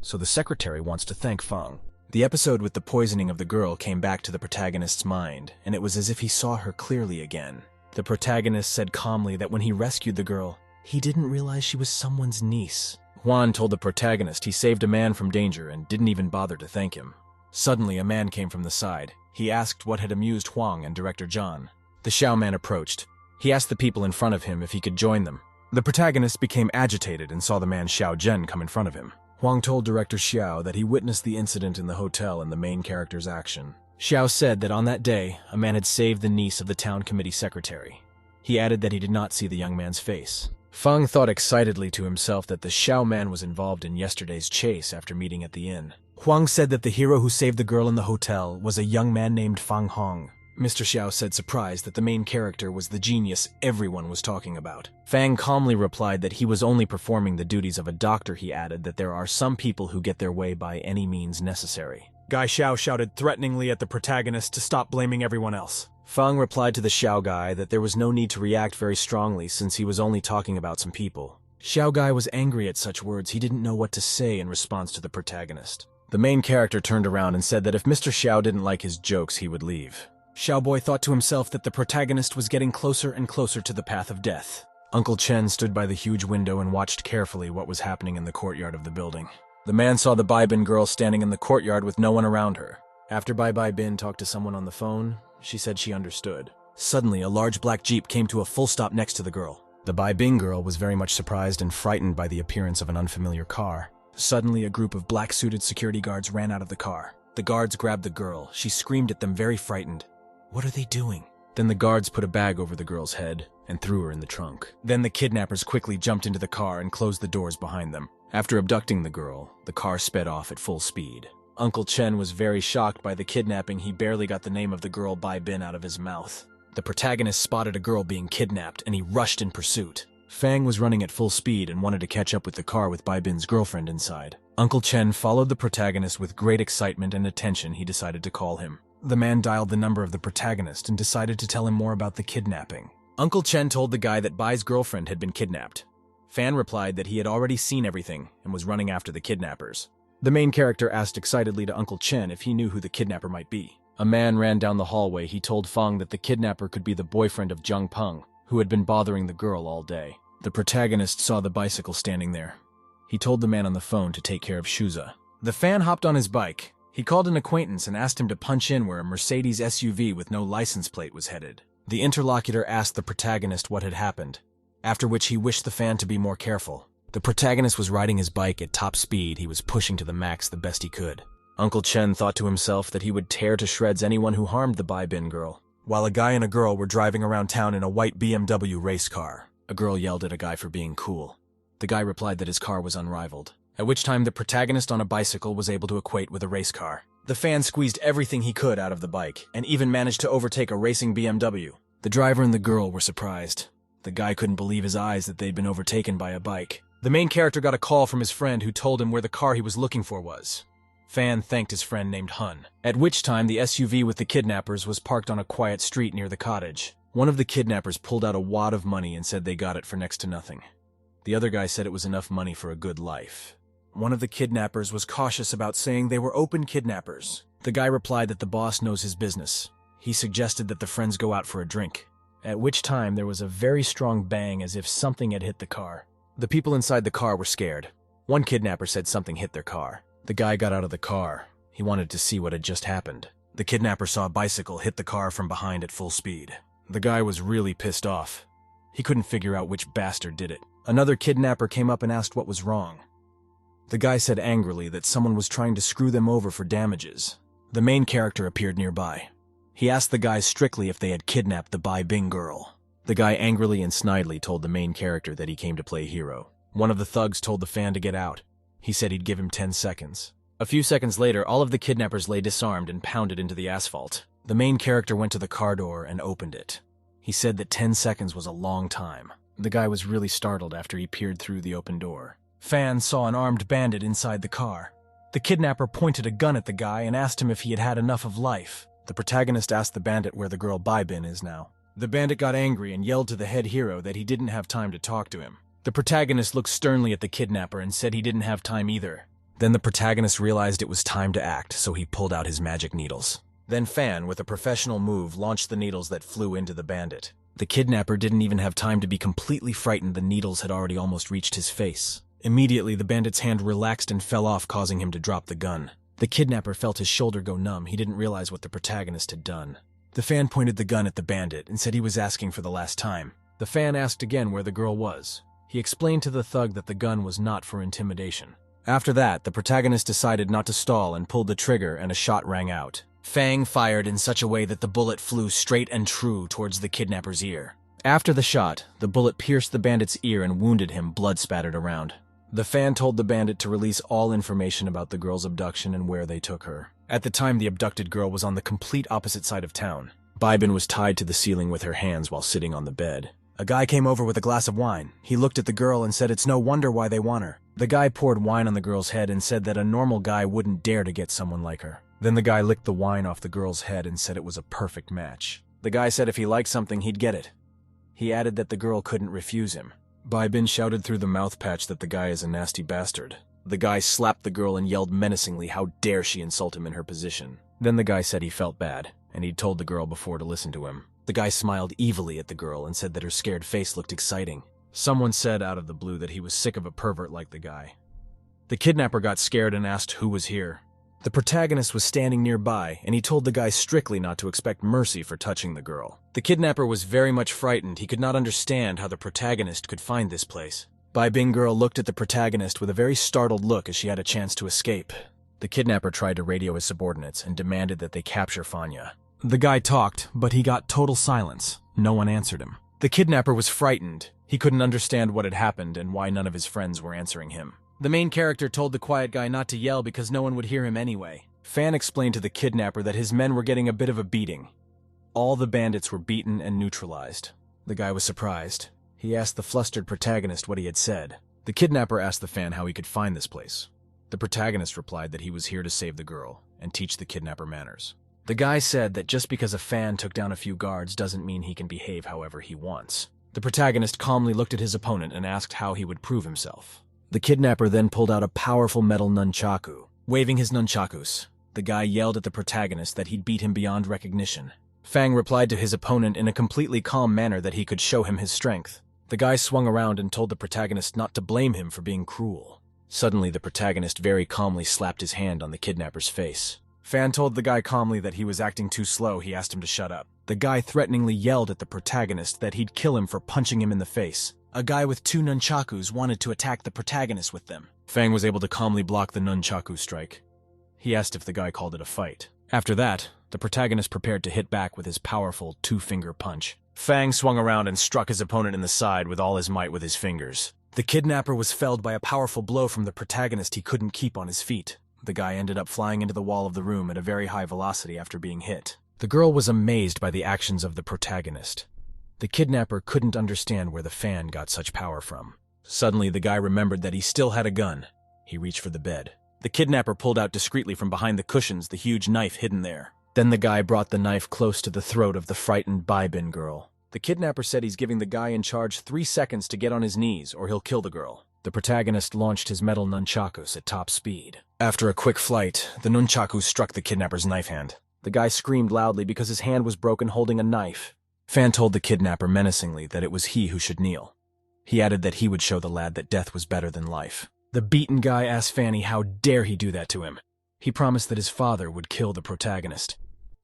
so the secretary wants to thank Fang. The episode with the poisoning of the girl came back to the protagonist's mind, and it was as if he saw her clearly again. The protagonist said calmly that when he rescued the girl, he didn't realize she was someone's niece. Juan told the protagonist he saved a man from danger and didn't even bother to thank him. Suddenly, a man came from the side. He asked what had amused Huang and Director John. The Xiao man approached. He asked the people in front of him if he could join them. The protagonist became agitated and saw the man Xiao Zhen come in front of him. Huang told Director Xiao that he witnessed the incident in the hotel and the main character's action. Xiao said that on that day, a man had saved the niece of the town committee secretary. He added that he did not see the young man's face. Feng thought excitedly to himself that the Xiao man was involved in yesterday's chase after meeting at the inn. Huang said that the hero who saved the girl in the hotel was a young man named Fang Hong. Mr. Xiao said surprised that the main character was the genius everyone was talking about. Fang calmly replied that he was only performing the duties of a doctor. He added that there are some people who get their way by any means necessary. Guy Xiao shouted threateningly at the protagonist to stop blaming everyone else. Fang replied to the Xiao guy that there was no need to react very strongly since he was only talking about some people. Xiao guy was angry at such words. He didn't know what to say in response to the protagonist. The main character turned around and said that if Mr. Xiao didn't like his jokes, he would leave. Xiao Boy thought to himself that the protagonist was getting closer and closer to the path of death. Uncle Chen stood by the huge window and watched carefully what was happening in the courtyard of the building. The man saw the Bai Bin girl standing in the courtyard with no one around her. After Bai Bin talked to someone on the phone, she said she understood. Suddenly, a large black jeep came to a full stop next to the girl. The Bai Bin girl was very much surprised and frightened by the appearance of an unfamiliar car. Suddenly, a group of black-suited security guards ran out of the car. The guards grabbed the girl. She screamed at them, very frightened. What are they doing? Then the guards put a bag over the girl's head and threw her in the trunk. Then the kidnappers quickly jumped into the car and closed the doors behind them. After abducting the girl, the car sped off at full speed. Uncle Chen was very shocked by the kidnapping. He barely got the name of the girl Bai Bin out of his mouth. The protagonist spotted a girl being kidnapped and he rushed in pursuit. Fang was running at full speed and wanted to catch up with the car with Bai Bin's girlfriend inside. Uncle Chen followed the protagonist with great excitement and attention. He decided to call him. The man dialed the number of the protagonist and decided to tell him more about the kidnapping. Uncle Chen told the guy that Bai's girlfriend had been kidnapped. Fan replied that he had already seen everything and was running after the kidnappers. The main character asked excitedly to Uncle Chen if he knew who the kidnapper might be. A man ran down the hallway. He told Feng that the kidnapper could be the boyfriend of Zheng Peng, who had been bothering the girl all day. The protagonist saw the bicycle standing there. He told the man on the phone to take care of Shuza. The fan hopped on his bike. He called an acquaintance and asked him to punch in where a Mercedes SUV with no license plate was headed. The interlocutor asked the protagonist what had happened, after which he wished the fan to be more careful. The protagonist was riding his bike at top speed. He was pushing to the max the best he could. Uncle Chen thought to himself that he would tear to shreds anyone who harmed the Bai Bin girl. While a guy and a girl were driving around town in a white BMW race car, a girl yelled at a guy for being cool. The guy replied that his car was unrivaled, at which time the protagonist on a bicycle was able to equate with a race car. The fan squeezed everything he could out of the bike, and even managed to overtake a racing BMW. The driver and the girl were surprised. The guy couldn't believe his eyes that they'd been overtaken by a bike. The main character got a call from his friend who told him where the car he was looking for was. Fan thanked his friend named Hun, at which time the SUV with the kidnappers was parked on a quiet street near the cottage. One of the kidnappers pulled out a wad of money and said they got it for next to nothing. The other guy said it was enough money for a good life. One of the kidnappers was cautious about saying they were open kidnappers. The guy replied that the boss knows his business. He suggested that the friends go out for a drink, at which time there was a very strong bang as if something had hit the car. The people inside the car were scared. One kidnapper said something hit their car. The guy got out of the car. He wanted to see what had just happened. The kidnapper saw a bicycle hit the car from behind at full speed. The guy was really pissed off. He couldn't figure out which bastard did it. Another kidnapper came up and asked what was wrong. The guy said angrily that someone was trying to screw them over for damages. The main character appeared nearby. He asked the guys strictly if they had kidnapped the Bai Bing girl. The guy angrily and snidely told the main character that he came to play hero. One of the thugs told the fan to get out. He said he'd give him 10 seconds. A few seconds later, all of the kidnappers lay disarmed and pounded into the asphalt. The main character went to the car door and opened it. He said that 10 seconds was a long time. The guy was really startled after he peered through the open door. Fan saw an armed bandit inside the car. The kidnapper pointed a gun at the guy and asked him if he had had enough of life. The protagonist asked the bandit where the girl Bai-bin is now. The bandit got angry and yelled to the head hero that he didn't have time to talk to him. The protagonist looked sternly at the kidnapper and said he didn't have time either. Then the protagonist realized it was time to act, so he pulled out his magic needles. Then Fan, with a professional move, launched the needles that flew into the bandit. The kidnapper didn't even have time to be completely frightened. The needles had already almost reached his face. Immediately, the bandit's hand relaxed and fell off, causing him to drop the gun. The kidnapper felt his shoulder go numb. He didn't realize what the protagonist had done. The Fan pointed the gun at the bandit and said he was asking for the last time. The Fan asked again where the girl was. He explained to the thug that the gun was not for intimidation. After that, the protagonist decided not to stall and pulled the trigger, and a shot rang out. Fang fired in such a way that the bullet flew straight and true towards the kidnapper's ear. After the shot, the bullet pierced the bandit's ear and wounded him, blood spattered around. The Fan told the bandit to release all information about the girl's abduction and where they took her. At the time, the abducted girl was on the complete opposite side of town. Bai-bin was tied to the ceiling with her hands while sitting on the bed. A guy came over with a glass of wine. He looked at the girl and said it's no wonder why they want her. The guy poured wine on the girl's head and said that a normal guy wouldn't dare to get someone like her. Then the guy licked the wine off the girl's head and said it was a perfect match. The guy said if he liked something, he'd get it. He added that the girl couldn't refuse him. Bai-bin shouted through the mouth patch that the guy is a nasty bastard. The guy slapped the girl and yelled menacingly how dare she insult him in her position. Then the guy said he felt bad, and he'd told the girl before to listen to him. The guy smiled evilly at the girl and said that her scared face looked exciting. Someone said out of the blue that he was sick of a pervert like the guy. The kidnapper got scared and asked who was here. The protagonist was standing nearby, and he told the guy strictly not to expect mercy for touching the girl. The kidnapper was very much frightened. He could not understand how the protagonist could find this place. Bai-bin girl looked at the protagonist with a very startled look as she had a chance to escape. The kidnapper tried to radio his subordinates and demanded that they capture Fanya. The guy talked, but he got total silence. No one answered him. The kidnapper was frightened. He couldn't understand what had happened and why none of his friends were answering him. The main character told the quiet guy not to yell because no one would hear him anyway. Fan explained to the kidnapper that his men were getting a bit of a beating. All the bandits were beaten and neutralized. The guy was surprised. He asked the flustered protagonist what he had said. The kidnapper asked the Fan how he could find this place. The protagonist replied that he was here to save the girl and teach the kidnapper manners. The guy said that just because a Fan took down a few guards doesn't mean he can behave however he wants. The protagonist calmly looked at his opponent and asked how he would prove himself. The kidnapper then pulled out a powerful metal nunchaku. Waving his nunchakus, the guy yelled at the protagonist that he'd beat him beyond recognition. Fang replied to his opponent in a completely calm manner that he could show him his strength. The guy swung around and told the protagonist not to blame him for being cruel. Suddenly, the protagonist very calmly slapped his hand on the kidnapper's face. Fan told the guy calmly that he was acting too slow. He asked him to shut up. The guy threateningly yelled at the protagonist that he'd kill him for punching him in the face. A guy with 2 nunchakus wanted to attack the protagonist with them. Fang was able to calmly block the nunchaku strike. He asked if the guy called it a fight. After that, the protagonist prepared to hit back with his powerful 2-finger punch. Fang swung around and struck his opponent in the side with all his might with his fingers. The kidnapper was felled by a powerful blow from the protagonist he couldn't keep on his feet. The guy ended up flying into the wall of the room at a very high velocity after being hit. The girl was amazed by the actions of the protagonist. The kidnapper couldn't understand where the Fan got such power from. Suddenly, the guy remembered that he still had a gun. He reached for the bed. The kidnapper pulled out discreetly from behind the cushions the huge knife hidden there. Then the guy brought the knife close to the throat of the frightened Bai-bin girl. The kidnapper said he's giving the guy in charge 3 seconds to get on his knees or he'll kill the girl. The protagonist launched his metal nunchakus at top speed. After a quick flight, the nunchaku struck the kidnapper's knife hand. The guy screamed loudly because his hand was broken holding a knife. Fan told the kidnapper menacingly that it was he who should kneel. He added that he would show the lad that death was better than life. The beaten guy asked Fanny how dare he do that to him. He promised that his father would kill the protagonist.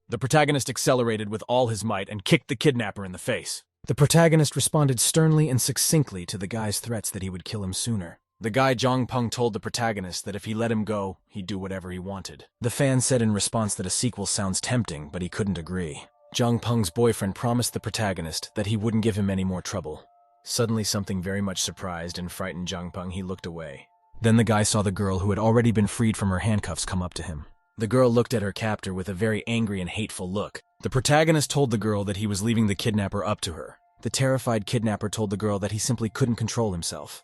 The protagonist accelerated with all his might and kicked the kidnapper in the face. The protagonist responded sternly and succinctly to the guy's threats that he would kill him sooner. The guy Jongpeng told the protagonist that if he let him go, he'd do whatever he wanted. The Fan said in response that a sequel sounds tempting, but he couldn't agree. Jongpeng's boyfriend promised the protagonist that he wouldn't give him any more trouble. Suddenly, something very much surprised and frightened Jongpeng. He looked away. Then the guy saw the girl who had already been freed from her handcuffs come up to him. The girl looked at her captor with a very angry and hateful look. The protagonist told the girl that he was leaving the kidnapper up to her. The terrified kidnapper told the girl that he simply couldn't control himself.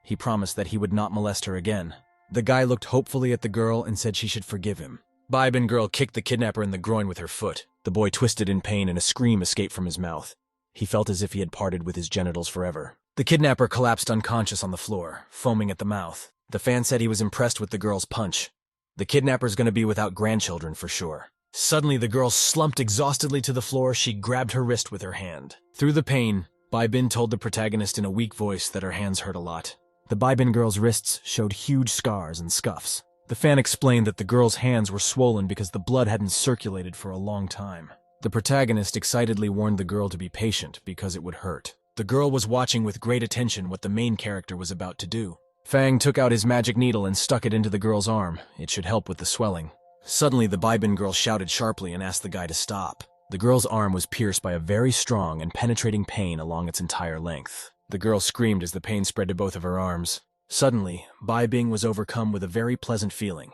He promised that he would not molest her again. The guy looked hopefully at the girl and said she should forgive him. Baibin girl kicked the kidnapper in the groin with her foot. The boy twisted in pain and a scream escaped from his mouth. He felt as if he had parted with his genitals forever. The kidnapper collapsed unconscious on the floor, foaming at the mouth. The fan said he was impressed with the girl's punch. The kidnapper's gonna be without grandchildren for sure. Suddenly, the girl slumped exhaustedly to the floor. She grabbed her wrist with her hand. Through the pain, Baibin told the protagonist in a weak voice that her hands hurt a lot. The Baibin girl's wrists showed huge scars and scuffs. The fan explained that the girl's hands were swollen because the blood hadn't circulated for a long time. The protagonist excitedly warned the girl to be patient because it would hurt. The girl was watching with great attention what the main character was about to do. Fang took out his magic needle and stuck it into the girl's arm. It should help with the swelling. Suddenly, the Baibin girl shouted sharply and asked the guy to stop. The girl's arm was pierced by a very strong and penetrating pain along its entire length. The girl screamed as the pain spread to both of her arms. Suddenly, Baibing was overcome with a very pleasant feeling.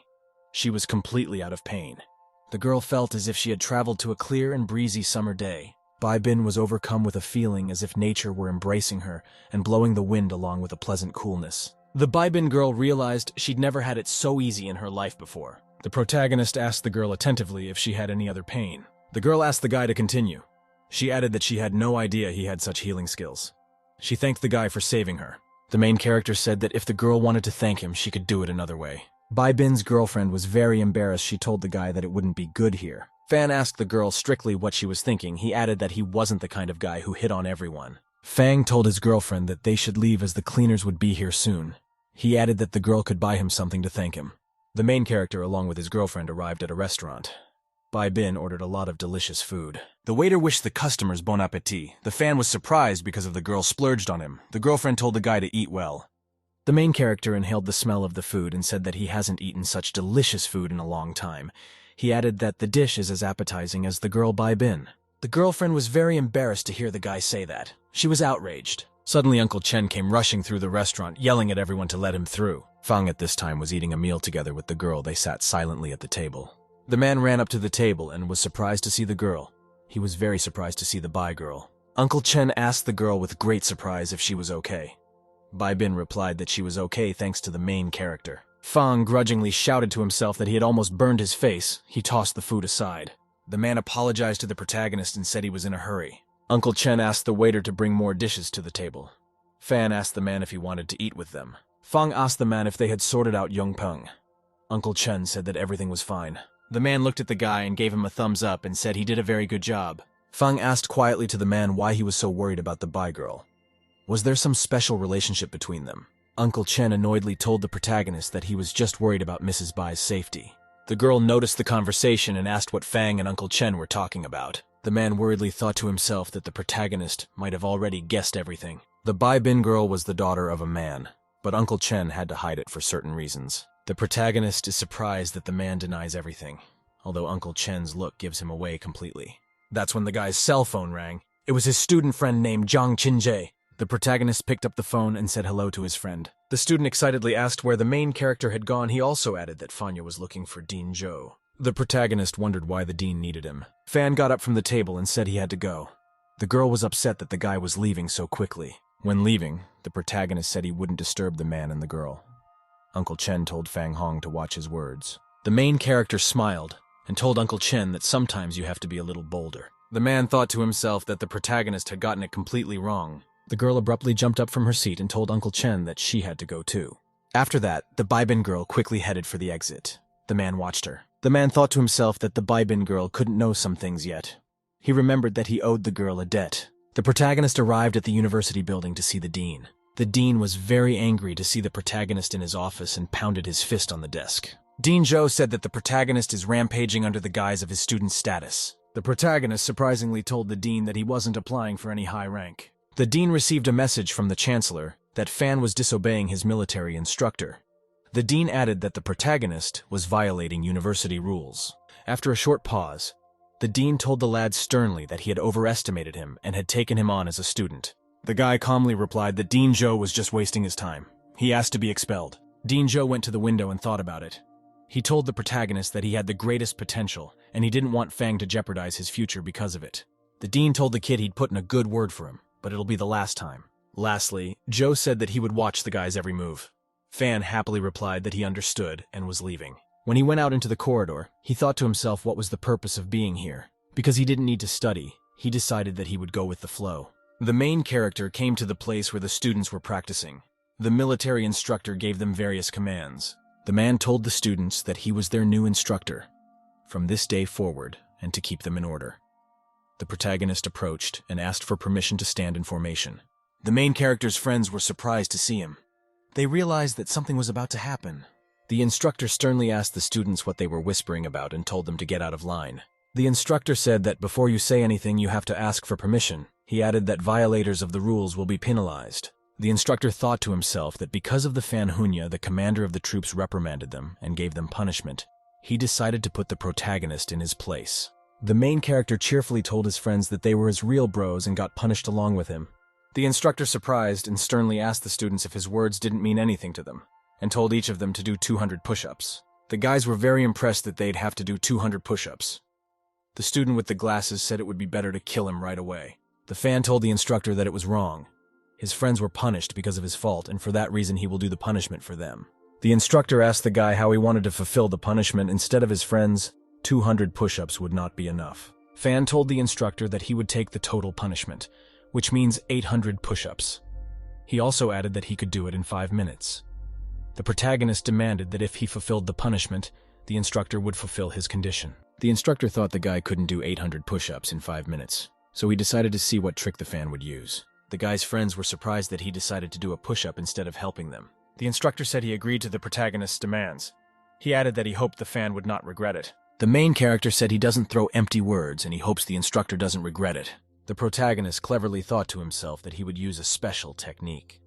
She was completely out of pain. The girl felt as if she had traveled to a clear and breezy summer day. Baibin was overcome with a feeling as if nature were embracing her and blowing the wind along with a pleasant coolness. The Baibin girl realized she'd never had it so easy in her life before. The protagonist asked the girl attentively if she had any other pain. The girl asked the guy to continue. She added that she had no idea he had such healing skills. She thanked the guy for saving her. The main character said that if the girl wanted to thank him, she could do it another way. Baibin's girlfriend was very embarrassed. She told the guy that it wouldn't be good here. Fan asked the girl strictly what she was thinking. He added that he wasn't the kind of guy who hit on everyone. Fang told his girlfriend that they should leave as the cleaners would be here soon. He added that the girl could buy him something to thank him. The main character, along with his girlfriend, arrived at a restaurant. Baibin ordered a lot of delicious food. The waiter wished the customers bon appetit. The fan was surprised because of the girl splurged on him. The girlfriend told the guy to eat well. The main character inhaled the smell of the food and said that he hasn't eaten such delicious food in a long time. He added that the dish is as appetizing as the girl Baibin. The girlfriend was very embarrassed to hear the guy say that. She was outraged. Suddenly, Uncle Chen came rushing through the restaurant, yelling at everyone to let him through. Fang at this time was eating a meal together with the girl. They sat silently at the table. The man ran up to the table and was surprised to see the girl. He was very surprised to see the Bai girl. Uncle Chen asked the girl with great surprise if she was okay. Baibin replied that she was okay thanks to the main character. Fang grudgingly shouted to himself that he had almost burned his face. He tossed the food aside. The man apologized to the protagonist and said he was in a hurry. Uncle Chen asked the waiter to bring more dishes to the table. Fan asked the man if he wanted to eat with them. Fang asked the man if they had sorted out Yongpeng. Uncle Chen said that everything was fine. The man looked at the guy and gave him a thumbs up and said he did a very good job. Fang asked quietly to the man why he was so worried about the Bai girl. Was there some special relationship between them? Uncle Chen annoyedly told the protagonist that he was just worried about Mrs. Bai's safety. The girl noticed the conversation and asked what Fang and Uncle Chen were talking about. The man worriedly thought to himself that the protagonist might have already guessed everything. The Baibin girl was the daughter of a man, but Uncle Chen had to hide it for certain reasons. The protagonist is surprised that the man denies everything, although Uncle Chen's look gives him away completely. That's when the guy's cell phone rang. It was his student friend named Zhang Qinjie. The protagonist picked up the phone and said hello to his friend. The student excitedly asked where the main character had gone. He also added that Fanya was looking for Dean Zhou. The protagonist wondered why the dean needed him. Fan got up from the table and said he had to go. The girl was upset that the guy was leaving so quickly. When leaving, the protagonist said he wouldn't disturb the man and the girl. Uncle Chen told Fang Hong to watch his words. The main character smiled and told Uncle Chen that sometimes you have to be a little bolder. The man thought to himself that the protagonist had gotten it completely wrong. The girl abruptly jumped up from her seat and told Uncle Chen that she had to go too. After that, the Baibin girl quickly headed for the exit. The man watched her. The man thought to himself that the Baibin girl couldn't know some things yet. He remembered that he owed the girl a debt. The protagonist arrived at the university building to see the dean. The dean was very angry to see the protagonist in his office and pounded his fist on the desk. Dean Zhou said that the protagonist is rampaging under the guise of his student status. The protagonist surprisingly told the dean that he wasn't applying for any high rank. The dean received a message from the chancellor that Fan was disobeying his military instructor. The dean added that the protagonist was violating university rules. After a short pause, the dean told the lad sternly that he had overestimated him and had taken him on as a student. The guy calmly replied that Dean Zhou was just wasting his time. He asked to be expelled. Dean Zhou went to the window and thought about it. He told the protagonist that he had the greatest potential, and he didn't want Fang to jeopardize his future because of it. The dean told the kid he'd put in a good word for him, but it'll be the last time. Lastly, Zhou said that he would watch the guy's every move. Fan happily replied that he understood and was leaving. When he went out into the corridor, he thought to himself what was the purpose of being here. Because he didn't need to study, he decided that he would go with the flow. The main character came to the place where the students were practicing. The military instructor gave them various commands. The man told the students that he was their new instructor, from this day forward, and to keep them in order. The protagonist approached and asked for permission to stand in formation. The main character's friends were surprised to see him. They realized that something was about to happen. The instructor sternly asked the students what they were whispering about and told them to get out of line. The instructor said that before you say anything, you have to ask for permission. He added that violators of the rules will be penalized. The instructor thought to himself that because of the Fan Hunya, the commander of the troops reprimanded them and gave them punishment. He decided to put the protagonist in his place. The main character cheerfully told his friends that they were his real bros and got punished along with him. The instructor surprised and sternly asked the students if his words didn't mean anything to them, and told each of them to do 200 push-ups. The guys were very impressed that they'd have to do 200 push-ups. The student with the glasses said it would be better to kill him right away. The fan told the instructor that it was wrong. His friends were punished because of his fault, and for that reason he will do the punishment for them. The instructor asked the guy how he wanted to fulfill the punishment. Instead of his friends, 200 push-ups would not be enough. Fan told the instructor that he would take the total punishment, which means 800 push-ups. He also added that he could do it in 5 minutes. The protagonist demanded that if he fulfilled the punishment, the instructor would fulfill his condition. The instructor thought the guy couldn't do 800 push-ups in 5 minutes, so he decided to see what trick the fan would use. The guy's friends were surprised that he decided to do a push-up instead of helping them. The instructor said he agreed to the protagonist's demands. He added that he hoped the fan would not regret it. The main character said he doesn't throw empty words and he hopes the instructor doesn't regret it. The protagonist cleverly thought to himself that he would use a special technique.